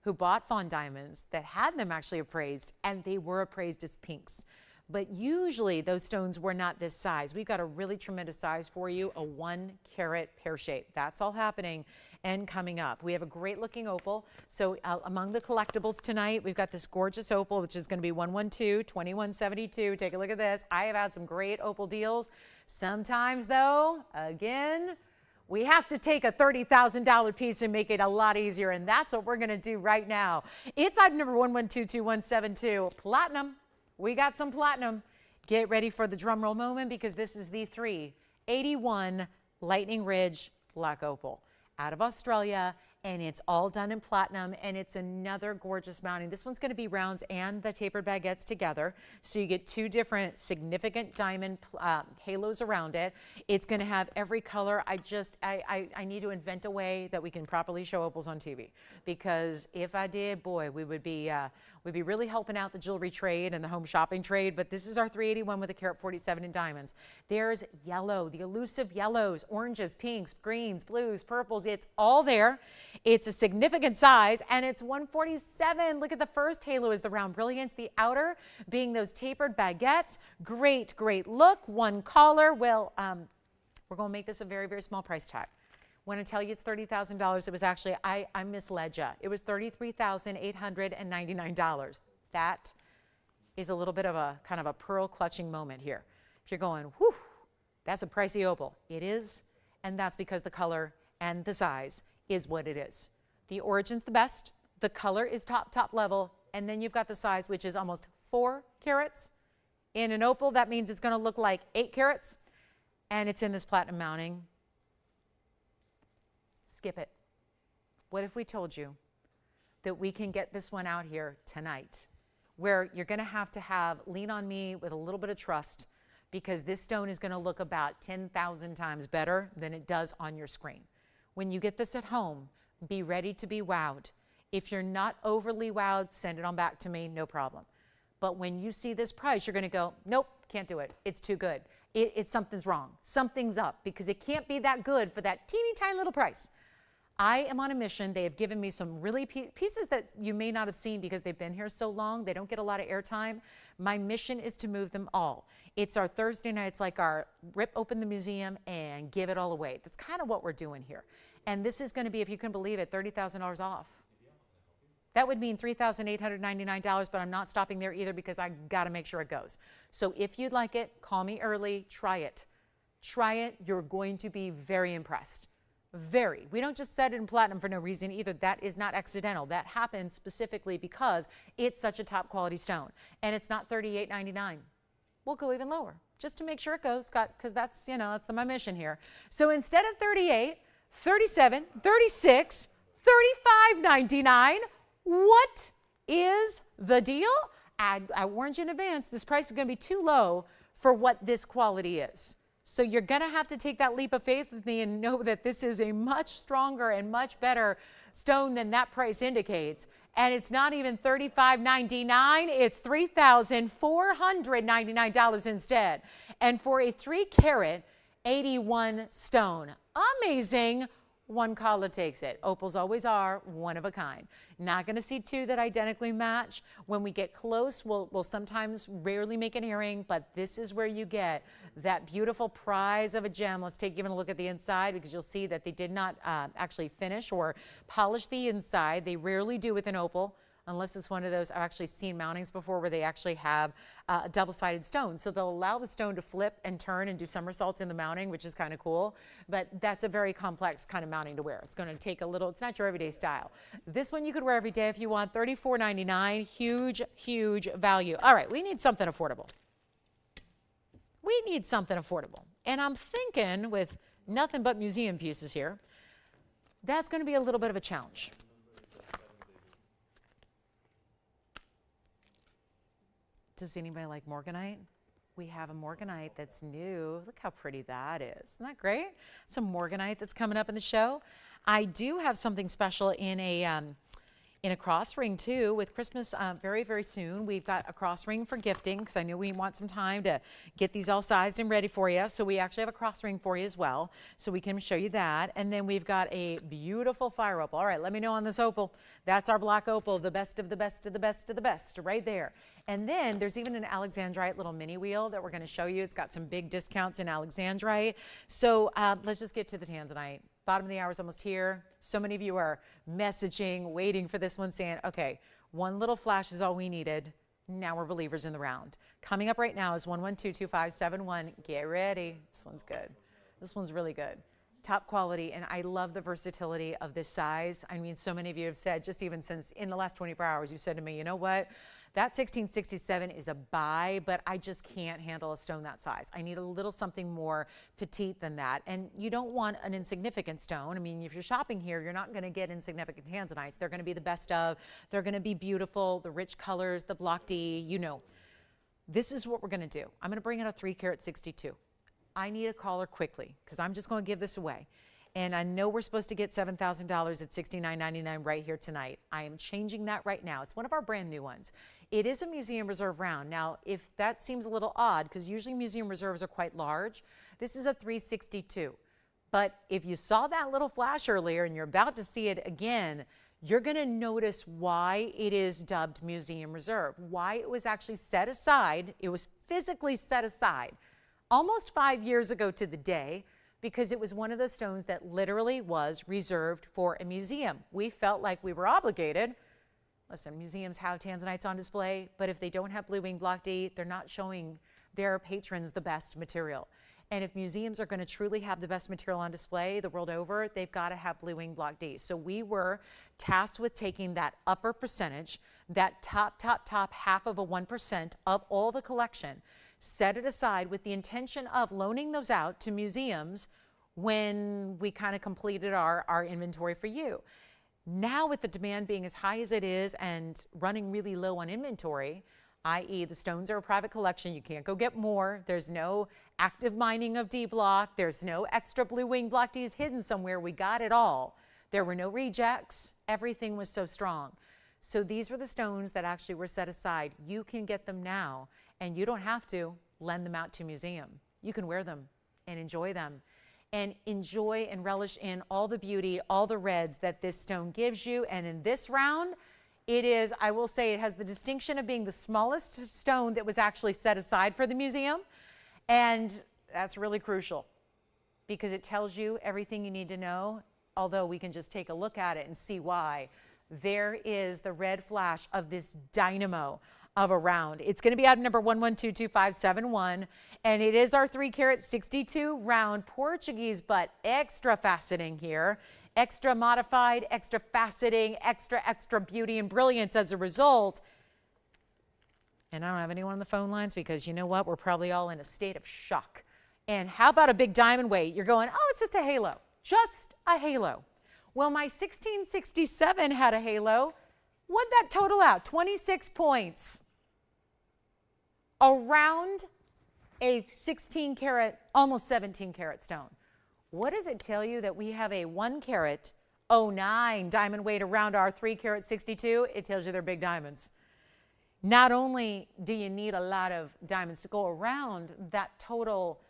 who bought fawn diamonds that had them actually appraised, and they were appraised as pinks. But usually those stones were not this size. We've got a really tremendous size for you, a 1 carat pear shape. That's all happening and coming up. We have a great looking opal. So among the collectibles tonight, we've got this gorgeous opal, which is going to be 112, 2172. Take a look at this. I have had some great opal deals. Sometimes though, again, we have to take a $30,000 piece and make it a lot easier, and that's what we're going to do right now. It's item number 11222172, platinum. We got some platinum. Get ready for the drum roll moment because this is the 381 Lightning Ridge Black Opal out of Australia, and it's all done in platinum, and it's another gorgeous mounting. This one's going to be rounds and the tapered baguettes together, so you get 2 different significant diamond halos around it. It's going to have every color. I need to invent a way that we can properly show opals on TV, because if I did, boy, we'd be really helping out the jewelry trade and the home shopping trade. But this is our 381 with a carat 47 in diamonds. There's yellow, the elusive yellows, oranges, pinks, greens, blues, purples. It's all there. It's a significant size, and it's 147. Look at the first halo is the round brilliance, the outer being those tapered baguettes. Great, great look. 1 collar. Well, we're going to make this a very, very small price tag. When I tell you it's $30,000, it was actually, I misled you. It was $33,899. That is a little bit of a kind of a pearl clutching moment here. If you're going, whew, that's a pricey opal. It is, and that's because the color and the size is what it is. The origin's the best, the color is top level, and then you've got the size, which is almost 4 carats. In an opal, that means it's going to look like 8 carats, and it's in this platinum mounting. Skip it. What if we told you that we can get this one out here tonight, where you're going to have lean on me with a little bit of trust, because this stone is going to look about 10,000 times better than it does on your screen. When you get this at home, be ready to be wowed. If you're not overly wowed, send it on back to me, no problem. But when you see this price, you're going to go, nope, can't do it. It's too good. Something's wrong. Something's up, because it can't be that good for that teeny tiny little price. I am on a mission. They have given me some really pieces that you may not have seen because they've been here so long. They don't get a lot of airtime. My mission is to move them all. It's our Thursday night. It's like our rip open the museum and give it all away. That's kind of what we're doing here. And this is going to be, if you can believe it, $30,000 off. That would mean $3,899, but I'm not stopping there either, because I got to make sure it goes. So if you'd like it, call me early. Try it. Try it. You're going to be very impressed. Very. We don't just set it in platinum for no reason either. That is not accidental. That happens specifically because it's such a top quality stone. And it's not $38.99. We'll go even lower just to make sure it goes, because that's, that's my mission here. So instead of 38, 37, 36, 35.99. What is the deal? I warned you in advance, this price is going to be too low for what this quality is. So you're going to have to take that leap of faith with me and know that this is a much stronger and much better stone than that price indicates. And it's not even $35.99, it's $3,499 instead. And for a 3 carat 81 stone, amazing. 1 collar takes it. Opals always are one of a kind. Not going to see 2 that identically match. When we get close, we'll sometimes rarely make an earring, but this is where you get that beautiful prize of a gem. Let's take even a look at the inside, because you'll see that they did not actually finish or polish the inside. They rarely do with an opal, unless it's one of those. I've actually seen mountings before where they actually have a double-sided stone. So they'll allow the stone to flip and turn and do somersaults in the mounting, which is kind of cool. But that's a very complex kind of mounting to wear. It's going to take a little, it's not your everyday style. This one you could wear every day if you want. $34.99, huge, huge value. All right, we need something affordable. We need something affordable. And I'm thinking, with nothing but museum pieces here, that's going to be a little bit of a challenge. Does anybody like morganite? We have a morganite that's new. Look how pretty that is. Isn't that great? Some morganite that's coming up in the show. I do have something special in a cross ring too with Christmas very, very soon. We've got a cross ring for gifting because I know we want some time to get these all sized and ready for you. So we actually have a cross ring for you as well. So we can show you that. And then we've got a beautiful fire opal. All right, let me know on this opal. That's our black opal, the best of the best of the best of the best right there. And then there's even an Alexandrite little mini wheel that we're going to show you. It's got some big discounts in Alexandrite. So let's just get to the Tanzanite. Bottom of the hour is almost here. So many of you are messaging, waiting for this one, saying, okay, one little flash is all we needed. Now we're believers in the round. Coming up right now is 1122571. Get ready. This one's good. This one's really good. Top quality, and I love the versatility of this size. I mean, so many of you have said, just even since in the last 24 hours, you said to me, you know what? That 1667 is a buy, but I just can't handle a stone that size. I need a little something more petite than that. And you don't want an insignificant stone. I mean, if you're shopping here, you're not going to get insignificant Tanzanites. They're going to be the best of. They're going to be beautiful, the rich colors, the block D, you know. This is what we're going to do. I'm going to bring in a 3 carat 62. I need a caller quickly because I'm just going to give this away. And I know we're supposed to get $7,000 at $69.99 right here tonight. I am changing that right now. It's one of our brand new ones. It is a museum reserve round. Now, if that seems a little odd, because usually museum reserves are quite large, this is a 362. But if you saw that little flash earlier and you're about to see it again, you're going to notice why it is dubbed museum reserve, why it was actually set aside. It was physically set aside almost 5 years ago to the day, because it was one of those stones that literally was reserved for a museum. We felt like we were obligated. Listen, museums have Tanzanites on display, but if they don't have blue wing block D, they're not showing their patrons the best material. And if museums are going to truly have the best material on display the world over, they've got to have blue wing block D. So we were tasked with taking that upper percentage, that top half of a 1% of all the collection, set it aside with the intention of loaning those out to museums when we kind of completed our inventory for you. Now with the demand being as high as it is and running really low on inventory, i.e. the stones are a private collection, you can't go get more, there's no active mining of D block, there's no extra blue wing block Ds hidden somewhere, we got it all. There were no rejects, everything was so strong. So these were the stones that actually were set aside. You can get them now, and you don't have to lend them out to a museum. You can wear them and enjoy them and enjoy and relish in all the beauty, all the reds that this stone gives you. And in this round, it is, I will say, it has the distinction of being the smallest stone that was actually set aside for the museum. And that's really crucial because it tells you everything you need to know, although we can just take a look at it and see why. There is the red flash of this dynamo of a round. It's going to be item number 1122571, and it is our 3 carat 62 round Portuguese, but extra faceting here, extra modified, extra faceting, extra beauty and brilliance as a result. And I don't have anyone on the phone lines because you know what? We're probably all in a state of shock. And how about a big diamond weight? You're going, oh, it's just a halo, just a halo. Well, my 1667 had a halo. What'd that total out? 26 points. Around a 16 carat, almost 17 carat stone. What does it tell you that we have a 1 carat 09 diamond weight around our 3 carat 62? It tells you they're big diamonds. Not only do you need a lot of diamonds to go around that total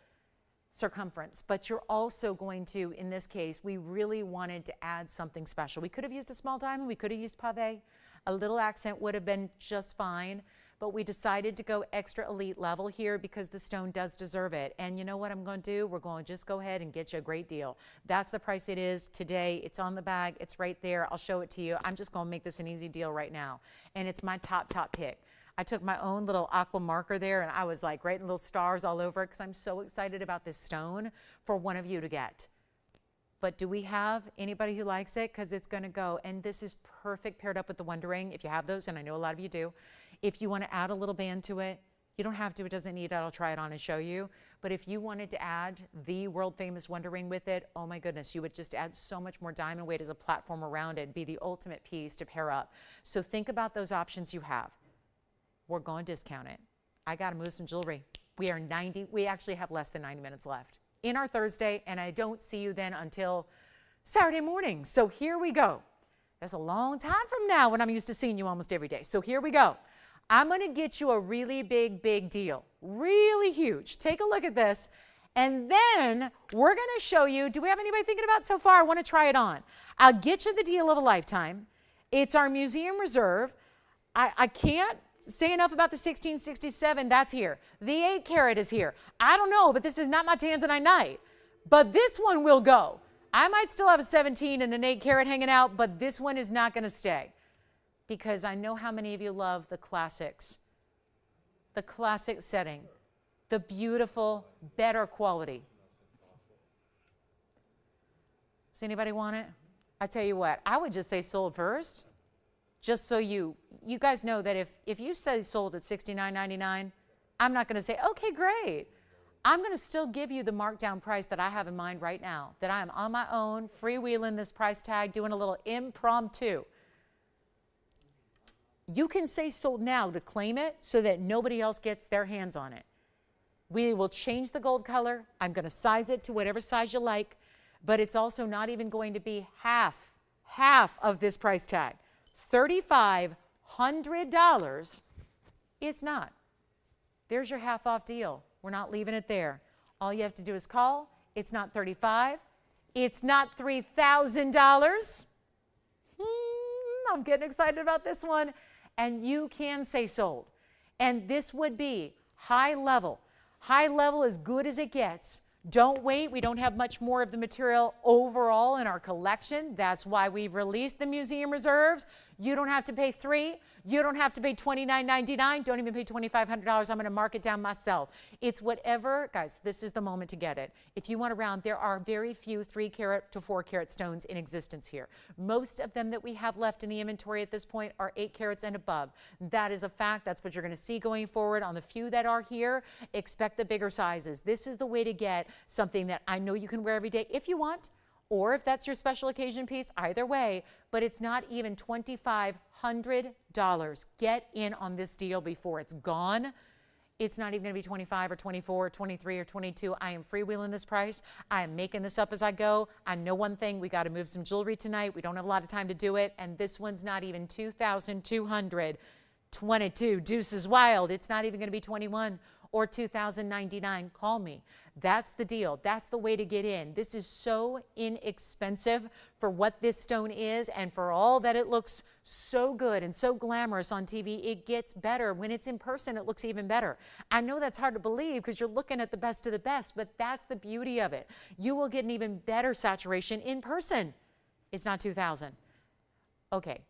circumference, but you're also going to, in this case, we really wanted to add something special. We could have used a small diamond, we could have used pave, a little accent would have been just fine, but we decided to go extra elite level here because the stone does deserve it. And you know what I'm going to do? We're going to just go ahead and get you a great deal. That's the price it is today. It's on the bag, it's right there. I'll show it to you. I'm just going to make this an easy deal right now. And it's my top pick. I took my own little aqua marker there and I was like writing little stars all over it because I'm so excited about this stone for one of you to get. But do we have anybody who likes it? Because it's going to go. And this is perfect paired up with the Wonder Ring. If you have those, and I know a lot of you do. If you want to add a little band to it, you don't have to. It doesn't need it. I'll try it on and show you. But if you wanted to add the world famous Wonder Ring with it, oh my goodness, you would just add so much more diamond weight as a platform around it. Be the ultimate piece to pair up. So think about those options you have. We're going to discount it. I got to move some jewelry. We actually have less than 90 minutes left in our Thursday, and I don't see you then until Saturday morning. So here we go. That's a long time from now when I'm used to seeing you almost every day. So here we go. I'm going to get you a really big deal. Really huge. Take a look at this. And then we're going to show you, do we have anybody thinking about it so far? I want to try it on. I'll get you the deal of a lifetime. It's our museum reserve. I can't say enough about the 1667. That's here. The 8 carat is here. I don't know, but this is not my Tanzanite night. But this one will go. I might still have a 17 and an 8 carat hanging out, but this one is not going to stay. Because I know how many of you love the classics. The classic setting. The beautiful, better quality. Does anybody want it? I tell you what, I would just say sold first. Just so you guys know that if you say sold at $69.99, I'm not going to say, okay, great. I'm going to still give you the markdown price that I have in mind right now, that I am on my own, freewheeling this price tag, doing a little impromptu. You can say sold now to claim it so that nobody else gets their hands on it. We will change the gold color. I'm going to size it to whatever size you like, but it's also not even going to be half of this price tag. $3,500, it's not. There's your half off deal. We're not leaving it there. All you have to do is call. It's not $35,000. It's not $3,000. I'm getting excited about this one. And you can say sold. And this would be high level. High level, as good as it gets. Don't wait. We don't have much more of the material overall in our collection. That's why we've released the museum reserves. You don't have to pay $3,000. You don't have to pay $29.99. Don't even pay $2,500. I'm going to mark it down myself. It's whatever. Guys, this is the moment to get it. If you want a round, there are very few 3 carat to 4 carat stones in existence here. Most of them that we have left in the inventory at this point are 8 carats and above. That is a fact. That's what you're going to see going forward. On the few that are here, expect the bigger sizes. This is the way to get something that I know you can wear every day if you want, or if that's your special occasion piece, either way, but it's not even $2,500. Get in on this deal before it's gone. It's not even going to be 25 or 24 or 23 or 22. I am freewheeling this price. I am making this up as I go. I know one thing, we got to move some jewelry tonight. We don't have a lot of time to do it, and this one's not even 2,222. Deuces wild. It's not even going to be 21 or 2,099. Call me. That's the deal. That's the way to get in. This is so inexpensive for what this stone is, and for all that it looks so good and so glamorous on TV. It gets better. When it's in person, it looks even better. I know that's hard to believe because you're looking at the best of the best, but that's the beauty of it. You will get an even better saturation in person. It's not 2,000. Okay.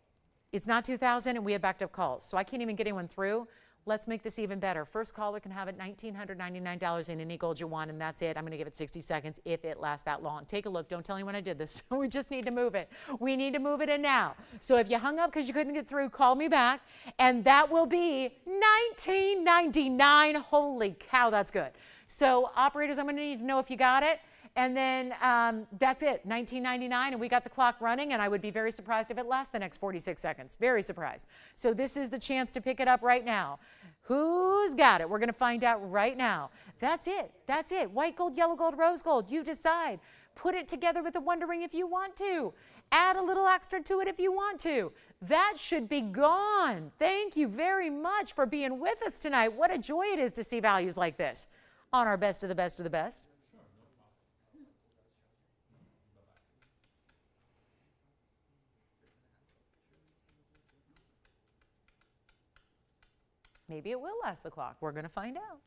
It's not 2,000, and we have backed up calls, so I can't even get anyone through. Let's make this even better. First caller can have it $1,999 in any gold you want, and that's it. I'm going to give it 60 seconds if it lasts that long. Take a look. Don't tell anyone I did this. We just need to move it. We need to move it in now. So if you hung up because you couldn't get through, call me back, and that will be $1,999. Holy cow, that's good. So operators, I'm going to need to know if you got it. And then that's it, $19.99, and we got the clock running, and I would be very surprised if it lasts the next 46 seconds. Very surprised. So this is the chance to pick it up right now. Who's got it? We're going to find out right now. That's it. That's it. White gold, yellow gold, rose gold. You decide. Put it together with a Wonder Ring if you want to. Add a little extra to it if you want to. That should be gone. Thank you very much for being with us tonight. What a joy it is to see values like this on our best of the best of the best. Maybe it will last the clock. We're going to find out.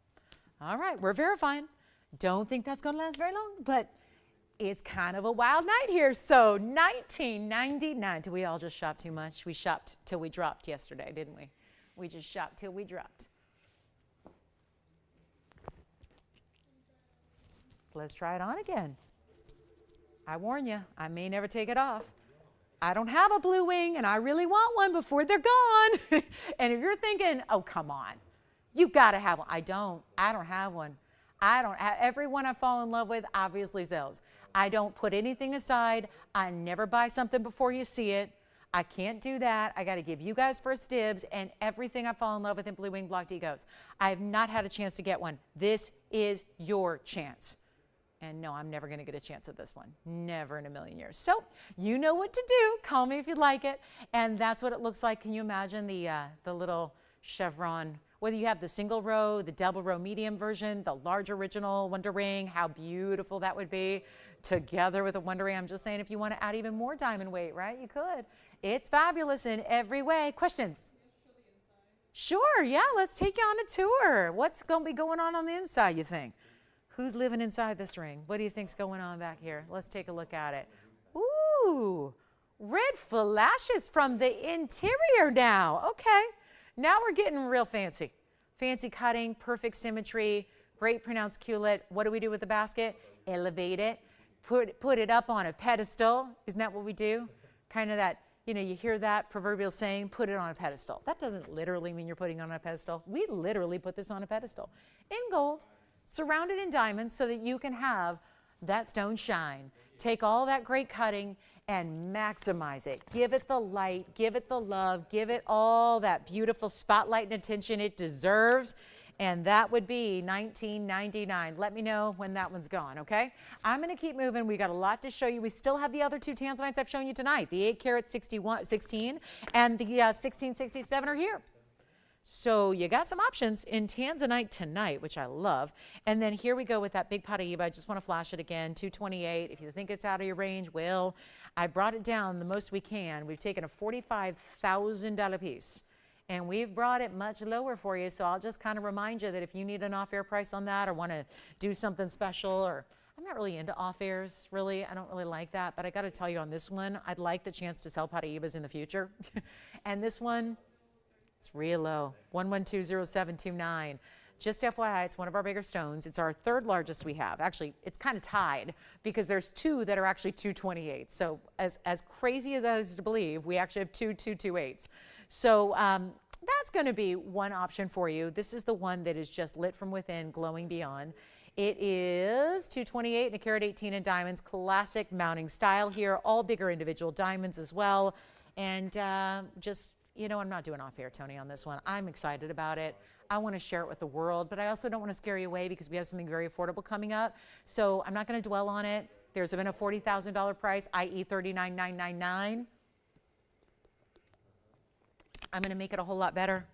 All right, we're verifying. Don't think that's going to last very long, but it's kind of a wild night here. So $19.99. Did we all just shop too much? We shopped till we dropped yesterday, didn't we? We just shopped till we dropped. Let's try it on again. I warn you, I may never take it off. I don't have a blue wing, and I really want one before they're gone. And if you're thinking, oh, come on, you've got to have one. I don't have one. Everyone I fall in love with obviously sells. I don't put anything aside. I never buy something before you see it. I can't do that. I got to give you guys first dibs, and everything I fall in love with in Blue Wing Block D goes. I have not had a chance to get one. This is your chance. And no, I'm never going to get a chance at this one. Never in a million years. So you know what to do. Call me if you'd like it. And that's what it looks like. Can you imagine the little chevron? Whether you have the single row, the double row medium version, the large original Wonder Ring, how beautiful that would be together with a Wonder Ring. I'm just saying, if you want to add even more diamond weight, right? You could. It's fabulous in every way. Questions? Sure, yeah, let's take you on a tour. What's going to be going on the inside, you think? Who's living inside this ring? What do you think's going on back here? Let's take a look at it. Ooh, red flashes from the interior now. Okay, now we're getting real fancy. Fancy cutting, perfect symmetry, great pronounced culet. What do we do with the basket? Elevate it, put it up on a pedestal. Isn't that what we do? Kind of that, you know, you hear that proverbial saying, put it on a pedestal. That doesn't literally mean you're putting it on a pedestal. We literally put this on a pedestal in gold, surrounded in diamonds so that you can have that stone shine. Take all that great cutting and maximize it. Give it the light, give it the love, give it all that beautiful spotlight and attention it deserves. And that would be $19.99. Let me know when that one's gone, okay? I'm going to keep moving. We got a lot to show you. We still have the other two Tanzanites I've shown you tonight. The 8 karat 16 and the 1667 are here. So you got some options in Tanzanite tonight, which I love. And then here we go with that big Paraiba. I just want to flash it again, 228. If you think it's out of your range, well, I brought it down the most we can. We've taken a $45,000 piece, and we've brought it much lower for you. So I'll just kind of remind you that if you need an off-air price on that or want to do something special, or I'm not really into off-airs, really. I don't really like that. But I got to tell you on this one, I'd like the chance to sell Paraibas in the future. And this one, it's real low, 1120729. Just FYI, it's one of our bigger stones. It's our third largest we have. Actually, it's kind of tied because there's two that are actually 228. So as crazy as that is to believe, we actually have two 228s. So that's going to be one option for you. This is the one that is just lit from within, glowing beyond. It is 228 and a carat 18 in diamonds, classic mounting style here, all bigger individual diamonds as well. And just, you know, I'm not doing off air, Tony, on this one. I'm excited about it. I want to share it with the world, but I also don't want to scare you away because we have something very affordable coming up. So I'm not going to dwell on it. There's been a $40,000 price, i.e. $39,999. I'm going to make it a whole lot better.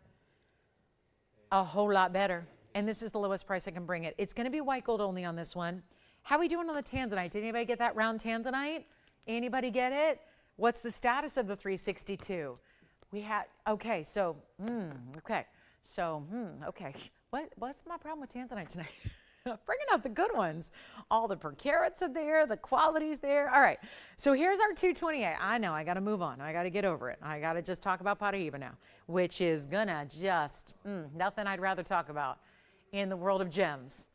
A whole lot better. And this is the lowest price I can bring it. It's going to be white gold only on this one. How are we doing on the Tanzanite? Did anybody get that round Tanzanite? Anybody get it? What's the status of the 362? We had, okay, so, okay. So, okay. What's my problem with Tanzanite tonight? Bringing out the good ones. All the per carats are there, the quality's there. All right, so here's our 228. I know, I got to move on. I got to get over it. I got to just talk about Paraiba now, which is gonna just, nothing I'd rather talk about in the world of gems.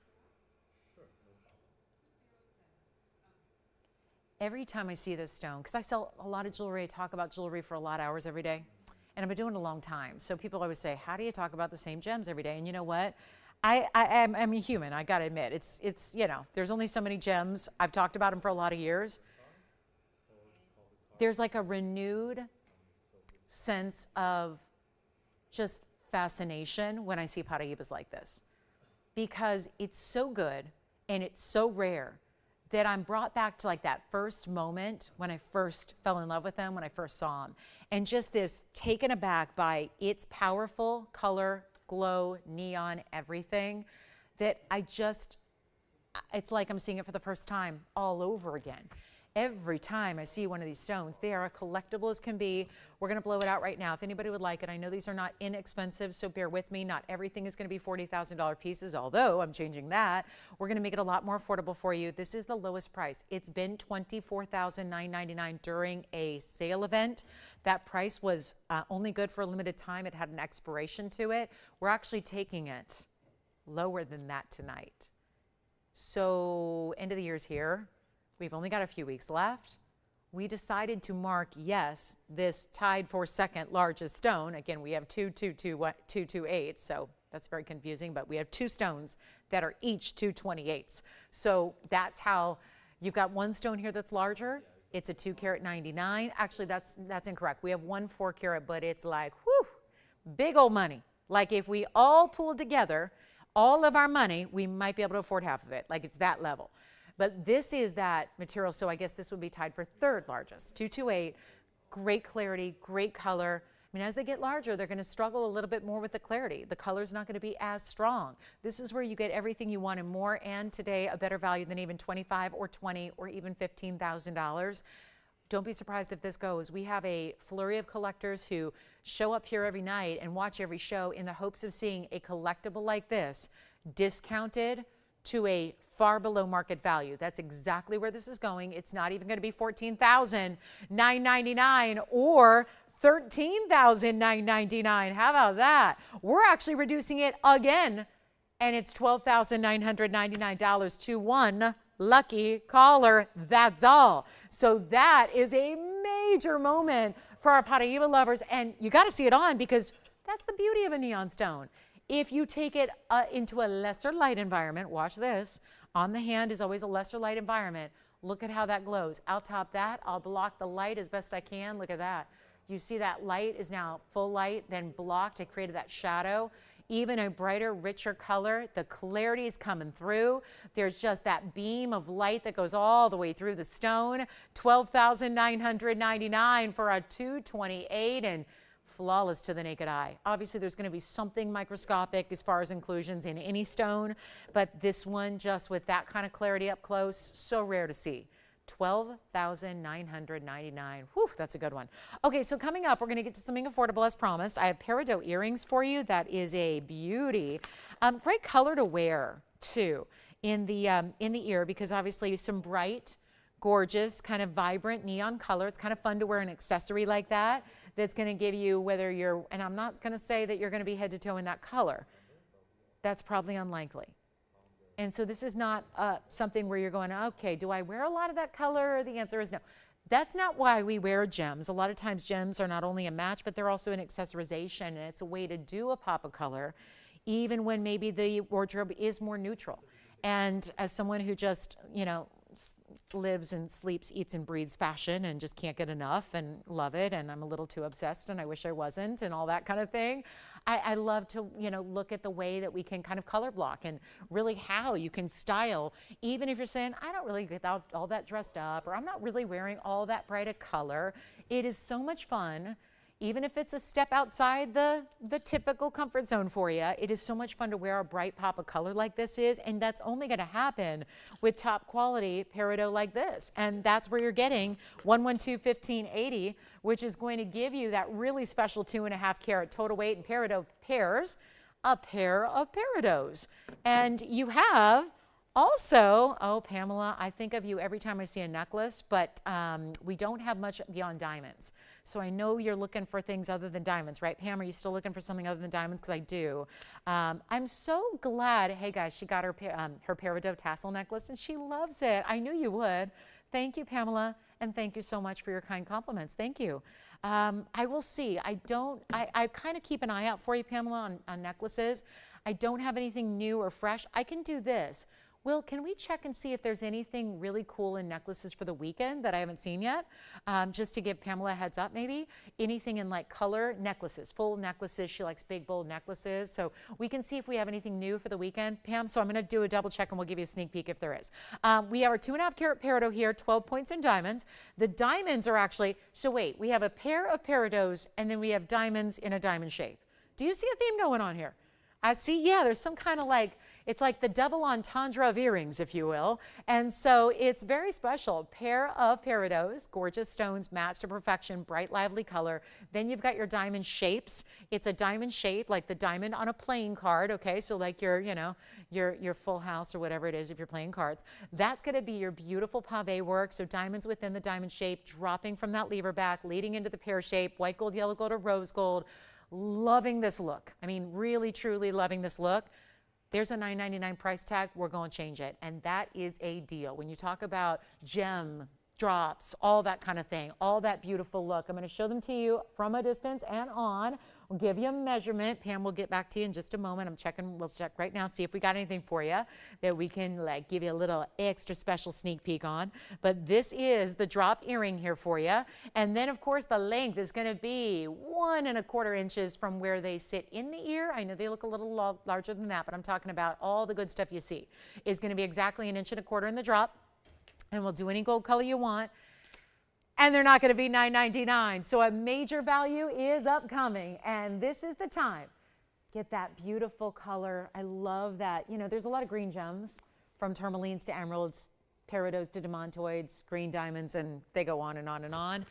Every time I see this stone, because I sell a lot of jewelry, I talk about jewelry for a lot of hours every day, and I've been doing it a long time. So people always say, how do you talk about the same gems every day? And you know what? I'm a human, I gotta admit. It's you know, there's only so many gems. I've talked about them for a lot of years. There's like a renewed sense of just fascination when I see Paraibas like this, because it's so good and it's so rare that I'm brought back to like that first moment when I first fell in love with them, when I first saw them. And just this taken aback by its powerful color, glow, neon, everything, that it's like I'm seeing it for the first time all over again. Every time I see one of these stones, they are collectible as can be. We're going to blow it out right now. If anybody would like it, I know these are not inexpensive, so bear with me. Not everything is going to be $40,000 pieces, although I'm changing that. We're going to make it a lot more affordable for you. This is the lowest price. It's been $24,999 during a sale event. That price was only good for a limited time. It had an expiration to it. We're actually taking it lower than that tonight. So end of the year's here. We've only got a few weeks left. We decided to mark, yes, this tied for second largest stone. Again, we have 228, so that's very confusing, but we have two stones that are each 228s. So that's how you've got one stone here that's larger. It's a 2 karat 99. Actually, that's incorrect. We have one 4 karat, but it's like, whew, big old money. Like if we all pulled together all of our money, we might be able to afford half of it. Like it's that level. But this is that material, so I guess this would be tied for third largest. 228, great clarity, great color. I mean, as they get larger, they're going to struggle a little bit more with the clarity. The color's not going to be as strong. This is where you get everything you want and more, and today a better value than even $25 or $20 or even $15,000. Don't be surprised if this goes. We have a flurry of collectors who show up here every night and watch every show in the hopes of seeing a collectible like this discounted to a far below market value. That's exactly where this is going. It's not even going to be $14,999 or $13,999. How about that? We're actually reducing it again, and it's $12,999 to one lucky caller. That's all. So that is a major moment for our Paraiba lovers, and you got to see it on because that's the beauty of a neon stone. If you take it into a lesser light environment, watch this. On the hand is always a lesser light environment. Look at how that glows. I'll top that. I'll block the light as best I can. Look at that. You see that light is now full light, then blocked. It created that shadow. Even a brighter, richer color. The clarity is coming through. There's just that beam of light that goes all the way through the stone. $12,999 for a 228 and flawless to the naked eye. Obviously, there's going to be something microscopic as far as inclusions in any stone, but this one just with that kind of clarity up close, so rare to see. $12,999. Whew, that's a good one. Okay, so coming up, we're going to get to something affordable as promised. I have Peridot earrings for you. That is a beauty. Great color to wear too in the ear, because obviously some bright, gorgeous, kind of vibrant neon color. It's kind of fun to wear an accessory like that. That's going to give you, whether you're, and I'm not going to say that you're going to be head to toe in that color. That's probably unlikely. And so this is not something where you're going, okay, do I wear a lot of that color? The answer is no. That's not why we wear gems. A lot of times gems are not only a match, but they're also an accessorization, and it's a way to do a pop of color, even when maybe the wardrobe is more neutral. And as someone who just, you know, lives and sleeps, eats and breathes fashion and just can't get enough and love it, and I'm a little too obsessed and I wish I wasn't and all that kind of thing. I love to, you know, look at the way that we can kind of color block and really how you can style, even if you're saying, I don't really get all that dressed up, or I'm not really wearing all that bright a color. It is so much fun. Even if it's a step outside the typical comfort zone for you, it is so much fun to wear a bright pop of color like this is, and that's only going to happen with top quality Peridot like this. And that's where you're getting 112-1580, which is going to give you that really special 2.5 carat total weight in Peridot pairs, a pair of Peridots. And you have also, oh, Pamela, I think of you every time I see a necklace, but we don't have much beyond diamonds. So I know you're looking for things other than diamonds, right, Pam? Are you still looking for something other than diamonds? Because I do. I'm so glad, hey guys, she got her Peridot tassel necklace and she loves it. I knew you would. Thank you, Pamela, and thank you so much for your kind compliments. Thank you. I will see. I kind of keep an eye out for you, Pamela, on necklaces. I don't have anything new or fresh. I can do this. Will, can we check and see if there's anything really cool in necklaces for the weekend that I haven't seen yet? Just to give Pamela a heads up, maybe. Anything in like color necklaces, full necklaces. She likes big, bold necklaces. So we can see if we have anything new for the weekend, Pam. So I'm going to do a double check and we'll give you a sneak peek if there is. We have our 2.5 carat Peridot here, 12 points in diamonds. The diamonds are actually, so wait, we have a pair of Peridots and then we have diamonds in a diamond shape. Do you see a theme going on here? I see, yeah, there's some kind of like, it's like the double entendre of earrings, if you will. And so it's very special. Pair of Peridots, gorgeous stones, matched to perfection, bright, lively color. Then you've got your diamond shapes. It's a diamond shape, like the diamond on a playing card, okay? So like your, you know, your full house or whatever it is if you're playing cards. That's gonna be your beautiful pave work. So diamonds within the diamond shape, dropping from that lever back, leading into the pear shape, white gold, yellow gold, or rose gold. Loving this look. I mean, really, truly loving this look. There's a $9.99 price tag. We're going to change it. And that is a deal. When you talk about gem drops, all that kind of thing, all that beautiful look, I'm going to show them to you from a distance and on. We'll give you a measurement. Pam will get back to you in just a moment. I'm checking, we'll check right now, see if we got anything for you that we can like give you a little extra special sneak peek on. But this is the drop earring here for you. And then of course the length is going to be 1.25 inches from where they sit in the ear. I know they look a little larger than that, but I'm talking about all the good stuff you see is going to be exactly 1.25 inches in the drop. And we'll do any gold color you want. And they're not going to be $9.99. So a major value is upcoming. And this is the time. Get that beautiful color. I love that. You know, there's a lot of green gems, from tourmalines to emeralds, peridots to demantoids, green diamonds, and they go on and on and on.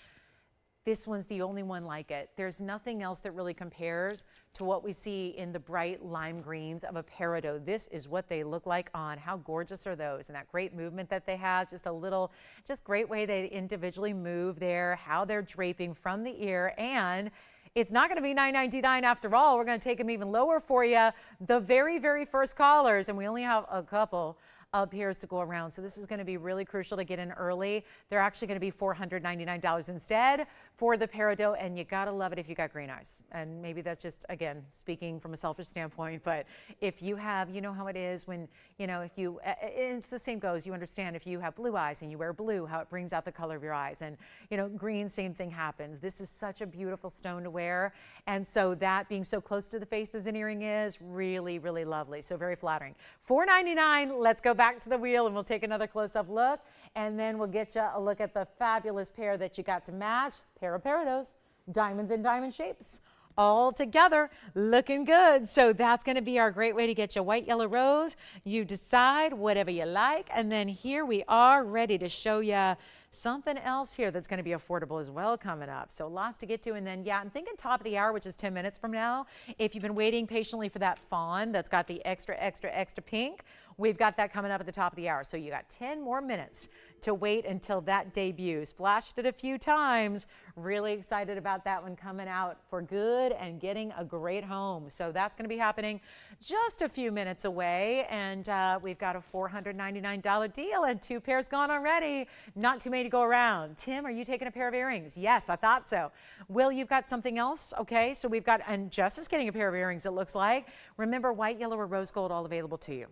This one's the only one like it. There's nothing else that really compares to what we see in the bright lime greens of a peridot. This is what they look like on. How gorgeous are those? And that great movement that they have, just great way they individually move there, how they're draping from the ear. And it's not going to be $9.99 after all. We're going to take them even lower for you. The very, very first callers, and we only have a couple of pairs to go around. So this is going to be really crucial to get in early. They're actually going to be $499 instead for the peridot, and you got to love it if you got green eyes. And maybe that's just, again, speaking from a selfish standpoint, but if you have, you know how it is when, you know, if you, it's the same goes, you understand if you have blue eyes and you wear blue, how it brings out the color of your eyes. And, you know, green, same thing happens. This is such a beautiful stone to wear. And so that being so close to the face as an earring is really, really lovely. So very flattering. $499, let's go back to the wheel and we'll take another close-up look, and then we'll get you a look at the fabulous pair that you got to match. Pair of peridots, diamonds in diamond shapes, all together looking good. So that's going to be our great way to get you white, yellow, rose. You decide whatever you like, and then here we are ready to show you something else here that's going to be affordable as well coming up. So lots to get to. And then, yeah, I'm thinking top of the hour, which is 10 minutes from now. If you've been waiting patiently for that fawn that's got the extra, extra, extra pink, we've got that coming up at the top of the hour. So you got 10 more minutes to wait until that debuts. Flashed it a few times. Really excited about that one coming out for good and getting a great home. So that's going to be happening just a few minutes away. And we've got a $499 deal and 2 pairs gone already. Not too many to go around. Tim, are you taking a pair of earrings? Yes, I thought so. Will, you've got something else? Okay, so we've got, and Jess is getting a pair of earrings, it looks like. Remember, white, yellow, or rose gold, all available to you.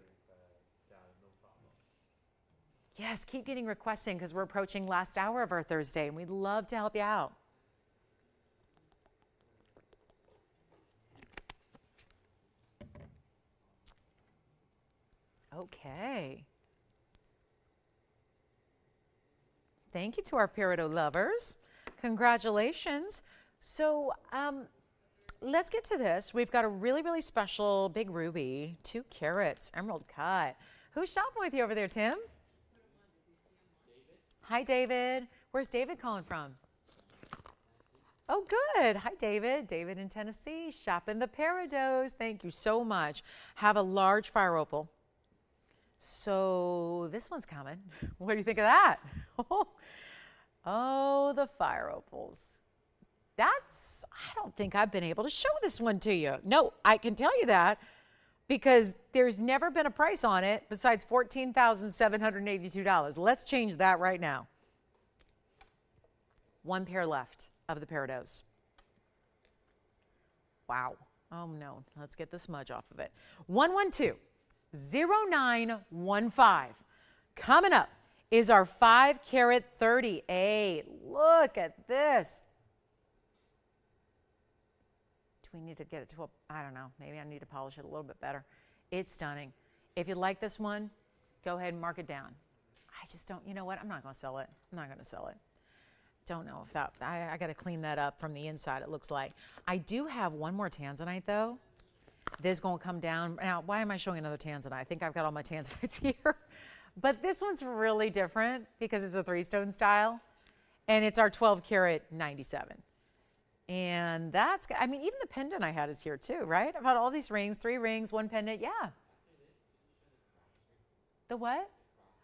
Yes, keep getting requests in because we're approaching last hour of our Thursday, and we'd love to help you out. Okay. Thank you to our peridot lovers. Congratulations. So let's get to this. We've got a really, really special big ruby, 2 carats, emerald cut. Who's shopping with you over there, Tim? Hi, David. Where's David calling from? Oh, good. Hi, David. David in Tennessee, shopping the peridots. Thank you so much. Have a large fire opal. So this one's coming. What do you think of that? Oh, the fire opals. I don't think I've been able to show this one to you. No, I can tell you that because there's never been a price on it besides $14,782. Let's change that right now. 1 pair left of the peridots. Wow. Oh no, let's get the smudge off of it. 112-0915. Coming up is our 5 carat 38. Look at this. We need to get it to a, I don't know, maybe I need to polish it a little bit better. It's stunning. If you like this one, go ahead and mark it down. I just don't, you know what, I'm not going to sell it. I'm not going to sell it. Don't know if that, I got to clean that up from the inside, it looks like. I do have one more Tanzanite though. This is going to come down. Now, why am I showing another Tanzanite? I think I've got all my Tanzanites here. But this one's really different because it's a 3-stone style. And it's our 12 carat 97. And that's, I mean, even the pendant I had is here too, right? I've had all these rings, 3 rings, 1 pendant, yeah. The what?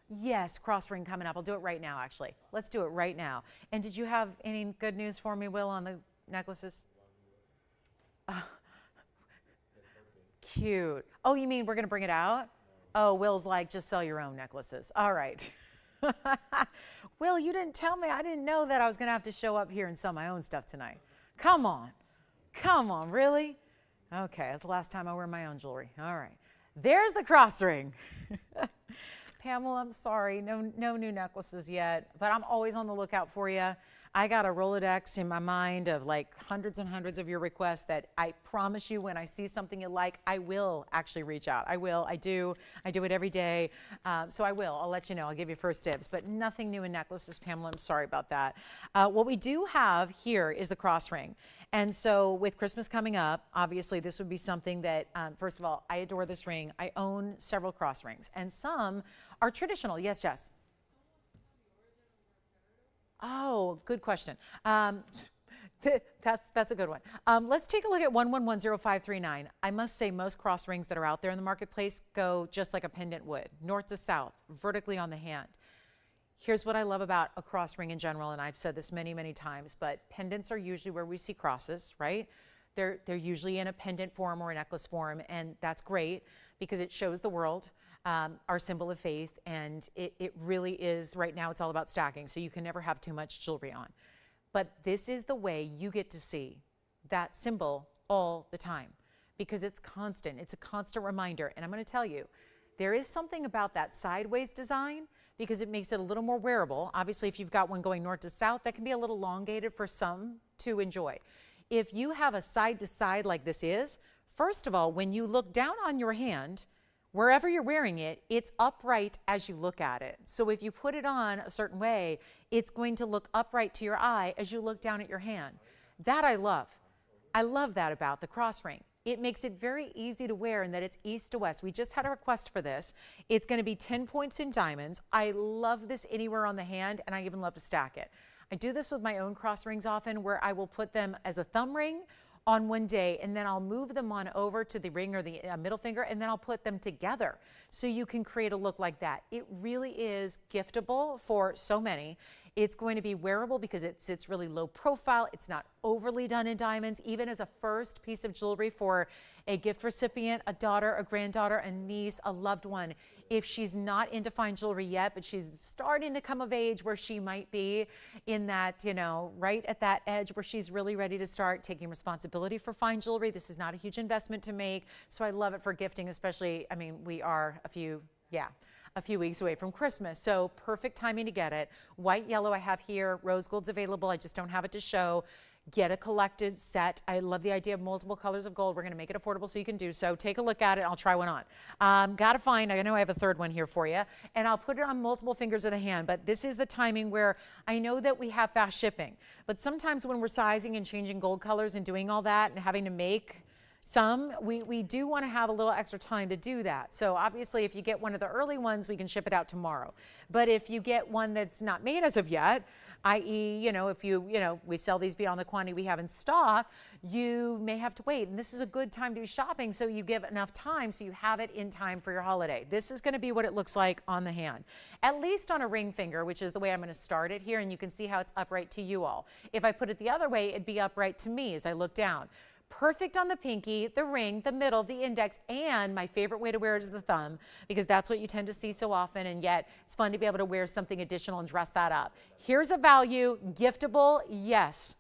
Yes, cross ring coming up. I'll do it right now, actually. Let's do it right now. And did you have any good news for me, Will, on the necklaces? Cute. Oh, you mean we're going to bring it out? Oh, Will's like, just sell your own necklaces. All right. Will, you didn't tell me. I didn't know that I was going to have to show up here and sell my own stuff tonight. Come on. Come on, really? Okay, that's the last time I wear my own jewelry. All right. There's the cross ring. Pamela, I'm sorry. No new necklaces yet, but I'm always on the lookout for you. I got a Rolodex in my mind of like hundreds and hundreds of your requests that I promise you when I see something you like, I will actually reach out. I will, I do it every day. So I will, I'll let you know, I'll give you first dibs, but nothing new in necklaces, Pamela, I'm sorry about that. What we do have here is the cross ring. And so with Christmas coming up, obviously this would be something that, first of all, I adore this ring. I own several cross rings and some are traditional. Yes, Jess? Oh, good question. That's a good one. Let's take a look at 1110539. I must say most cross rings that are out there in the marketplace go just like a pendant would, north to south, vertically on the hand. Here's what I love about a cross ring in general, and I've said this many, many times, but pendants are usually where we see crosses, right? They're usually in a pendant form or a necklace form, and that's great because it shows the world our symbol of faith, and it really is, right now it's all about stacking, so you can never have too much jewelry on. But this is the way you get to see that symbol all the time because it's constant. It's a constant reminder, and I'm going to tell you, there is something about that sideways design because it makes it a little more wearable. Obviously, if you've got one going north to south, that can be a little elongated for some to enjoy. If you have a side to side like this is, first of all, when you look down on your hand, wherever you're wearing it, it's upright as you look at it. So if you put it on a certain way, it's going to look upright to your eye as you look down at your hand. That I love. I love that about the cross ring. It makes it very easy to wear in that it's east to west. We just had a request for this. It's going to be 10 points in diamonds. I love this anywhere on the hand, and I even love to stack it. I do this with my own cross rings often where I will put them as a thumb ring on one day, and then I'll move them on over to the ring or the middle finger, and then I'll put them together so you can create a look like that. It really is giftable for so many. It's going to be wearable because it sits really low profile. It's not overly done in diamonds, even as a first piece of jewelry for a gift recipient, a daughter, a granddaughter, a niece, a loved one. If she's not into fine jewelry yet, but she's starting to come of age where she might be in that, you know, right at that edge where she's really ready to start taking responsibility for fine jewelry. This is not a huge investment to make. So I love it for gifting, especially, I mean, we are a few weeks away from Christmas. So perfect timing to get it. White, yellow I have here. Rose gold's available. I just don't have it to show. Get a collected set. I love the idea of multiple colors of gold. We're going to make it affordable so you can do so. Take a look at it. I'll try one on. Got to find, I know I have a third one here for you, and I'll put it on multiple fingers of the hand, but this is the timing where I know that we have fast shipping, but sometimes when we're sizing and changing gold colors and doing all that and having to make some, we do want to have a little extra time to do that. So obviously if you get one of the early ones, we can ship it out tomorrow. But if you get one that's not made as of yet, i.e., you know, if we sell these beyond the quantity we have in stock, you may have to wait. And this is a good time to be shopping, so you give enough time so you have it in time for your holiday. This is going to be what it looks like on the hand, at least on a ring finger, which is the way I'm going to start it here. And you can see how it's upright to you all. If I put it the other way, it'd be upright to me as I look down. Perfect on the pinky, the ring, the middle, the index, and my favorite way to wear it is the thumb, because that's what you tend to see so often, and yet it's fun to be able to wear something additional and dress that up. Here's a value, giftable, yes.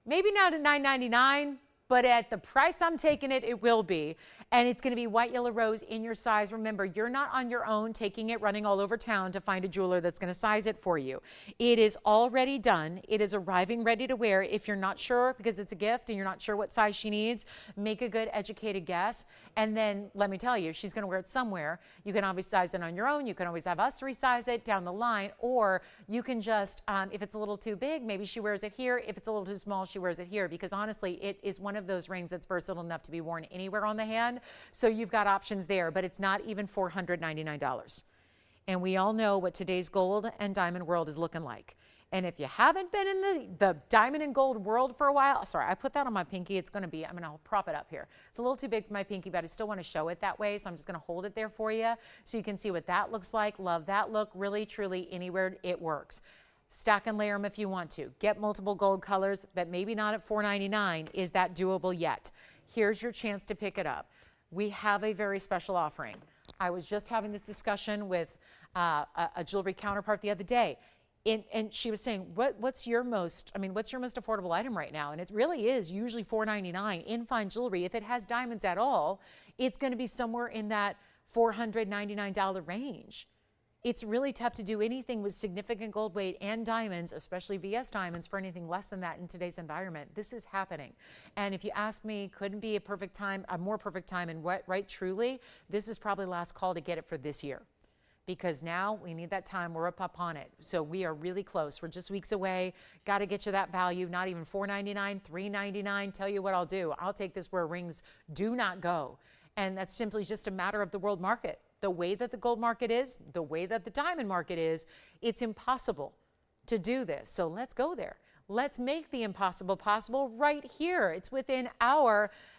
Maybe not at $9.99, but at the price I'm taking it, it will be. And it's going to be white, yellow, rose in your size. Remember, you're not on your own taking it, running all over town to find a jeweler that's going to size it for you. It is already done. It is arriving ready to wear. If you're not sure, because it's a gift and you're not sure what size she needs, make a good educated guess. And then let me tell you, she's going to wear it somewhere. You can always size it on your own. You can always have us resize it down the line, or you can just, if it's a little too big, maybe she wears it here. If it's a little too small, she wears it here, because honestly, it is one of those rings that's versatile enough to be worn anywhere on the hand. So you've got options there, but it's not even $499. And we all know what today's gold and diamond world is looking like. And if you haven't been in the diamond and gold world for a while, sorry, I put that on my pinky. It's going to be, I'm going to prop it up here. It's a little too big for my pinky, but I still want to show it that way. So I'm just going to hold it there for you so you can see what that looks like. Love that look. Really, truly, anywhere it works. Stack and layer them if you want to. Get multiple gold colors, but maybe not at $499. Is that doable yet? Here's your chance to pick it up. We have a very special offering. I was just having this discussion with a jewelry counterpart the other day, and she was saying, what's your most affordable item right now? And it really is usually $499 in fine jewelry. If it has diamonds at all, it's going to be somewhere in that $499 range. It's really tough to do anything with significant gold weight and diamonds, especially VS diamonds, for anything less than that in today's environment. This is happening. And if you ask me, couldn't be a perfect time, a more perfect time, and right, truly, this is probably last call to get it for this year. Because now we need that time. We're up on it. So we are really close. We're just weeks away. Got to get you that value. Not even $4.99, $3.99. Tell you what I'll do. I'll take this where rings do not go. And that's simply just a matter of the world market. The way that the gold market is, the way that the diamond market is, it's impossible to do this. So let's go there. Let's make the impossible possible right here. It's within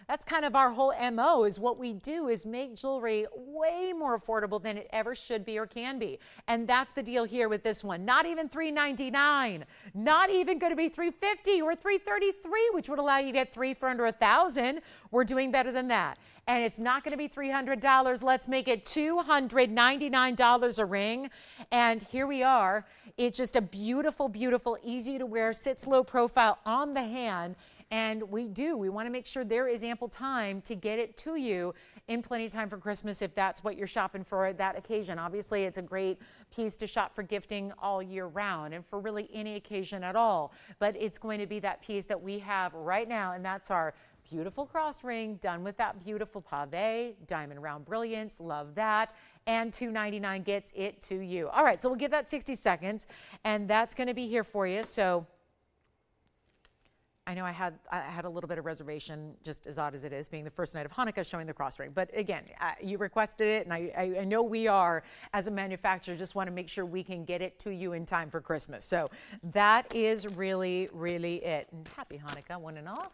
that's kind of our whole MO, is what we do is make jewelry way more affordable than it ever should be or can be. And that's the deal here with this one. Not even $399, not even going to be $350 or $333, which would allow you to get 3 for under $1,000. We're doing better than that. And it's not going to be $300. Let's make it $299 a ring. And here we are. It's just a beautiful, beautiful, easy to wear, sits low profile on the hand. And we want to make sure there is ample time to get it to you in plenty of time for Christmas if that's what you're shopping for at that occasion. Obviously, it's a great piece to shop for gifting all year round and for really any occasion at all. But it's going to be that piece that we have right now, and that's our beautiful cross ring done with that beautiful pave, diamond round brilliance. Love that. And $299 gets it to you. All right, so we'll give that 60 seconds, and that's going to be here for you. So I know I had a little bit of reservation, just as odd as it is, being the first night of Hanukkah showing the cross ring. But again, you requested it, and I know we are, as a manufacturer, just want to make sure we can get it to you in time for Christmas. So that is really, really it. And happy Hanukkah, one and all,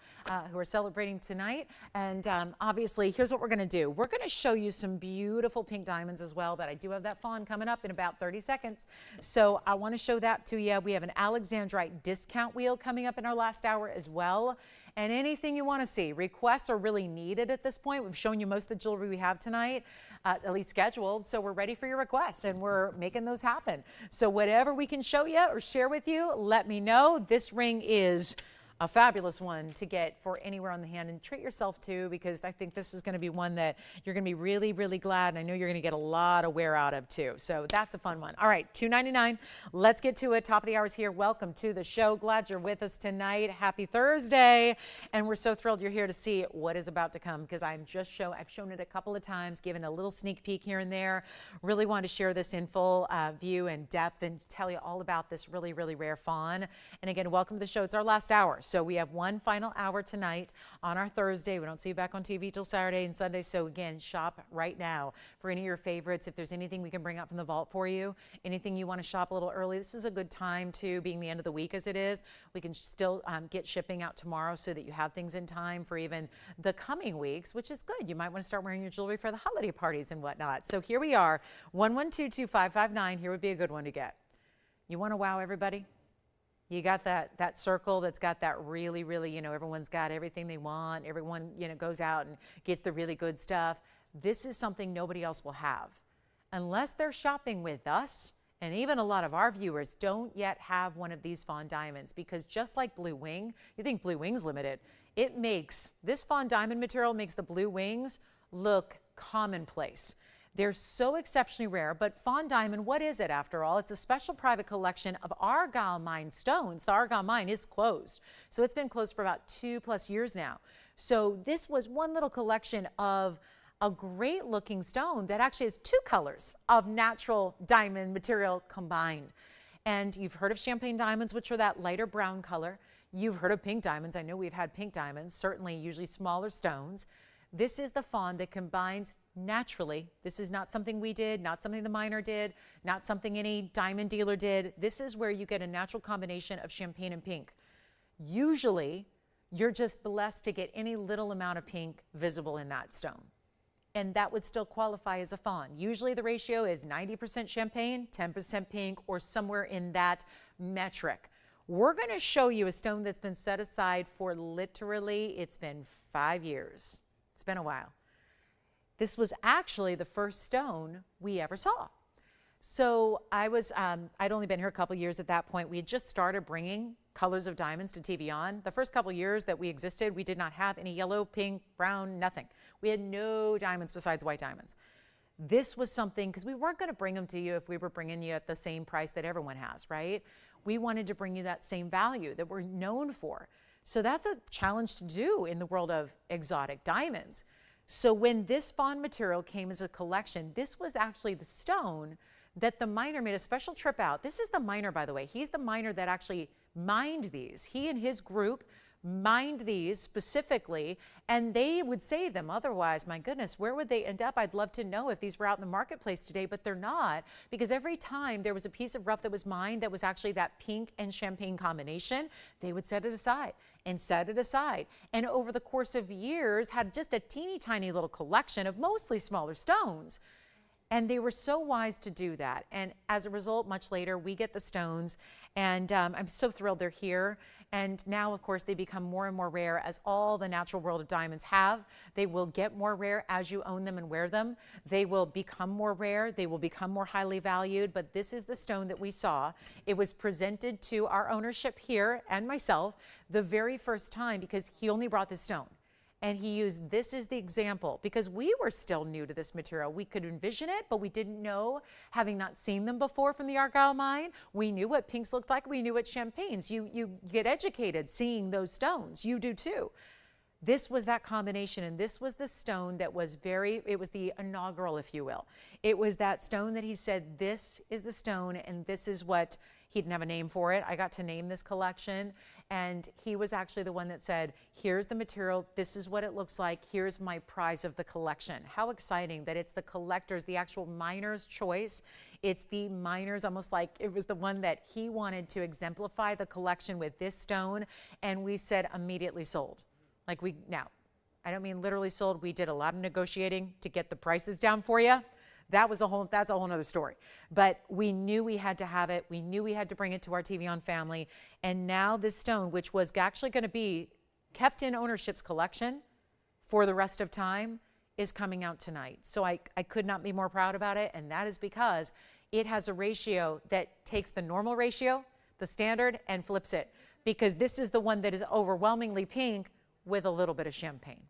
who are celebrating tonight. And obviously, here's what we're going to do. We're going to show you some beautiful pink diamonds as well, but I do have that fawn coming up in about 30 seconds. So I want to show that to you. We have an Alexandrite discount wheel coming up in our last hour as well. And anything you want to see. Requests are really needed at this point. We've shown you most of the jewelry we have tonight, at least scheduled. So we're ready for your requests, and we're making those happen. So whatever we can show you or share with you, let me know. This ring is a fabulous one to get for anywhere on the hand, and treat yourself to, because I think this is going to be one that you're going to be really, really glad, and I know you're going to get a lot of wear out of too. So that's a fun one. All right, $299. Let's get to it. Top of the hour is here. Welcome to the show. Glad you're with us tonight. Happy Thursday. And we're so thrilled you're here to see what is about to come, because I've shown it a couple of times, given a little sneak peek here and there. Really want to share this in full view and depth and tell you all about this really, really rare fawn. And again, welcome to the show. It's our last hour. So we have one final hour tonight on our Thursday. We don't see you back on TV till Saturday and Sunday. So again, shop right now for any of your favorites. If there's anything we can bring up from the vault for you, anything you want to shop a little early, this is a good time to, being the end of the week as it is. We can still get shipping out tomorrow so that you have things in time for even the coming weeks, which is good. You might want to start wearing your jewelry for the holiday parties and whatnot. So here we are, 1122559. Here would be a good one to get. You want to wow everybody? You got that circle that's got that really, really, everyone's got everything they want. Everyone, goes out and gets the really good stuff. This is something nobody else will have. Unless they're shopping with us, and even a lot of our viewers don't yet have one of these fawn diamonds, because just like Blue Wing, you think Blue Wing's limited. This fawn diamond material makes the Blue Wings look commonplace. They're so exceptionally rare, but fawn diamond, what is it after all? It's a special private collection of Argyle mine stones. The Argyle mine is closed. So it's been closed for about 2+ years now. So this was one little collection of a great looking stone that actually has 2 colors of natural diamond material combined. And you've heard of champagne diamonds, which are that lighter brown color. You've heard of pink diamonds. I know we've had pink diamonds, certainly usually smaller stones. This is the fawn that combines naturally. This is not something we did, not something the miner did, not something any diamond dealer did. This is where you get a natural combination of champagne and pink. Usually, you're just blessed to get any little amount of pink visible in that stone. And that would still qualify as a fawn. Usually the ratio is 90% champagne, 10% pink, or somewhere in that metric. We're going to show you a stone that's been set aside for literally, it's been 5 years. It's been a while. This was actually the first stone we ever saw. So I'd only been here a couple years at that point. We had just started bringing colors of diamonds to TVON. The first couple years that we existed, we did not have any yellow, pink, brown, nothing. We had no diamonds besides white diamonds. This was something, because we weren't going to bring them to you if we were bringing you at the same price that everyone has, right? We wanted to bring you that same value that we're known for. So that's a challenge to do in the world of exotic diamonds. So when this fawn material came as a collection, this was actually the stone that the miner made a special trip out. This is the miner, by the way. He's the miner that actually mined these. He and his group mined these specifically, and they would save them. Otherwise, my goodness, where would they end up? I'd love to know if these were out in the marketplace today, but they're not, because every time there was a piece of rough that was mined that was actually that pink and champagne combination, they would set it aside and set it aside. And over the course of years, had just a teeny tiny little collection of mostly smaller stones. And they were so wise to do that. And as a result, much later, we get the stones. And I'm so thrilled they're here. And now, of course, they become more and more rare, as all the natural world of diamonds have. They will get more rare as you own them and wear them. They will become more rare. They will become more highly valued. But this is the stone that we saw. It was presented to our ownership here and myself the very first time, because he only brought this stone. And he used this as the example, because we were still new to this material. We could envision it, but we didn't know, having not seen them before from the Argyle mine. We knew what pinks looked like. We knew what champagnes. You get educated seeing those stones. You do too. This was that combination, and this was the stone that was it was the inaugural, if you will. It was that stone that he said, this is the stone, and this is what, he didn't have a name for it. I got to name this collection, and he was actually the one that said, here's the material, this is what it looks like, here's my prize of the collection. How exciting that it's the collector's, the actual miner's choice. It's the miner's, almost like it was the one that he wanted to exemplify the collection with this stone, and we said immediately sold. Like now, I don't mean literally sold. We did a lot of negotiating to get the prices down for you. That's a whole nother story. But we knew we had to have it. We knew we had to bring it to our TVON family. And now this stone, which was actually going to be kept in ownership's collection for the rest of time, is coming out tonight. So I could not be more proud about it. And that is because it has a ratio that takes the normal ratio, the standard, and flips it. Because this is the one that is overwhelmingly pink with a little bit of champagne.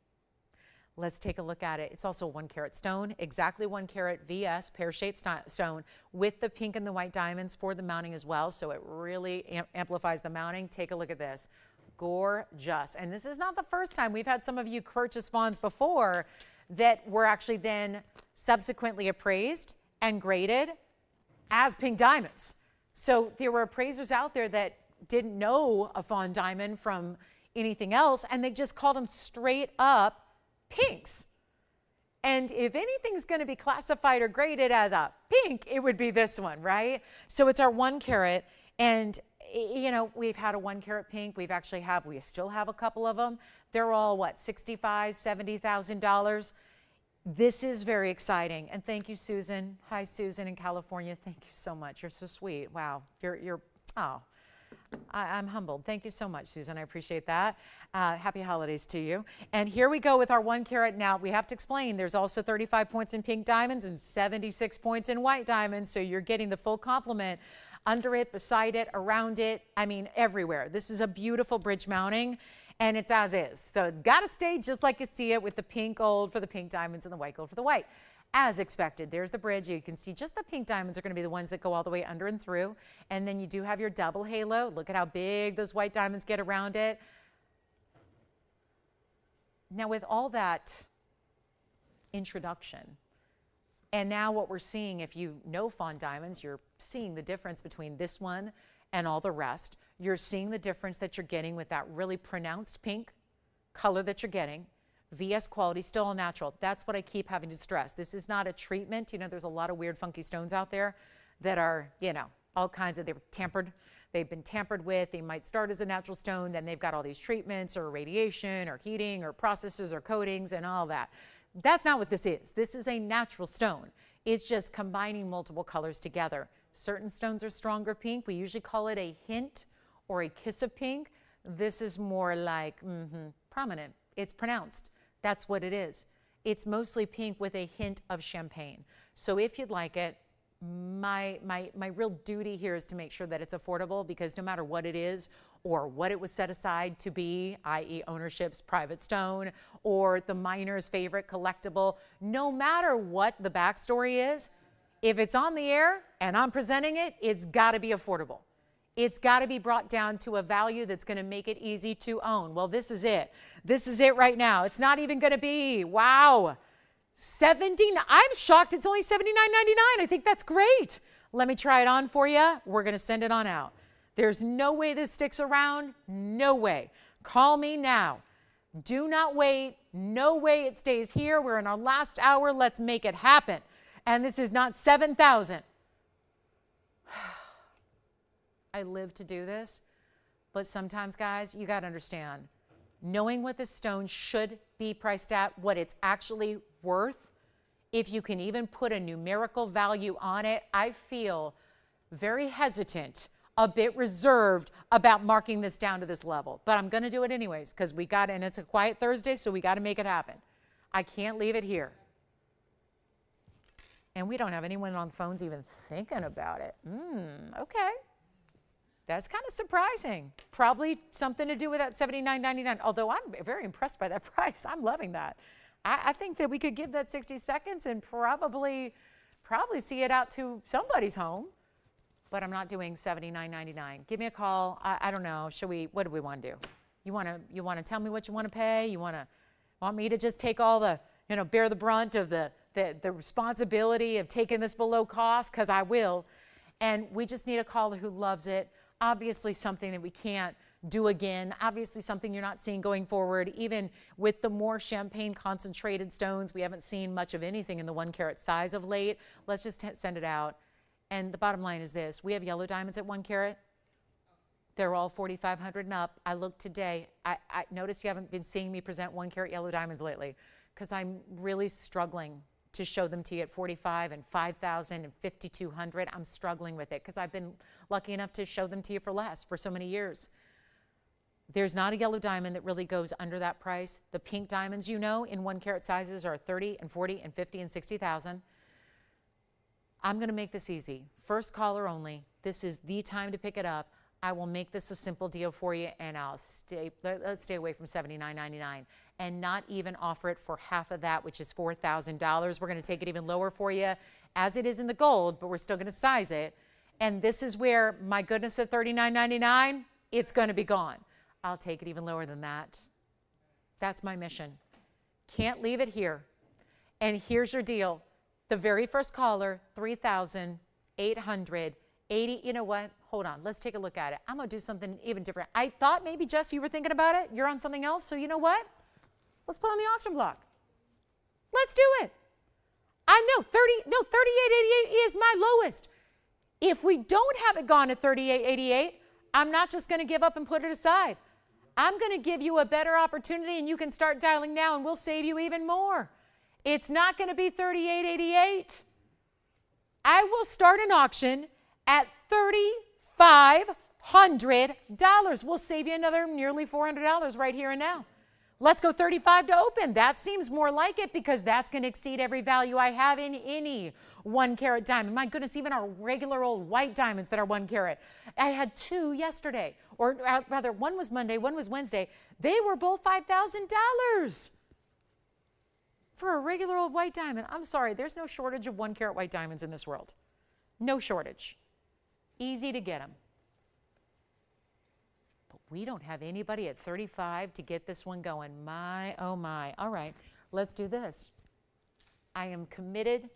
Let's take a look at it. It's also a 1 carat stone, exactly 1 carat VS, pear-shaped stone, with the pink and the white diamonds for the mounting as well, so it really amplifies the mounting. Take a look at this. Gorgeous. And this is not the first time. We've had some of you purchase fawns before that were actually then subsequently appraised and graded as pink diamonds. So there were appraisers out there that didn't know a fawn diamond from anything else, and they just called them straight up pinks. And if anything's going to be classified or graded as a pink, it would be this one, right? So it's our 1 carat, and you know, we've had a 1 carat pink. We still have a couple of them. They're all what, $65,000, $70,000. This is very exciting, and thank you, Susan. Hi, Susan in California. Thank you so much. You're so sweet. Wow, I'm humbled. Thank you so much, Susan. I appreciate that. Happy holidays to you. And here we go with our 1 carat. Now, we have to explain, there's also 35 points in pink diamonds and 76 points in white diamonds, so you're getting the full complement under it, beside it, around it, I mean, everywhere. This is a beautiful bridge mounting, and it's as is. So it's got to stay just like you see it, with the pink gold for the pink diamonds and the white gold for the white. As expected, there's the bridge. You can see just the pink diamonds are going to be the ones that go all the way under and through. And then you do have your double halo. Look at how big those white diamonds get around it. Now, with all that introduction, and now what we're seeing, if you know fawn diamonds, you're seeing the difference between this one and all the rest. You're seeing the difference that you're getting with that really pronounced pink color that you're getting. VS quality, still all natural. That's what I keep having to stress. This is not a treatment. You know, there's a lot of weird, funky stones out there that are, you know, all kinds of, they were tampered. They've been tampered with. They might start as a natural stone, then they've got all these treatments or radiation or heating or processes or coatings and all that. That's not what this is. This is a natural stone. It's just combining multiple colors together. Certain stones are stronger pink. We usually call it a hint or a kiss of pink. This is more like prominent. It's pronounced. That's what it is. It's mostly pink with a hint of champagne. So if you'd like it, my real duty here is to make sure that it's affordable, because no matter what it is or what it was set aside to be, i.e. ownership's private stone, or the miner's favorite collectible. No matter what the backstory is, if it's on the air and I'm presenting it, it's got to be affordable. It's got to be brought down to a value that's going to make it easy to own. Well, this is it. This is it right now. It's not even going to be, wow, I'm shocked it's only $79.99. I think that's great. Let me try it on for you. We're going to send it on out. There's no way this sticks around. No way. Call me now. Do not wait. No way it stays here. We're in our last hour. Let's make it happen. And this is not 7,000. I live to do this, but sometimes, guys, you got to understand, knowing what this stone should be priced at, what it's actually worth, if you can even put a numerical value on it, I feel very hesitant, a bit reserved about marking this down to this level. But I'm going to do it anyways because and it's a quiet Thursday, so we got to make it happen. I can't leave it here. And we don't have anyone on phones even thinking about it. Okay. That's kind of surprising. Probably something to do with that $79.99, although I'm very impressed by that price. I'm loving that. I think that we could give that 60 seconds and probably see it out to somebody's home, but I'm not doing $79.99. Give me a call. I don't know. What do we want to do? You want to tell me what you want to pay? You want me to just take all the, bear the brunt of the responsibility of taking this below cost? Because I will. And we just need a caller who loves it. Obviously something that we can't do again. Obviously something you're not seeing going forward. Even with the more champagne concentrated stones, we haven't seen much of anything in the 1 carat size of late. Let's just send it out. And the bottom line is this. We have yellow diamonds at 1 carat. They're all 4,500 and up. I looked today. I noticed you haven't been seeing me present 1 carat yellow diamonds lately because I'm really struggling to show them to you at 45 and 5,000 and 5,200. I'm struggling with it because I've been lucky enough to show them to you for less for so many years. There's not a yellow diamond that really goes under that price. The pink diamonds, in 1 carat sizes are 30 and 40 and 50 and 60,000. I'm going to make this easy. First caller only. This is the time to pick it up. I will make this a simple deal for you, and let's stay away from $79.99 and not even offer it for half of that, which is $4,000. We're going to take it even lower for you as it is in the gold, but we're still going to size it. And this is where, my goodness, at $39.99, it's going to be gone. I'll take it even lower than that. That's my mission. Can't leave it here. And here's your deal. The very first caller, 3,880. You know what? Hold on. Let's take a look at it. I'm going to do something even different. I thought maybe, Jess, you were thinking about it. You're on something else. So you know what? Let's put on the auction block. Let's do it. I know 38.88 is my lowest. If we don't have it gone at 38.88, I'm not just going to give up and put it aside. I'm going to give you a better opportunity, and you can start dialing now, and we'll save you even more. It's not going to be 38.88. I will start an auction at $3,500. We'll save you another nearly $400 right here and now. Let's go 35 to open. That seems more like it because that's going to exceed every value I have in any 1 carat diamond. My goodness, even our regular old white diamonds that are 1 carat. I had 2 yesterday, or rather one was Monday, one was Wednesday. They were both $5,000 for a regular old white diamond. I'm sorry, there's no shortage of 1 carat white diamonds in this world. No shortage. Easy to get them. We don't have anybody at 35 to get this one going. My, oh my. All right, let's do this. I am committed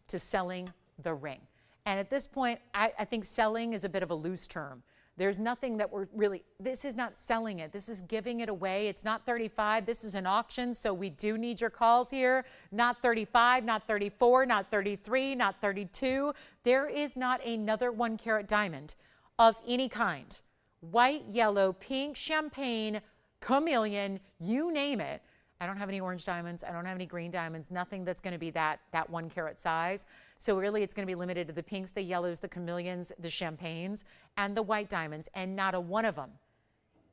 to selling the ring. And at this point, I think selling is a bit of a loose term. There's nothing that we're really, this is not selling it. This is giving it away. It's not 35. This is an auction, so we do need your calls here. Not 35, not 34, not 33, not 32. There is not another 1 carat diamond of any kind. White, yellow, pink, champagne, chameleon, you name it. I don't have any orange diamonds. I don't have any green diamonds. Nothing that's going to be that 1 carat size. So really it's going to be limited to the pinks, the yellows, the chameleons, the champagnes, and the white diamonds. And not a one of them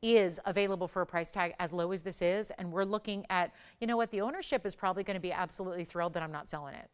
is available for a price tag as low as this is. And we're looking at, you know what, the ownership is probably going to be absolutely thrilled that I'm not selling it.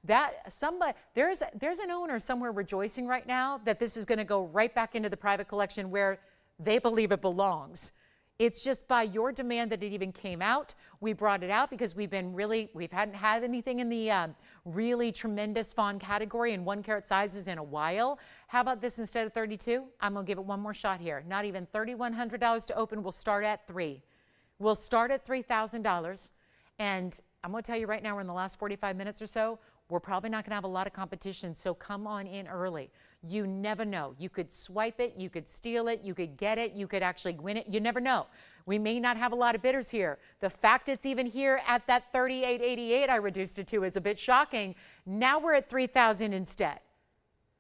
There's an owner somewhere rejoicing right now that this is going to go right back into the private collection where They believe it belongs. It's just by your demand that it even came out. We brought it out because we hadn't had anything in the really tremendous fawn category in 1 carat sizes in a while. How about this instead of 32? I'm gonna give it one more shot here. Not even $3,100 to open. We'll start at $3,000. We'll start at $3,000. And I'm gonna tell you right now, we're in the last 45 minutes or so. We're probably not gonna have a lot of competition, so come on in early. You never know. You could swipe it, you could steal it, you could get it, you could actually win it. You never know. We may not have a lot of bidders here. The fact it's even here at that $38.88 I reduced it to is a bit shocking. Now we're at $3,000 instead.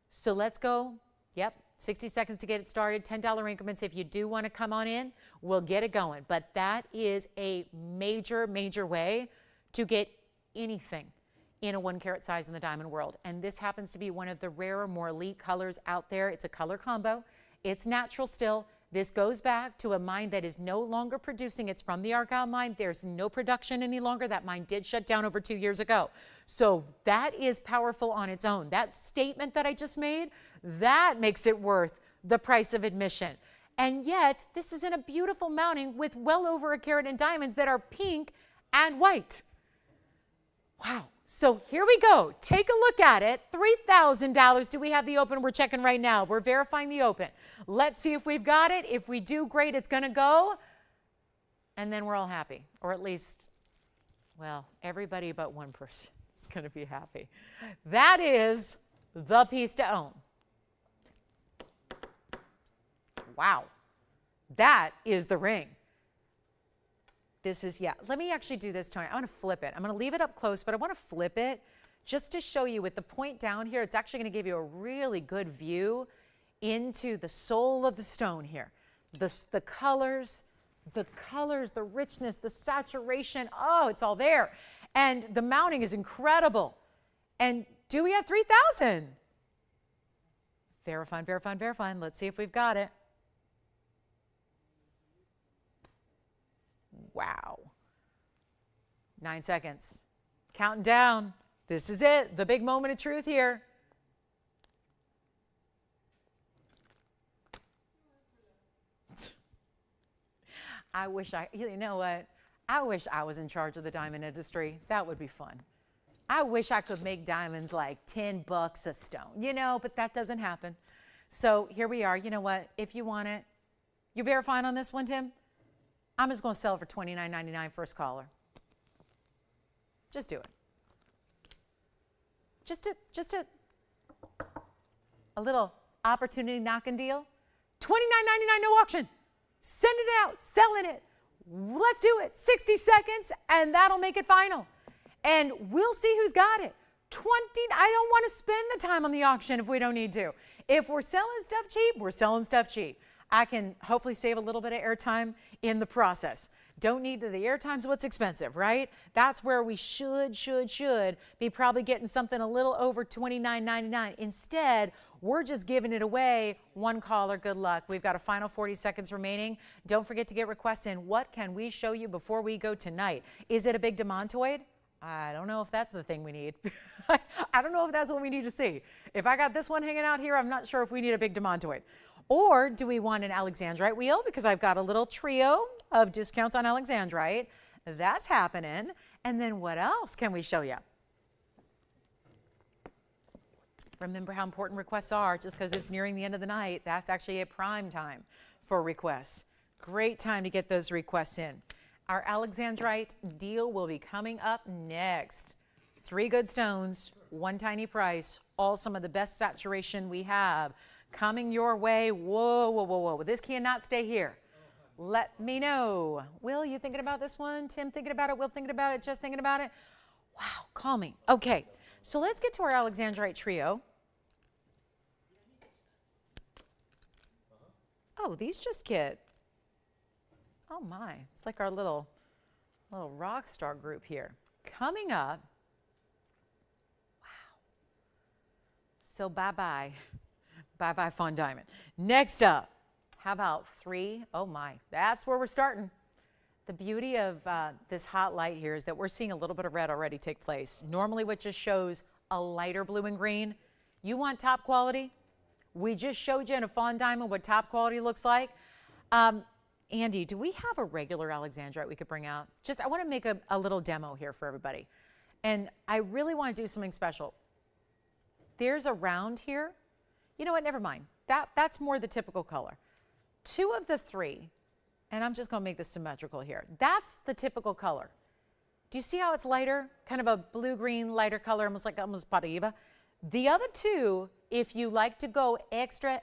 So let's go. Yep, 60 seconds to get it started, $10 increments. If you do want to come on in, we'll get it going. But that is a major, major way to get anything in a 1 carat size in the diamond world. And this happens to be one of the rarer, more elite colors out there. It's a color combo. It's natural still. This goes back to a mine that is no longer producing. It's from the Argyle mine. There's no production any longer. That mine did shut down over 2 years ago. So that is powerful on its own. That statement that I just made, that makes it worth the price of admission. And yet, this is in a beautiful mounting with well over 1 carat in diamonds that are pink and white. Wow. So here we go. Take a look at it. $3,000. Do we have the open? We're checking right now. We're verifying the open. Let's see if we've got it. If we do, great. It's going to go. And then we're all happy. Or at least, well, everybody but one person is going to be happy. That is the piece to own. Wow. That is the ring. This is, yeah, let me actually do this, Tony. I want to flip it. I'm going to leave it up close, but I want to flip it just to show you with the point down here. It's actually going to give you a really good view into the soul of the stone here. The colors, the richness, the saturation. Oh, it's all there. And the mounting is incredible. And do we have 3,000? Verifying, verifying, verifying. Let's see if we've got it. Wow. 9 seconds. Counting down. This is it. The big moment of truth here. You know what? I wish I was in charge of the diamond industry. That would be fun. I wish I could make diamonds like $10 a stone, you know, but that doesn't happen. So here we are. You know what? If you want it, you verifying on this one, Tim? I'm just going to sell it for $29.99 first caller. Just do it. Just a little opportunity knocking deal. $29.99 no auction. Send it out, selling it. Let's do it. 60 seconds, and that'll make it final. And we'll see who's got it. I don't want to spend the time on the auction if we don't need to. If we're selling stuff cheap, we're selling stuff cheap. I can hopefully save a little bit of airtime in the process. Don't need the airtime's what's expensive, right? That's where we should be probably getting something a little over $29.99. Instead, we're just giving it away. One caller, good luck. We've got a final 40 seconds remaining. Don't forget to get requests in. What can we show you before we go tonight? Is it a big demontoid? I don't know if that's the thing we need. I don't know if that's what we need to see. If I got this one hanging out here, I'm not sure if we need a big demontoid. Or do we want an Alexandrite wheel? Because I've got a little trio of discounts on Alexandrite. That's happening. And then what else can we show you? Remember how important requests are. Just because it's nearing the end of the night, that's actually a prime time for requests. Great time to get those requests in. Our Alexandrite deal will be coming up next. 3 good stones, 1 tiny price, all some of the best saturation we have coming your way. Whoa, whoa, whoa, whoa. This cannot stay here. Let me know. Will, you thinking about this one? Tim thinking about it? Will thinking about it? Just thinking about it? Wow, calming. Okay, so let's get to our Alexandrite trio. Oh, these just get, oh my, it's like our little rock star group here. Coming up, wow. So bye-bye. Bye-bye, Fawn Diamond. Next up, how about 3? Oh my, that's where we're starting. The beauty of this hot light here is that we're seeing a little bit of red already take place. Normally what just shows a lighter blue and green. You want top quality? We just showed you in a Fawn Diamond what top quality looks like. Andy, do we have a regular Alexandrite we could bring out? I want to make a little demo here for everybody. And I really want to do something special. There's a round here. You know what, never mind. That's more the typical color. 2 of the 3, and I'm just going to make this symmetrical here. That's the typical color. Do you see how it's lighter? Kind of a blue-green lighter color, almost Paraiba. The other 2, if you like to go extra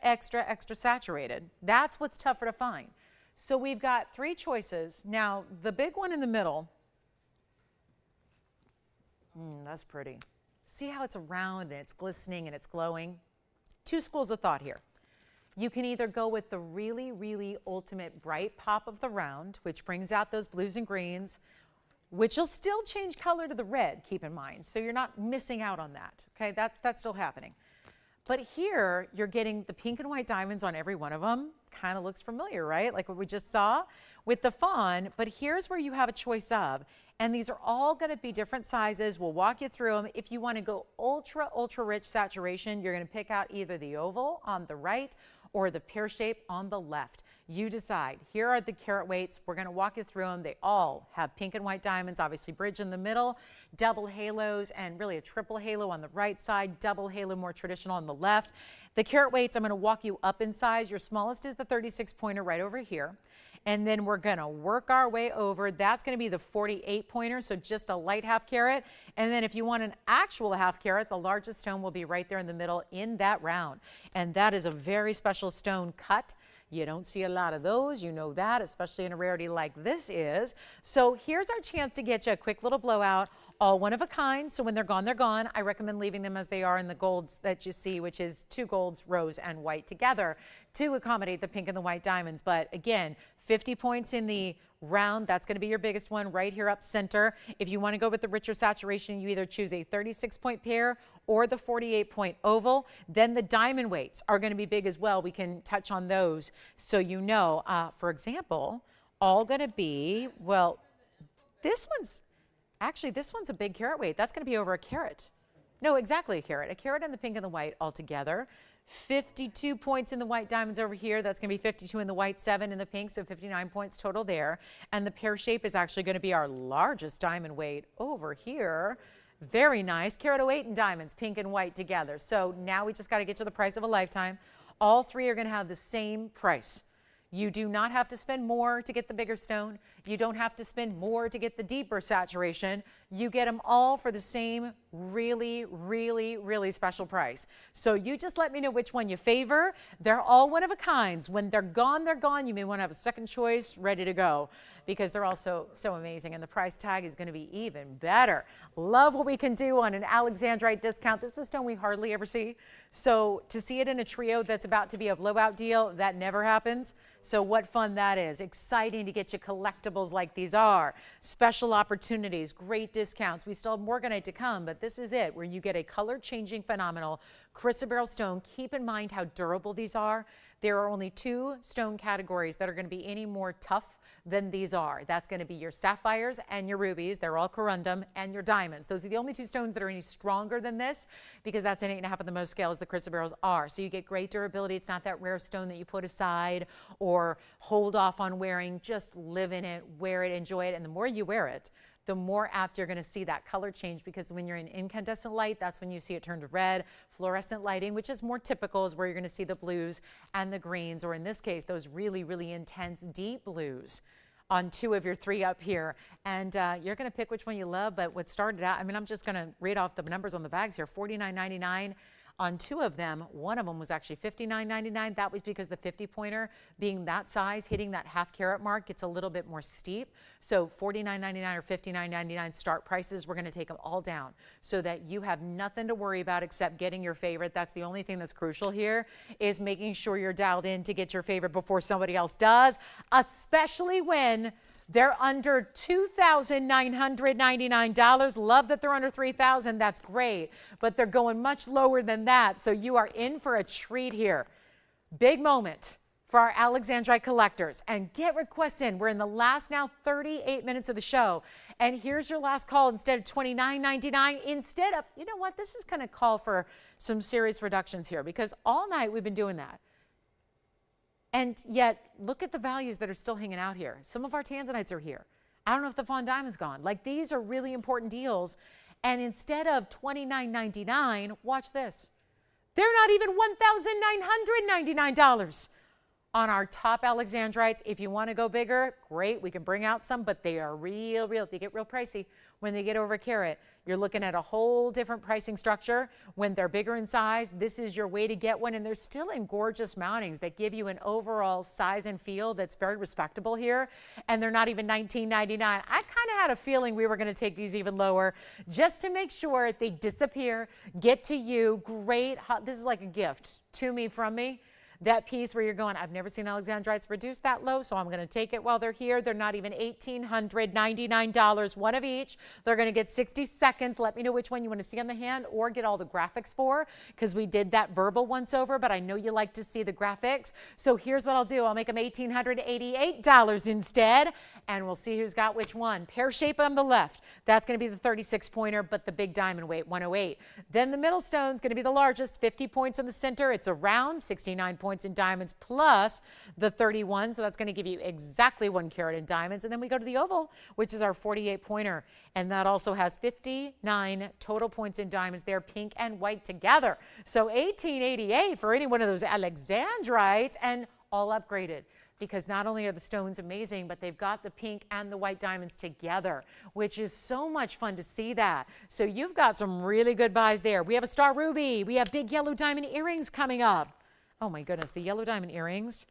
saturated, that's what's tougher to find. So we've got 3 choices. Now, the big one in the middle, that's pretty. See how it's round and it's glistening and it's glowing? 2 schools of thought here. You can either go with the really, really ultimate bright pop of the round, which brings out those blues and greens, which will still change color to the red, keep in mind. So you're not missing out on that, okay? That's still happening. But here, you're getting the pink and white diamonds on every one of them. Kind of looks familiar, right? Like what we just saw with the fawn. But here's where you have a choice of. And these are all going to be different sizes. We'll walk you through them. If you want to go ultra rich saturation, you're going to pick out either the oval on the right or the pear shape on the left. You decide. Here are the carat weights. We're going to walk you through them. They all have pink and white diamonds, obviously bridge in the middle, double halos, and really a triple halo on the right side, double halo more traditional on the left. The carat weights, I'm going to walk you up in size. Your smallest is the 36 pointer right over here. And then we're going to work our way over. That's going to be the 48 pointer, so just a light half carat. And then if you want an actual half carat, the largest stone will be right there in the middle in that round. And that is a very special stone cut. You don't see a lot of those, you know that, especially in a rarity like this is. So here's our chance to get you a quick little blowout, all one of a kind. So when they're gone, they're gone. I recommend leaving them as they are in the golds that you see, which is 2 golds, rose and white together to accommodate the pink and the white diamonds. But again, 50 points in the round, that's going to be your biggest one right here up center. If you want to go with the richer saturation, you either choose a 36 point pair or the 48 point oval. Then the diamond weights are going to be big as well. We can touch on those so you know. For example, all going to be, well, this one's a big carat weight. That's going to be over a carat. No, exactly a carat and the pink and the white all together. 52 points in the white diamonds over here. That's going to be 52 in the white, 7 in the pink, so 59 points total there. And the pear shape is actually going to be our largest diamond weight over here. Very nice. Carat 08 in diamonds, pink and white together. So now we just got to get to the price of a lifetime. All 3 are going to have the same price. You do not have to spend more to get the bigger stone. You don't have to spend more to get the deeper saturation. You get them all for the same really special price. So you just let me know which one you favor. They're all one of a kinds. When they're gone, they're gone. You may want to have a second choice ready to go because they're all so amazing. And the price tag is going to be even better. Love what we can do on an Alexandrite discount. This is a stone we hardly ever see. So to see it in a trio that's about to be a blowout deal, that never happens. So what fun that is. Exciting to get you collectibles like these are. Special opportunities, great discounts. We still have morganite to come, but this is it, where you get a color-changing phenomenal chrysoberyl stone. Keep in mind how durable these are. There are only 2 stone categories that are going to be any more tough than these are. That's going to be your sapphires and your rubies. They're all corundum, and your diamonds. Those are the only 2 stones that are any stronger than this because that's an 8.5 of the most scale as the chrysoberyls are. So you get great durability. It's not that rare stone that you put aside or hold off on wearing. Just live in it, wear it, enjoy it. And the more you wear it, the more apt you're going to see that color change because when you're in incandescent light, that's when you see it turn to red. Fluorescent lighting, which is more typical, is where you're going to see the blues and the greens, or in this case, those really intense deep blues on 2 of your 3 up here. And you're going to pick which one you love, but what started out, I mean, I'm just going to read off the numbers on the bags here, $49.99. On 2 of them, one of them was actually $59.99. That was because the 50 pointer being that size, hitting that half carat mark, gets a little bit more steep. So $49.99 or $59.99 start prices, we're going to take them all down so that you have nothing to worry about except getting your favorite. That's the only thing that's crucial here, is making sure you're dialed in to get your favorite before somebody else does, especially when they're under $2,999. Love that they're under $3,000. That's great. But they're going much lower than that. So you are in for a treat here. Big moment for our Alexandrite collectors. And get requests in. We're in the last now 38 minutes of the show. And here's your last call. Instead of $29.99, instead of, you know what, this is going to call for some serious reductions here because all night we've been doing that. And yet, look at the values that are still hanging out here. Some of our Tanzanites are here. I don't know if the fawn diamond's gone. Like, these are really important deals. And instead of $29.99, watch this. They're not even $1,999 on our top Alexandrites. If you want to go bigger, great, we can bring out some, but they are real. They get real pricey when they get over a carat. You're looking at a whole different pricing structure. When they're bigger in size, this is your way to get one, and they're still in gorgeous mountings that give you an overall size and feel that's very respectable here, and they're not even $19.99. I kind of had a feeling we were going to take these even lower just to make sure they disappear, get to you. Great. This is like a gift to me from me. That piece where you're going, I've never seen Alexandrites reduced that low, so I'm going to take it while they're here. They're not even $1,899, one of each. They're going to get 60 seconds. Let me know which one you want to see on the hand or get all the graphics for, because we did that verbal once over, but I know you like to see the graphics. So here's what I'll do. I'll make them $1,888 instead, and we'll see who's got which one. Pear shape on the left. That's going to be the 36-pointer, but the big diamond weight, 108. Then the middle stone's going to be the largest, 50 points in the center. It's a round, 69 points in diamonds plus the 31, so that's going to give you exactly 1 carat in diamonds. And then we go to the oval, which is our 48 pointer, and that also has 59 total points in diamonds there, pink and white together. So $1,888 for any one of those Alexandrites, and all upgraded, because not only are the stones amazing, but they've got the pink and the white diamonds together, which is so much fun to see that. So you've got some really good buys there. We have a star ruby. We have big yellow diamond earrings coming up. Oh my goodness, the yellow diamond earrings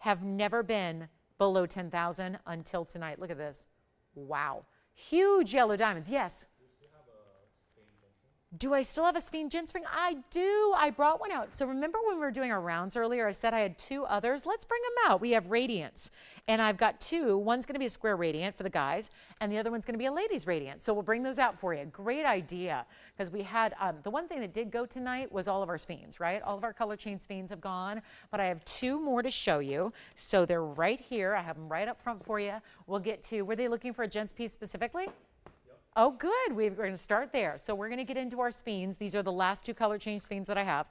have never been below 10,000 until tonight. Look at this. Wow. Huge yellow diamonds. Yes. Do I still have a Sphene gin spring? I do. I brought one out. So remember when we were doing our rounds earlier, I said I had 2 others. Let's bring them out. We have radiants, and I've got 2. One's going to be a square radiant for the guys, and the other one's going to be a ladies radiant. So we'll bring those out for you. Great idea, because we had the one thing that did go tonight was all of our Sphenes, right? All of our color change Sphenes have gone, but I have 2 more to show you. So they're right here. I have them right up front for you. We'll get to, were they looking for a gents piece specifically? Oh, good. We're going to start there. So we're going to get into our Sphenes. These are the last 2 color change Sphenes that I have.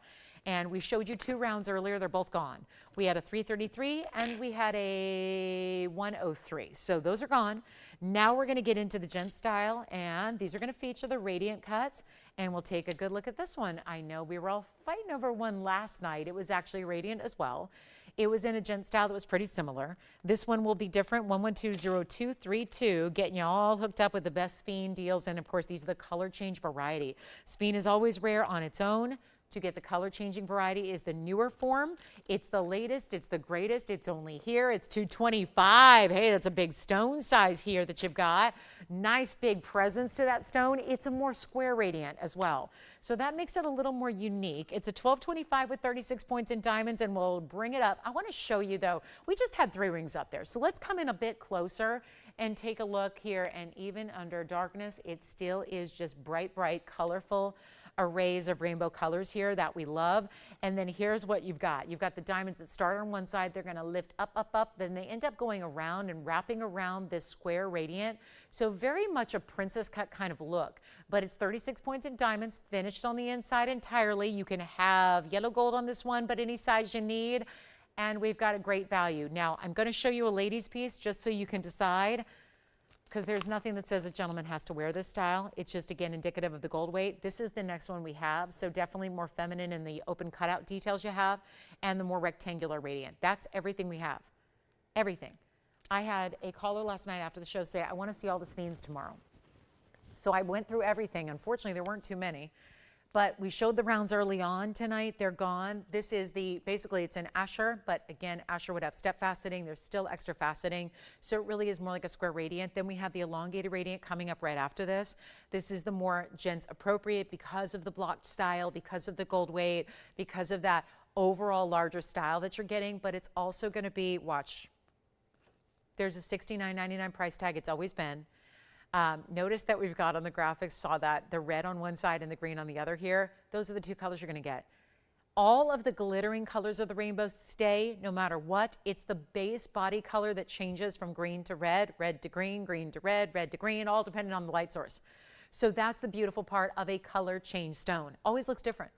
And we showed you 2 rounds earlier. They're both gone. We had a 333 and we had a 103. So those are gone. Now we're going to get into the gent style, and these are going to feature the radiant cuts. And we'll take a good look at this one. I know we were all fighting over one last night. It was actually radiant as well. It was in a gent style that was pretty similar. This one will be different, 1120232, getting you all hooked up with the best Sphene deals. And of course, these are the color change variety. Sphene is always rare on its own. To get the color changing variety is the newer form. It's the latest, it's the greatest, it's only here. It's 225. Hey, that's a big stone size here that you've got. Nice big presence to that stone. It's a more square radiant as well. So that makes it a little more unique. It's a 1225 with 36 points in diamonds, and we'll bring it up. I want to show you though, we just had 3 rings up there. So let's come in a bit closer and take a look here. And even under darkness, it still is just bright, bright, colorful arrays of rainbow colors here that we love. And then here's what you've got. You've got the diamonds that start on one side. They're going to lift up, up, up. Then they end up going around and wrapping around this square radiant. So very much a princess cut kind of look. But it's 36 points in diamonds, finished on the inside entirely. You can have yellow gold on this one, but any size you need. And we've got a great value. Now, I'm going to show you a ladies piece just so you can decide, because there's nothing that says a gentleman has to wear this style. It's just, again, indicative of the gold weight. This is the next one we have, so definitely more feminine in the open cutout details you have, and the more rectangular radiant. That's everything we have, everything. I had a caller last night after the show say, I want to see all the Sphenes tomorrow. So I went through everything. Unfortunately, there weren't too many. But we showed the rounds early on tonight. They're gone. This is basically it's an Asher, but again, Asher would have step faceting. There's still extra faceting. So it really is more like a square radiant. Then we have the elongated radiant coming up right after this. This is the more gents appropriate because of the blocked style, because of the gold weight, because of that overall larger style that you're getting. But it's also going to be, watch, there's a $69.99 price tag. It's always been. Notice that we've got on the graphics, saw that the red on one side and the green on the other here. Those are the 2 colors you're going to get. All of the glittering colors of the rainbow stay no matter what. It's the base body color that changes from green to red to green to red to green, all depending on the light source. So that's the beautiful part of a color change stone. Always looks different.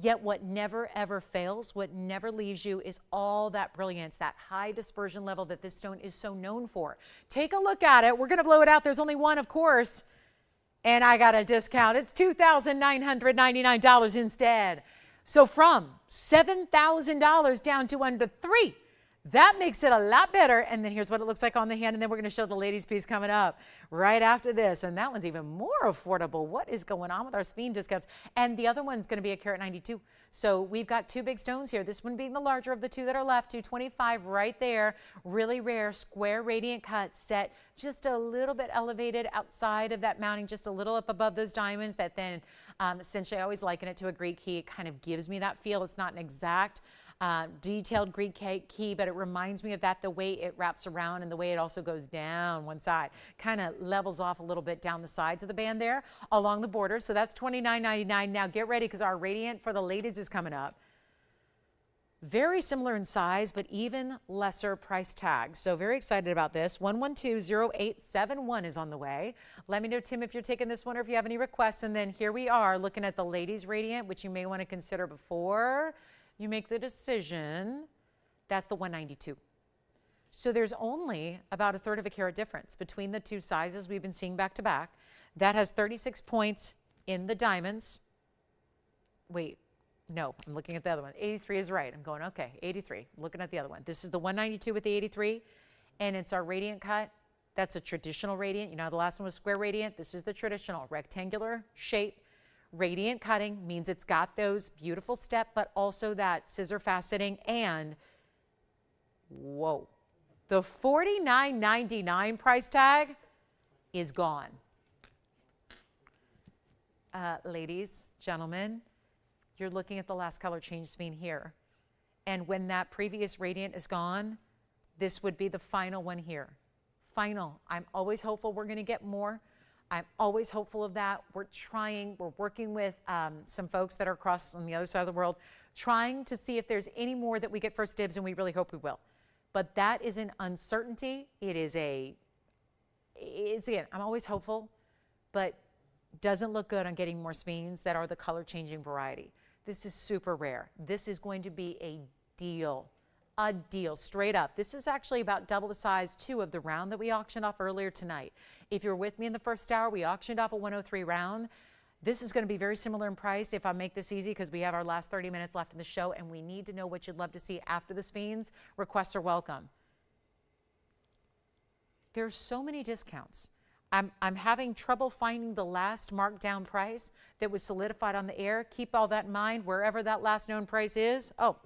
Yet what never ever fails, what never leaves you is all that brilliance, that high dispersion level that this stone is so known for. Take a look at it. We're going to blow it out. There's only one, of course. And I got a discount. It's $2,999 instead. So from $7,000 down to under $3,000. That makes it a lot better. And then here's what it looks like on the hand. And then we're going to show the ladies piece coming up right after this. And that one's even more affordable. What is going on with our Sphene discounts? And the other one's going to be a carat 92. So we've got two big stones here. This one being the larger of the two that are left, 225 right there. Really rare square radiant cut set just a little bit elevated outside of that mounting, just a little up above those diamonds that then essentially I always liken it to a Greek key. It kind of gives me that feel. It's not an exact detailed Greek key, but it reminds me of that, the way it wraps around and the way it also goes down one side, kind of levels off a little bit down the sides of the band there along the border. So that's $29.99. Now get ready because our radiant for the ladies is coming up. Very similar in size, but even lesser price tag. So very excited about this. 112-0871 is on the way. Let me know, Tim, if you're taking this one or if you have any requests. And then here we are looking at the ladies radiant, which you may want to consider before you make the decision. That's the 192. So there's only about a third of a carat difference between the two sizes we've been seeing back to back. That has 36 points in the diamonds. Wait, no, I'm looking at the other one. 83 is right. I'm going, okay, 83. Looking at the other one. This is the 192 with the 83, and it's our radiant cut. That's a traditional radiant. You know, the last one was square radiant. This is the traditional rectangular shape. Radiant cutting means it's got those beautiful step, but also that scissor faceting. And whoa, the $49.99 price tag is gone. Ladies, gentlemen, you're looking at the last color change Sphene here. And when that previous radiant is gone, this would be the final one here. Final. I'm always hopeful we're going to get more. I'm always hopeful of that. We're working with some folks that are across on the other side of the world, trying to see if there's any more that we get first dibs, and we really hope we will. But that is an uncertainty. It's again, I'm always hopeful, but doesn't look good on getting more Sphenes that are the color changing variety. This is super rare. This is going to be a deal straight up. This is actually about double the size too of the round that we auctioned off earlier tonight. If you're with me in the first hour, we auctioned off a 103 round. This is going to be very similar in price if I make this easy, because we have our last 30 minutes left in the show and we need to know what you'd love to see after the Sphenes. Requests are welcome. There's so many discounts. I'm having trouble finding the last marked down price that was solidified on the air. Keep all that in mind wherever that last known price is. Oh,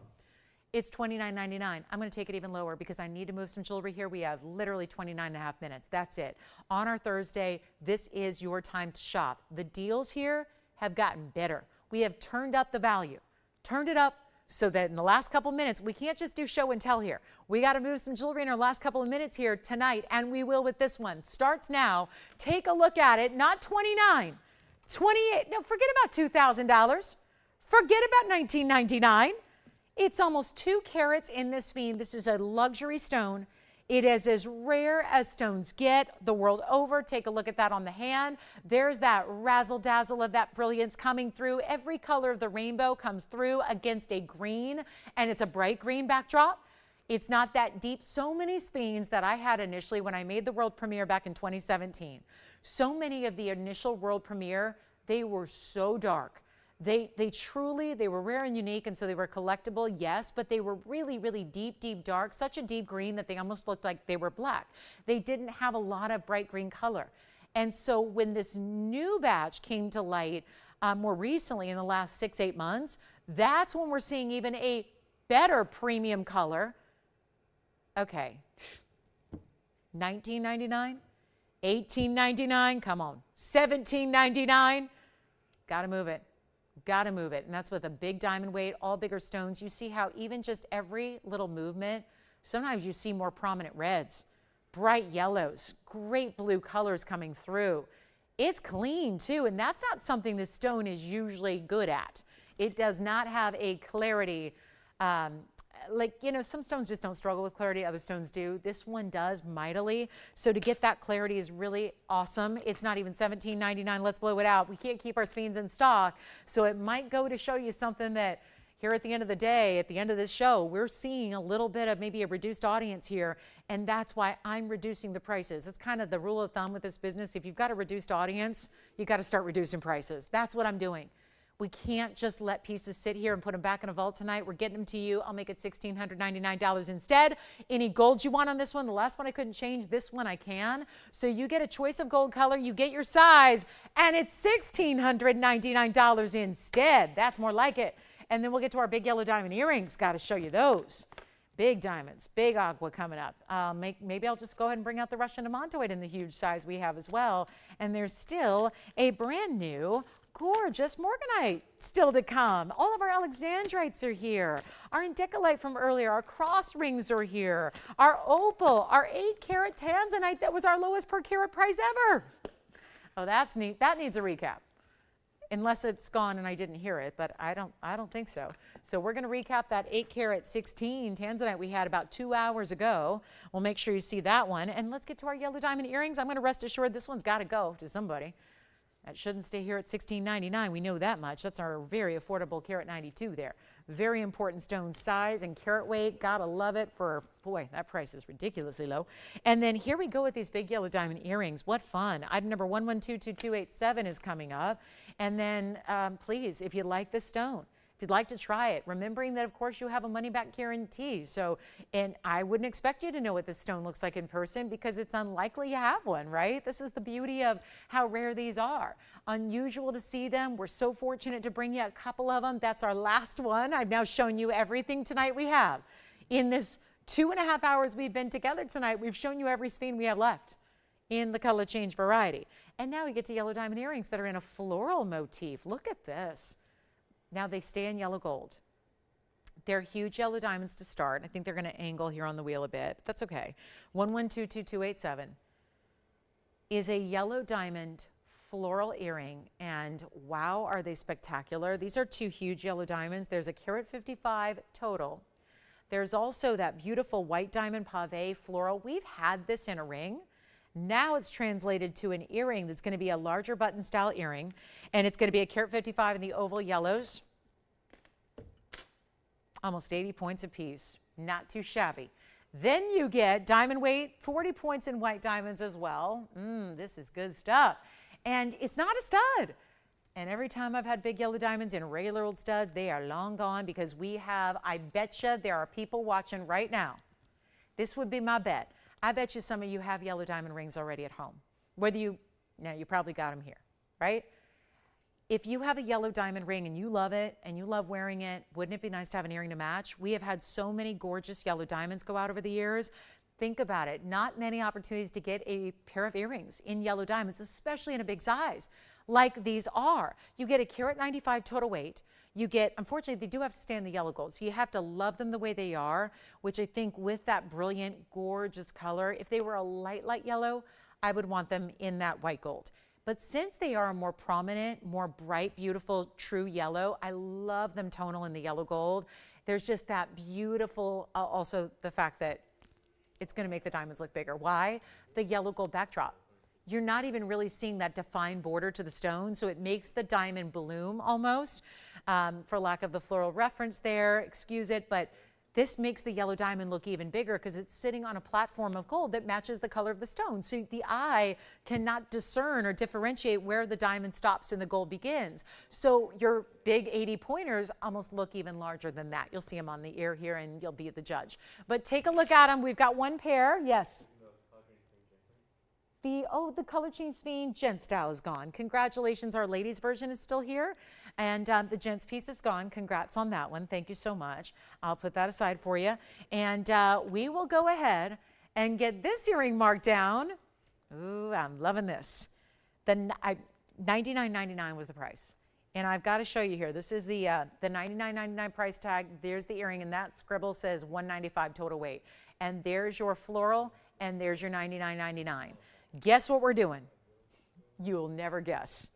it's $29.99. I'm going to take it even lower because I need to move some jewelry here. We have literally 29.5 minutes. That's it. On our Thursday, this is your time to shop. The deals here have gotten better. We have turned up the value, turned it up so that in the last couple minutes, we can't just do show and tell here. We got to move some jewelry in our last couple of minutes here tonight, and we will with this one. Starts now. Take a look at it. Not 29, 28. No, forget about $2,000. Forget about $19.99. It's almost 2 carats in this Sphene. This is a luxury stone. It is as rare as stones get the world over. Take a look at that on the hand. There's that razzle dazzle of that brilliance coming through. Every color of the rainbow comes through against a green, and it's a bright green backdrop. It's not that deep. So many Sphenes that I had initially when I made the world premiere back in 2017. So many of the initial world premiere, they were so dark. They were rare and unique, and so they were collectible, yes, but they were really, really deep, deep dark, such a deep green that they almost looked like they were black. They didn't have a lot of bright green color. And so when this new batch came to light more recently in the last 6-8 months, that's when we're seeing even a better premium color. Okay, $19.99, $18.99, come on, $17.99, gotta move it. Got to move it. And that's with a big diamond weight, all bigger stones. You see how even just every little movement, sometimes you see more prominent reds, bright yellows, great blue colors coming through. It's clean too, and that's not something this stone is usually good at. It does not have a clarity like, you know, some stones just don't struggle with clarity, other stones do. This one does mightily. So to get that clarity is really awesome. It's not even $17.99. Let's blow it out. We can't keep our Sphenes in stock. So it might go to show you something that here at the end of the day, at the end of this show, we're seeing a little bit of maybe a reduced audience here. And that's why I'm reducing the prices. That's kind of the rule of thumb with this business. If you've got a reduced audience, you got to start reducing prices. That's what I'm doing. We can't just let pieces sit here and put them back in a vault tonight. We're getting them to you. I'll make it $1,699 instead. Any gold you want on this one? The last one I couldn't change. This one I can. So you get a choice of gold color. You get your size. And it's $1,699 instead. That's more like it. And then we'll get to our big yellow diamond earrings. Got to show you those. Big diamonds, big aqua coming up. Maybe I'll just go ahead and bring out the Russian Amantoid in the huge size we have as well. And there's still a brand new gorgeous morganite still to come. All of our Alexandrites are here. Our Indicolite from earlier, our cross rings are here. Our opal, our 8-carat Tanzanite that was our lowest per carat price ever. Oh, that's neat. That needs a recap. Unless it's gone and I didn't hear it, but I don't think so. So we're going to recap that 8-carat 16 Tanzanite we had about 2 hours ago. We'll make sure you see that one. And let's get to our yellow diamond earrings. I'm going to rest assured this one's got to go to somebody. That shouldn't stay here at $16.99. We know that much. That's our very affordable carat 92 there. Very important stone size and carat weight. Gotta love it for, boy, that price is ridiculously low. And then here we go with these big yellow diamond earrings. What fun. Item number 112227 is coming up. And then please, if you like this stone, if you'd like to try it, remembering that, of course, you have a money-back guarantee. So, and I wouldn't expect you to know what this stone looks like in person because it's unlikely you have one, right? This is the beauty of how rare these are. Unusual to see them. We're so fortunate to bring you a couple of them. That's our last one. I've now shown you everything tonight we have. In this 2.5 hours we've been together tonight, we've shown you every Sphene we have left in the color change variety. And now we get to yellow diamond earrings that are in a floral motif. Look at this. Now they stay in yellow gold. They're huge yellow diamonds to start. I think they're going to angle here on the wheel a bit. That's okay. 112227 is a yellow diamond floral earring, and wow, are they spectacular. These are 2 huge yellow diamonds. There's a carat 55 total. There's also that beautiful white diamond pave floral. We've had this in a ring. Now it's translated to an earring that's going to be a larger button style earring, and it's going to be a carat 55 in the oval yellows. Almost 80 points apiece. Not too shabby. Then you get diamond weight, 40 points in white diamonds as well. This is good stuff. And it's not a stud. And every time I've had big yellow diamonds in regular old studs, they are long gone because we have, I betcha there are people watching right now. This would be my bet. I bet you some of you have yellow diamond rings already at home. Whether you, now you probably got them here, right? If you have a yellow diamond ring and you love it and you love wearing it, wouldn't it be nice to have an earring to match? We have had so many gorgeous yellow diamonds go out over the years. Think about it. Not many opportunities to get a pair of earrings in yellow diamonds, especially in a big size like these are. You get a carat 95 total weight. You get, unfortunately, they do have to stay in the yellow gold. So you have to love them the way they are, which I think with that brilliant, gorgeous color, if they were a light yellow, I would want them in that white gold. But since they are a more prominent, more bright, beautiful, true yellow, I love them tonal in the yellow gold. There's just that beautiful, also the fact that it's going to make the diamonds look bigger. Why? The yellow gold backdrop. You're not even really seeing that defined border to the stone, so it makes the diamond bloom almost, for lack of the floral reference there, excuse it, but this makes the yellow diamond look even bigger because it's sitting on a platform of gold that matches the color of the stone. So the eye cannot discern or differentiate where the diamond stops and the gold begins. So your big 80 pointers almost look even larger than that. You'll see them on the ear here and you'll be the judge. But take a look at them. We've got one pair. Yes. The color change Sphene gent style is gone. Congratulations, our ladies version is still here. And the gents piece is gone. Congrats on that one. Thank you so much. I'll put that aside for you. And we will go ahead and get this earring marked down. Ooh, I'm loving this. $99.99 was the price. And I've got to show you here. This is the $99.99 price tag. There's the earring, and that scribble says $195 total weight. And there's your floral, and there's your $99.99. Guess what we're doing? You'll never guess.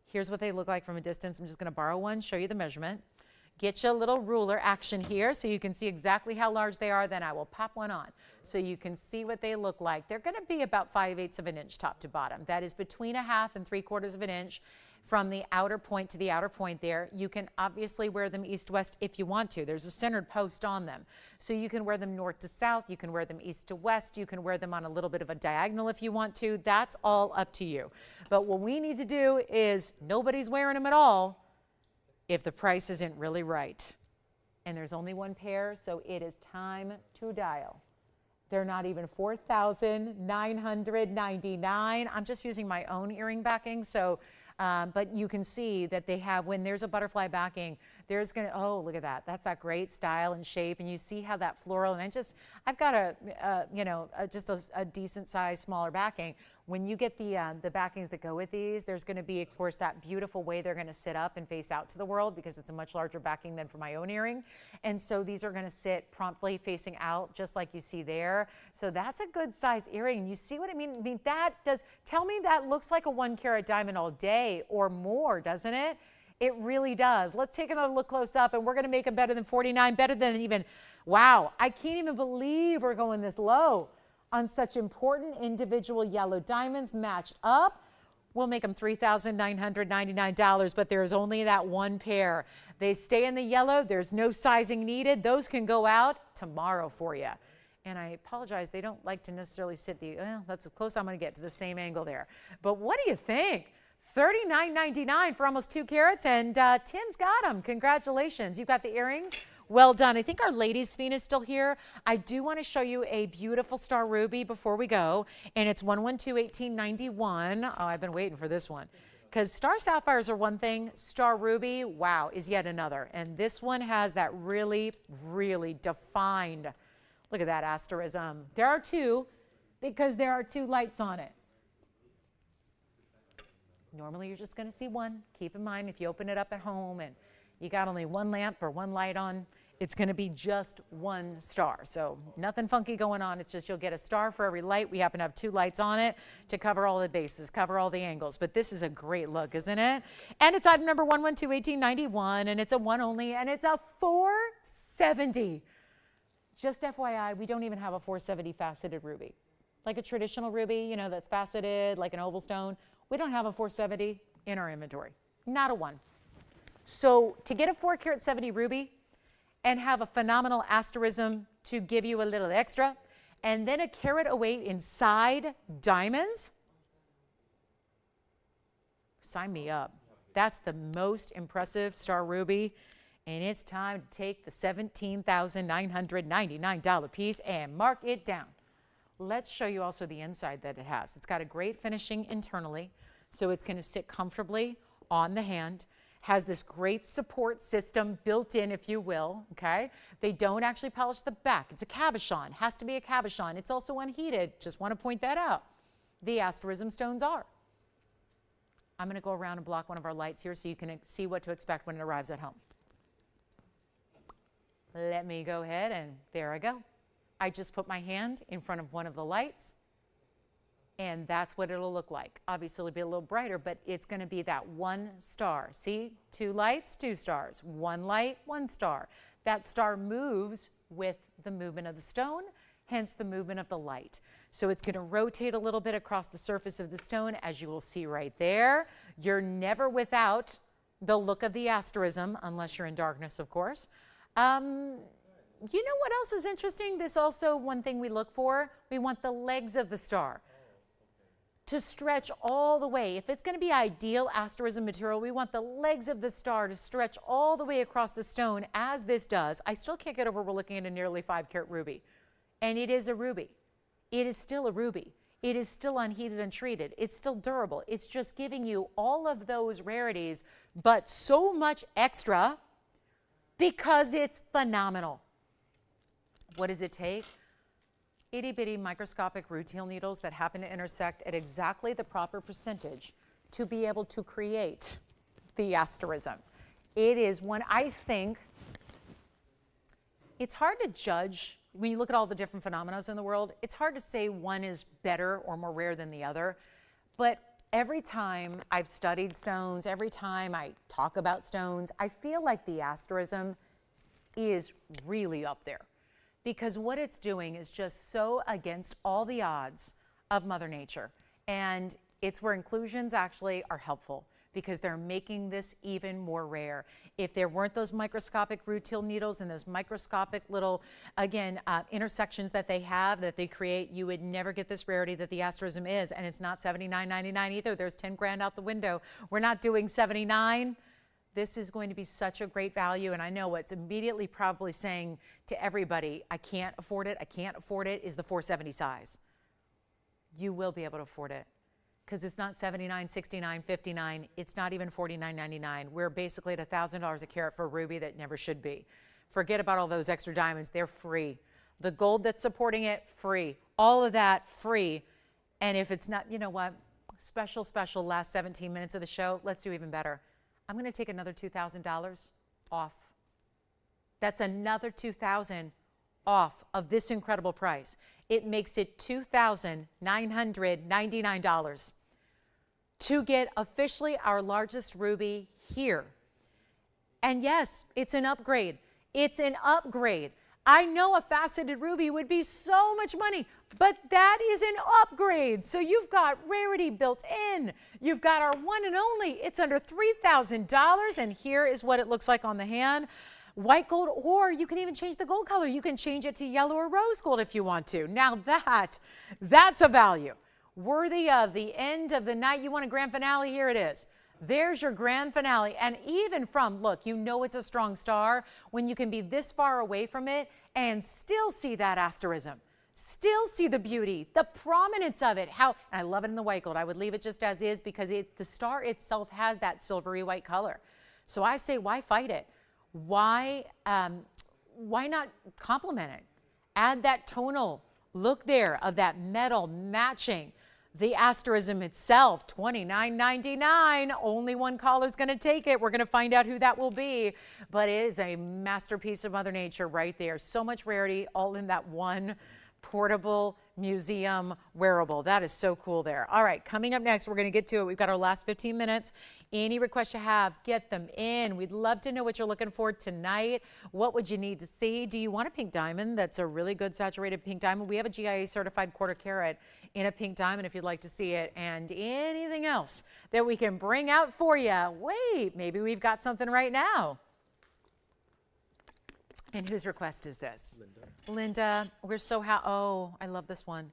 Here's what they look like from a distance. I'm just going to borrow one, show you the measurement. get you a little ruler action here so you can see exactly how large they are. Then I will pop one on so you can see what they look like. They're going to be about 5/8 of an inch top to bottom. That is between 1/2 and 3/4 of an inch from the outer point to the outer point there. You can obviously wear them east-west if you want to. There's a centered post on them. So you can wear them north to south. You can wear them east to west. You can wear them on a little bit of a diagonal if you want to. That's all up to you. But what we need to do is nobody's wearing them at all if the price isn't really right. And there's only one pair, so it is time to dial. They're not even $4,999. I'm just using my own earring backing, so but you can see that they have, when there's a butterfly backing, there's going to, oh, look at that. That's that great style and shape. And you see how that floral, and I've got just a decent size, smaller backing. When you get the backings that go with these, there's going to be, of course, that beautiful way they're going to sit up and face out to the world because it's a much larger backing than for my own earring. And so these are going to sit promptly facing out just like you see there. So that's a good size earring. You see what I mean? I mean, tell me that looks like a 1-carat diamond all day or more, doesn't it? It really does. Let's take another look close up, and we're going to make them better than 49, better than even, wow, I can't even believe we're going this low on such important individual yellow diamonds matched up. We'll make them $3,999, but there's only that one pair. They stay in the yellow. There's no sizing needed. Those can go out tomorrow for you. And I apologize, they don't like to necessarily sit well, that's as close I'm going to get to the same angle there. But what do you think? $39.99 for almost 2 carats, and Tim's got them. Congratulations. You've got the earrings. Well done. I think our ladies' Sphene is still here. I do want to show you a beautiful star ruby before we go, and it's 112-1891. Oh, I've been waiting for this one. Because star sapphires are one thing, star ruby, wow, is yet another. And this one has that really, really defined, look at that asterism. There are two, because there are 2 lights on it. Normally you're just going to see one. Keep in mind if you open it up at home and you got only 1 lamp or 1 light on, it's going to be just 1 star. So nothing funky going on. It's just you'll get a star for every light. We happen to have 2 lights on it to cover all the bases, cover all the angles. But this is a great look, isn't it? And it's item number 112-1891, and it's a 1 only, and it's a 470. Just FYI, we don't even have a 470 faceted ruby. Like a traditional ruby, you know, that's faceted, like an oval stone. We don't have a 470 in our inventory, not a 1. So to get a 4-carat 70 ruby and have a phenomenal asterism to give you a little extra, and then a 1.08 carat inside diamonds, sign me up. That's the most impressive star ruby, and it's time to take the $17,999 piece and mark it down. Let's show you also the inside that it has. It's got a great finishing internally, so it's going to sit comfortably on the hand. Has this great support system built in, if you will, okay? They don't actually polish the back. It's a cabochon. Has to be a cabochon. It's also unheated. Just want to point that out. The asterism stones are. I'm going to go around and block one of our lights here so you can see what to expect when it arrives at home. Let me go ahead, and there I go. I just put my hand in front of one of the lights, and that's what it'll look like. Obviously, it'll be a little brighter, but it's going to be that 1 star. See? 2 lights, 2 stars. 1 light, 1 star. That star moves with the movement of the stone, hence the movement of the light. So it's going to rotate a little bit across the surface of the stone, as you will see right there. You're never without the look of the asterism, unless you're in darkness, of course. You know what else is interesting? This also one thing we look for. We want the legs of the star to stretch all the way. If it's going to be ideal asterism material, we want the legs of the star to stretch all the way across the stone as this does. I still can't get over we're looking at a nearly 5-carat ruby. And it is a ruby. It is still a ruby. It is still unheated and treated. It's still durable. It's just giving you all of those rarities, but so much extra because it's phenomenal. What does it take? Itty bitty microscopic rutile needles that happen to intersect at exactly the proper percentage to be able to create the asterism. It is one, I think, it's hard to judge when you look at all the different phenomena in the world. It's hard to say one is better or more rare than the other, but Every time I've studied stones, every time I talk about stones, I feel like the asterism is really up there, because what it's doing is just so against all the odds of Mother Nature. And it's where inclusions actually are helpful, because they're making this even more rare. If there weren't those microscopic rutile needles and those microscopic little, again, intersections that they have, that they create, you would never get this rarity that the asterism is. And it's not $79.99 either. There's 10 grand out the window. We're not doing 79. This is going to be such a great value. And I know what's immediately probably saying to everybody, I can't afford it, is the 470 size. You will be able to afford it, because it's not $79, $69, $59. It's not even $49.99. We're basically at $1,000 a carat for a ruby that never should be. Forget about all those extra diamonds. They're free. The gold that's supporting it, free. All of that, free. And if it's not, you know what? Special last 17 minutes of the show. Let's do even better. I'm going to take another $2,000 off. That's another $2,000 off of this incredible price. It makes it $2,999 to get officially our largest ruby here. And yes, it's an upgrade. It's an upgrade. I know a faceted ruby would be so much money, but that is an upgrade. So you've got rarity built in. You've got our one and only. It's under $3,000, and here is what it looks like on the hand. White gold, or you can even change the gold color. You can change it to yellow or rose gold if you want to. Now that's a value worthy of the end of the night. You want a grand finale? Here it is. There's your grand finale. And even from, look, you know it's a strong star when you can be this far away from it and still see that asterism, still see the beauty, the prominence of it. And I love it in the white gold. I would leave it just as is, because the star itself has that silvery white color. So I say, why fight it? Why not complement it? Add that tonal look there of that metal matching the asterism itself. $29.99. Only one caller's going to take it. We're going to find out who that will be. But it is a masterpiece of Mother Nature right there. So much rarity, all in that one portable museum wearable. That is so cool there. All right, coming up next, we're going to get to it. We've got our last 15 minutes. Any requests you have, get them in. We'd love to know what you're looking for tonight. What would you need to see? Do you want a pink diamond? That's a really good saturated pink diamond. We have a GIA certified quarter carat in a pink diamond if you'd like to see it. And anything else that we can bring out for you. Wait, maybe we've got something right now. And whose request is this? Linda, we're so happy. Oh, I love this one.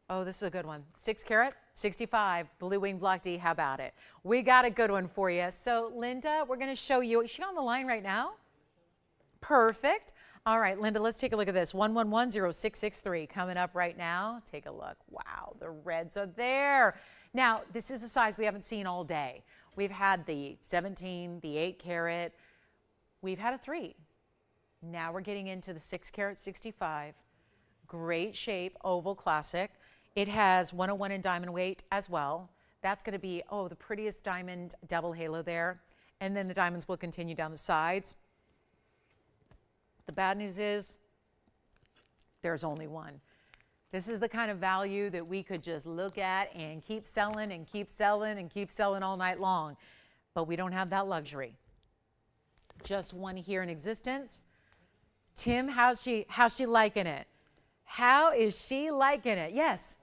Oh, this is a good one. 6 carat, 65, blue wing block D. How about it? We got a good one for you. So, Linda, we're going to show you. Is she on the line right now? Perfect. All right, Linda, let's take a look at this. 1110663 coming up right now. Take a look. Wow, the reds are there. Now, this is the size we haven't seen all day. We've had the 17, the 8 carat. We've had a 3. Now we're getting into the 6 carat 65. Great shape, oval classic. It has 101 in diamond weight as well. That's going to be, oh, the prettiest diamond double halo there. And then the diamonds will continue down the sides. The bad news is there's only one. This is the kind of value that we could just look at and keep selling and keep selling and keep selling all night long. But we don't have that luxury. Just one here in existence. Tim, how's she liking it? How is she liking it? Yes.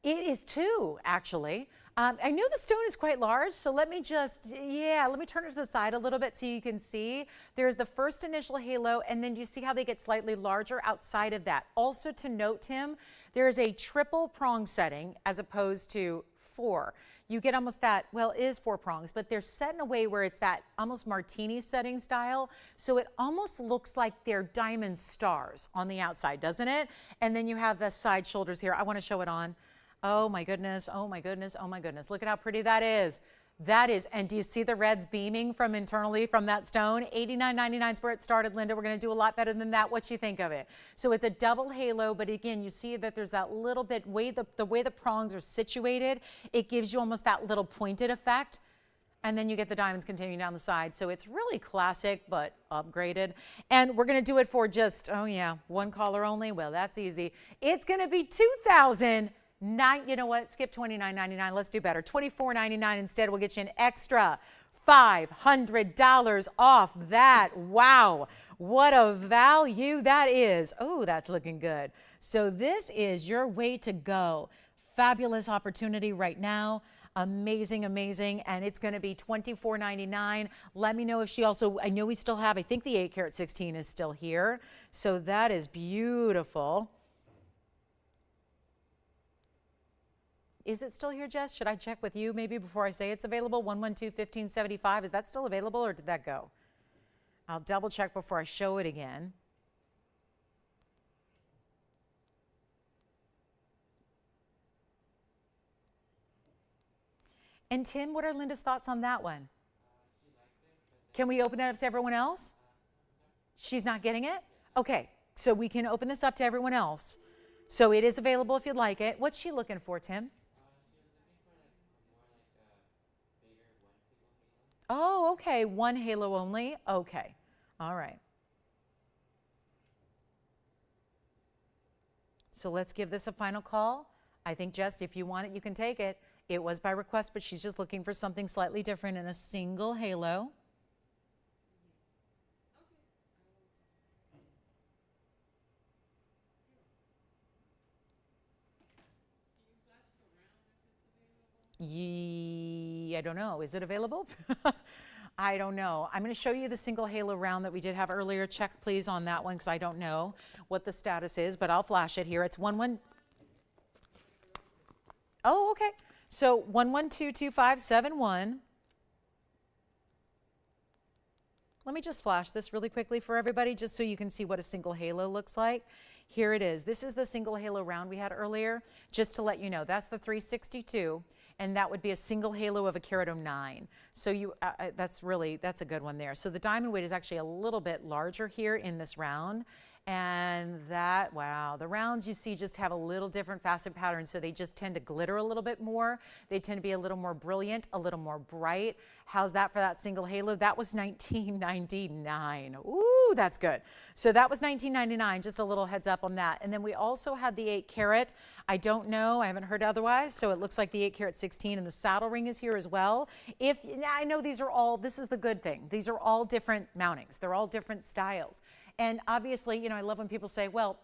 It is 2, actually. I know the stone is quite large, so let me turn it to the side a little bit so you can see. There's the first initial halo, and then do you see how they get slightly larger outside of that? Also to note, Tim, there is a triple prong setting as opposed to 4. You get almost that, well, it is 4 prongs, but they're set in a way where it's that almost martini setting style. So it almost looks like they're diamond stars on the outside, doesn't it? And then you have the side shoulders here. I want to show it on. Oh my goodness, oh my goodness, oh my goodness. Look at how pretty that is. That is, and do you see the reds beaming from internally from that stone? $89.99 is where it started, Linda. We're going to do a lot better than that. What you think of it? So it's a double halo, but again, you see that there's that little bit, the way the prongs are situated, it gives you almost that little pointed effect. And then you get the diamonds continuing down the side. So it's really classic, but upgraded. And we're going to do it for just, oh yeah, one caller only. Well, that's easy. It's going to be $2,999. You know what? Skip $29.99. Let's do better. $24.99 instead. We'll get you an extra $500 off that. Wow. What a value that is. Oh, that's looking good. So this is your way to go. Fabulous opportunity right now. Amazing, amazing. And it's going to be $24.99. Let me know if she also, I know we still have, I think the 8 karat 16 is still here. So that is beautiful. Is it still here, Jess? Should I check with you maybe before I say it's available? 112-1575. Is that still available or did that go? I'll double check before I show it again. And Tim, what are Linda's thoughts on that one? Can we open it up to everyone else? She's not getting it? Okay, so we can open this up to everyone else. So it is available if you'd like it. What's she looking for, Tim? Oh, okay, one halo only. Okay, all right. So let's give this a final call. I think, Jess, if you want it, you can take it. It was by request, but she's just looking for something slightly different in a single halo. I don't know. Is it available? I don't know. I'm going to show you the single halo round that we did have earlier. Check, please, on that one because I don't know what the status is, but I'll flash it here. It's 11. Oh, okay. So 1122571. Let me just flash this really quickly for everybody just so you can see what a single halo looks like. Here it is. This is the single halo round we had earlier. Just to let you know, that's the 362, and that would be a single halo of a carat 09. So you, that's a good one there. So the diamond weight is actually a little bit larger here in this round. And that, wow, the rounds you see just have a little different facet pattern, so they just tend to glitter a little bit more. They tend to be a little more brilliant, a little more bright. How's that for that single halo? That was $19.99. Ooh, that's good. So that was $19.99, just a little heads up on that. And then we also had the 8 karat. I don't know, I haven't heard otherwise, so it looks like the 8 karat 16, and the saddle ring is here as well. I know these are all, this is the good thing. These are all different mountings. They're all different styles. And obviously, you know, I love when people say, well,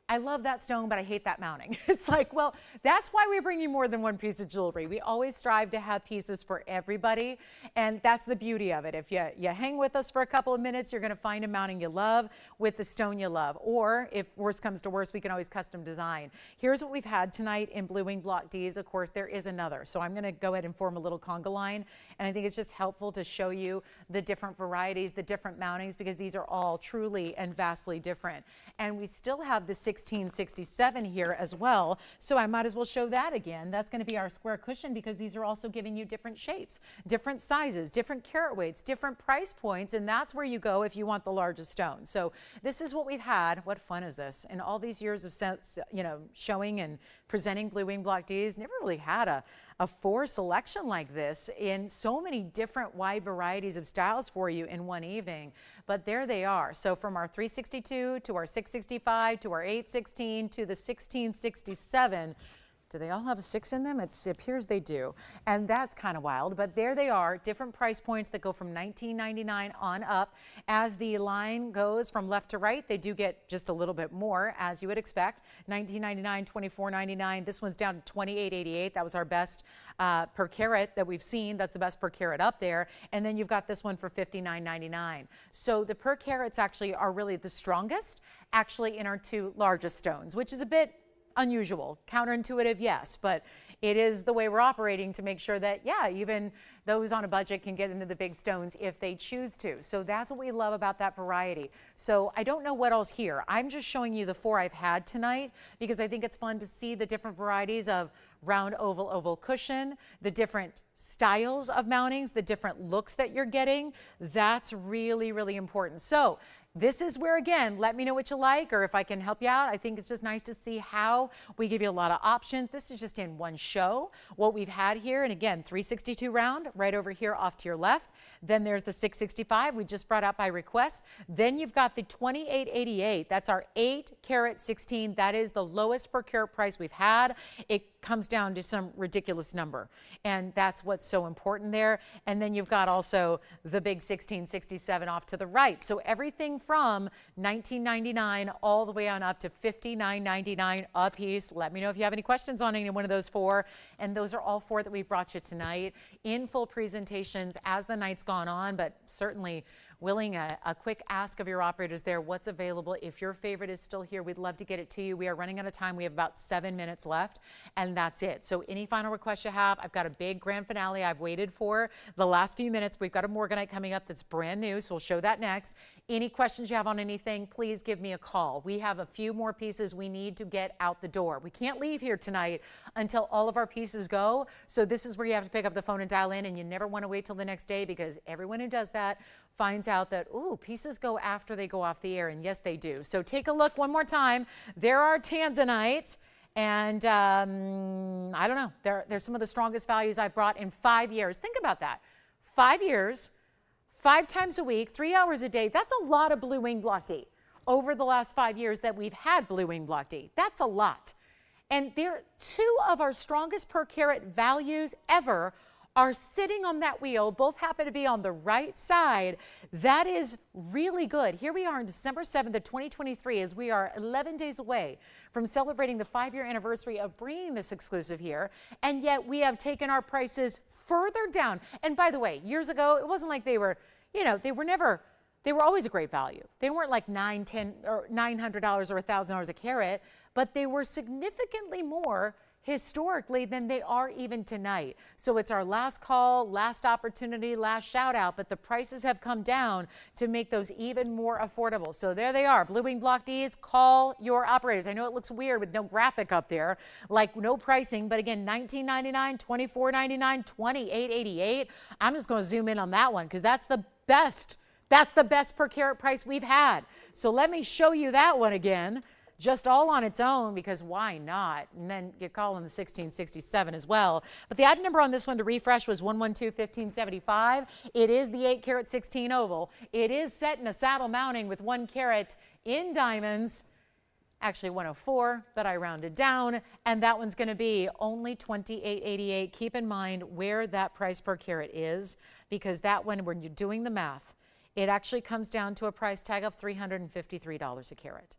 I love that stone, but I hate that mounting. It's like, well, that's why we bring you more than one piece of jewelry. We always strive to have pieces for everybody, and that's the beauty of it. If you hang with us for a couple of minutes, you're going to find a mounting you love with the stone you love. Or if worse comes to worse, we can always custom design. Here's what we've had tonight in Blue Wing Block Ds. Of course, there is another. So I'm going to go ahead and form a little conga line, and I think it's just helpful to show you the different varieties, the different mountings, because these are all truly and vastly different. And we still have the 1667 here as well, so I might as well show that again. That's going to be our square cushion because these are also giving you different shapes, different sizes, different carat weights, different price points, and that's where you go if you want the largest stone. So this is what we've had. What fun is this? In all these years of showing and presenting Blue Wing Block Ds, never really had a four selection like this in so many different wide varieties of styles for you in one evening. But there they are. So from our 362 to our 665 to our 816 to the 1667. Do they all have a 6 in them? It appears they do. And that's kind of wild, but there they are, different price points that go from $19.99 on up. As the line goes from left to right, they do get just a little bit more, as you would expect. $19.99, $24.99. This one's down to $28.88. That was our best per carat that we've seen. That's the best per carat up there. And then you've got this one for $59.99. So the per carats actually are really the strongest, actually in our two largest stones, which is a bit unusual, counterintuitive, yes, but it is the way we're operating to make sure that, yeah, even those on a budget can get into the big stones if they choose to. So that's what we love about that variety. So I don't know what else here. I'm just showing you the 4 I've had tonight because I think it's fun to see the different varieties of round, oval, oval cushion, the different styles of mountings, the different looks that you're getting. That's really, really important. So this is where, again, let me know what you like or if I can help you out. I think it's just nice to see how we give you a lot of options. This is just in one show, what we've had here. And again, 362 round right over here off to your left. Then there's the 665 we just brought out by request. Then you've got the 2888. That's our 8 carat 16. That is the lowest per carat price we've had. It comes down to some ridiculous number, and that's what's so important there. And then you've got also the big 1667 off to the right. So everything from $19.99 all the way on up to $59.99 a piece. Let me know if you have any questions on any one of those 4. And those are all 4 that we brought you tonight in full presentations as the night's gone on, but certainly willing a quick ask of your operators there, what's available. If your favorite is still here, we'd love to get it to you. We are running out of time. We have about 7 minutes left, and that's it. So any final requests you have, I've got a big grand finale I've waited for the last few minutes. We've got a morganite coming up that's brand new, so we'll show that next. Any questions you have on anything, please give me a call. We have a few more pieces we need to get out the door. We can't leave here tonight until all of our pieces go. So this is where you have to pick up the phone and dial in, and you never want to wait till the next day, because everyone who does that finds out that, ooh, pieces go after they go off the air, and yes, they do. So take a look one more time. There are Tanzanites, and I don't know, they're some of the strongest values I've brought in 5 years. Think about that. 5 years, 5 times a week, 3 hours a day. That's a lot of blue wing block D over the last 5 years that we've had blue wing block D. That's a lot. And they're 2 of our strongest per carat values ever are sitting on that wheel. Both happen to be on the right side. That is really good. Here we are on December 7th of 2023, as we are 11 days away from celebrating the 5-year anniversary of bringing this exclusive here. And yet we have taken our prices further down. And by the way, years ago, it wasn't like they were, you know, they were always a great value. They weren't like $900, $10, or $900 or $1,000 a carat, but they were significantly more historically than they are even tonight. So it's our last call, last opportunity, last shout out, but the prices have come down to make those even more affordable. So there they are, blue wing block Ds. Call your operators. I know it looks weird with no graphic up there, like no pricing, but again, $19.99, $24.99, $28.88. I'm just going to zoom in on that one because that's the best. That's the best per carat price we've had. So let me show you that one again, just all on its own, because why not? And then you call in the 1667 as well. But the item number on this one to refresh was 112-1575. It is the 8 carat 16 oval. It is set in a saddle mounting with 1 carat in diamonds. Actually 104, but I rounded down, and that one's going to be only $28.88. Keep in mind where that price per carat is, because that one, when you're doing the math, it actually comes down to a price tag of $353 a carat.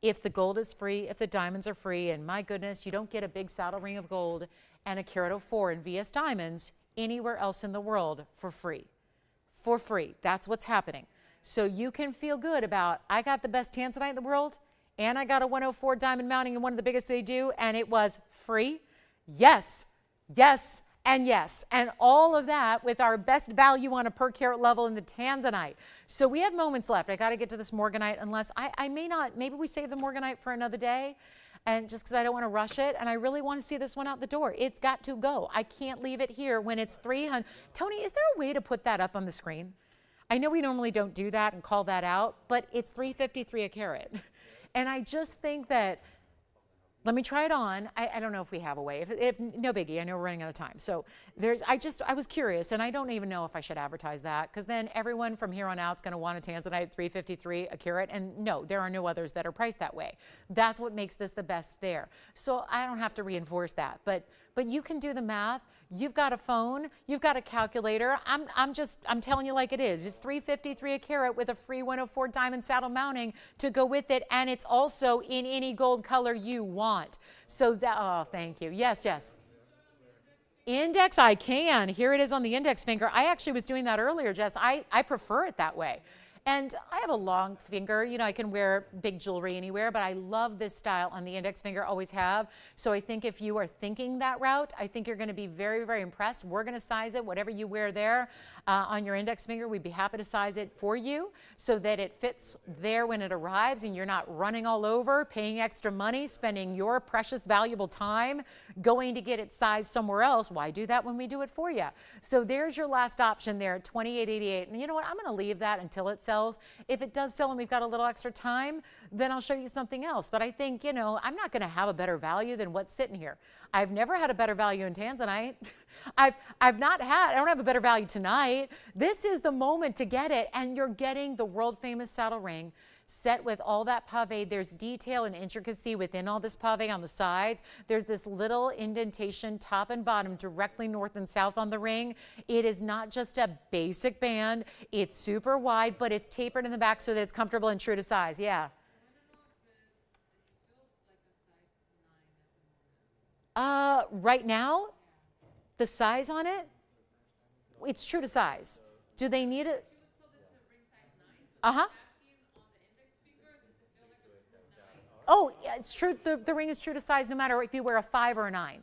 If the gold is free, if the diamonds are free, and my goodness, you don't get a big saddle ring of gold and a carat 04 in VS diamonds anywhere else in the world for free. For free. That's what's happening. So you can feel good about, I got the best Tanzanite in the world, and I got a 104 diamond mounting in one of the biggest they do, and it was free. Yes, yes, and yes, and all of that with our best value on a per carat level in the Tanzanite. So we have moments left. I got to get to this morganite, unless I may not, maybe we save the morganite for another day, and just because I don't want to rush it, and I really want to see this one out the door. It's got to go. I can't leave it here when it's 300. Tony, is there a way to put that up on the screen? I know we normally don't do that and call that out, but it's $353 a carat. And I just think that, let me try it on. I don't know if we have a way. If no biggie, I know we're running out of time. So I was curious, and I don't even know if I should advertise that, because then everyone from here on out is going to want a Tanzanite $353 a carat, and no, there are no others that are priced that way. That's what makes this the best there. So I don't have to reinforce that, but you can do the math. You've got a phone, you've got a calculator. I'm telling you like it is. Just $353 a carat with a free 104 diamond saddle mounting to go with it, and it's also in any gold color you want. So that, oh, thank you. Yes, yes. Index, I can. Here it is on the index finger. I actually was doing that earlier, Jess. I prefer it that way. And I have a long finger, you know, I can wear big jewelry anywhere, but I love this style on the index finger, always have. So I think if you are thinking that route, I think you're going to be very, very impressed. We're going to size it, whatever you wear there on your index finger, we'd be happy to size it for you so that it fits there when it arrives and you're not running all over, paying extra money, spending your precious, valuable time going to get it sized somewhere else. Why do that when we do it for you? So there's your last option there, $28.88. And you know what? I'm going to leave that until it sells. If it does sell and we've got a little extra time, then I'll show you something else. But I think, you know, I'm not going to have a better value than what's sitting here. I've never had a better value in Tanzanite. I've not had, I don't have a better value tonight. This is the moment to get it, and you're getting the world famous saddle ring set with all that pave. There's detail and intricacy within all this pave on the sides. There's this little indentation top and bottom directly north and south on the ring. It is not just a basic band. It's super wide, but it's tapered in the back so that it's comfortable and true to size. Yeah. Right now, the size on it, it's true to size. Do they need it? Uh-huh. Oh, yeah, it's true. The ring is true to size no matter if you wear a 5 or a 9.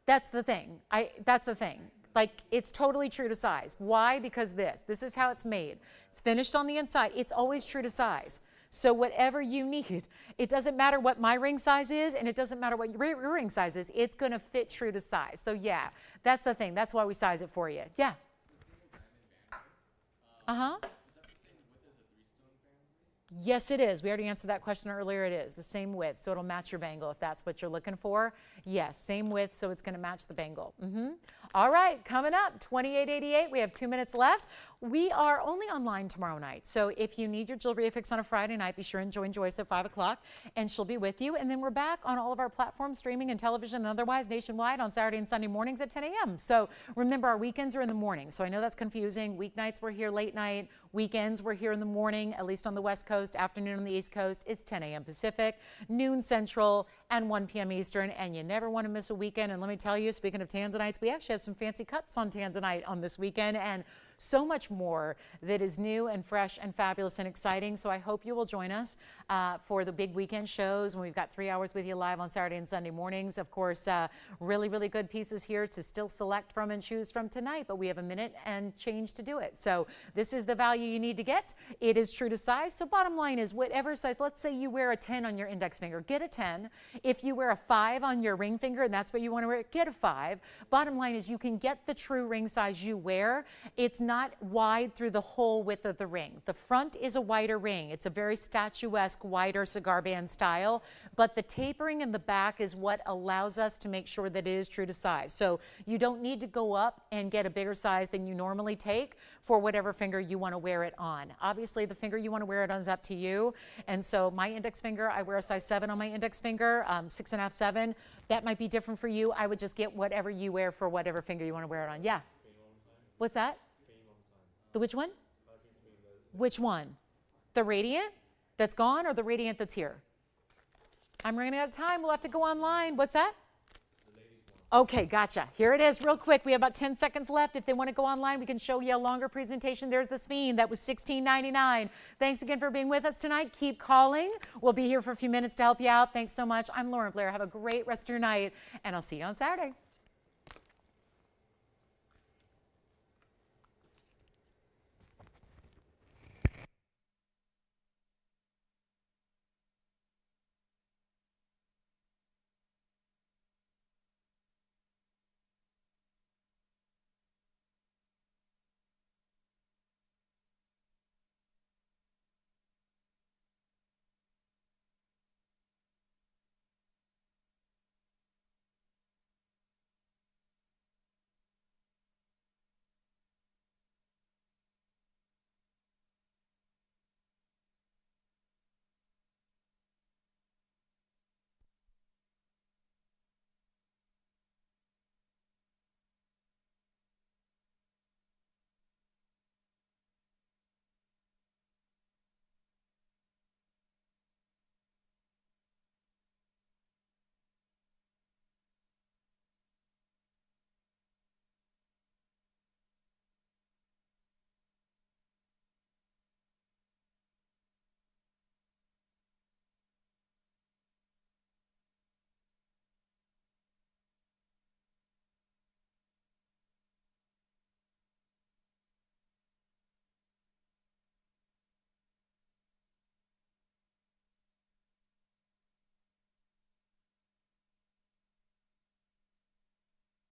That's the thing. That's the thing. Like, it's totally true to size. Why? Because this is how it's made. It's finished on the inside. It's always true to size. So whatever you need, it doesn't matter what my ring size is, and it doesn't matter what your ring size is. It's going to fit true to size. So yeah, that's the thing. That's why we size it for you. Yeah. Uh-huh. Yes, it is. We already answered that question earlier. It is the same width, so it'll match your bangle if that's what you're looking for. Yes, same width, so it's going to match the bangle. All right, coming up, 2888. We have 2 minutes left. We are only online tomorrow night, so if you need your jewelry fix on a Friday night, be sure and join Joyce at 5 o'clock, and she'll be with you. And then we're back on all of our platforms, streaming and television and otherwise nationwide on Saturday and Sunday mornings at 10 a.m. So remember, our weekends are in the morning, so I know that's confusing. Weeknights we're here late night. Weekends we're here in the morning, at least on the West Coast. Afternoon on the East Coast, it's 10 a.m. Pacific, noon Central, and 1 p.m. Eastern. And you never want to miss a weekend. And let me tell you, speaking of Tanzanites, we actually have some fancy cuts on Tanzanite on this weekend, and so much more that is new and fresh and fabulous and exciting. So I hope you will join us for the big weekend shows when we've got 3 hours with you live on Saturday and Sunday mornings. Of course, really, really good pieces here to still select from and choose from tonight, but we have a minute and change to do it. So this is the value you need to get. It is true to size. So bottom line is whatever size, let's say you wear a 10 on your index finger, get a 10. If you wear a 5 on your ring finger and that's what you want to wear, get a 5. Bottom line is you can get the true ring size you wear. It's not wide through the whole width of the ring. The front is a wider ring. It's a very statuesque, wider cigar band style, but the tapering in the back is what allows us to make sure that it is true to size. So you don't need to go up and get a bigger size than you normally take for whatever finger you want to wear it on. Obviously, the finger you want to wear it on is up to you. And so my index finger, I wear a size 7 on my index finger, 6.5, 7. That might be different for you. I would just get whatever you wear for whatever finger you want to wear it on. Yeah. What's that? The which one? Which one? The radiant that's gone or the radiant that's here? I'm running out of time. We'll have to go online. What's that? Okay, gotcha. Here it is real quick. We have about 10 seconds left. If they want to go online, we can show you a longer presentation. There's the Sphene. That was $16.99. Thanks again for being with us tonight. Keep calling. We'll be here for a few minutes to help you out. Thanks so much. I'm Lauren Blair. Have a great rest of your night, and I'll see you on Saturday.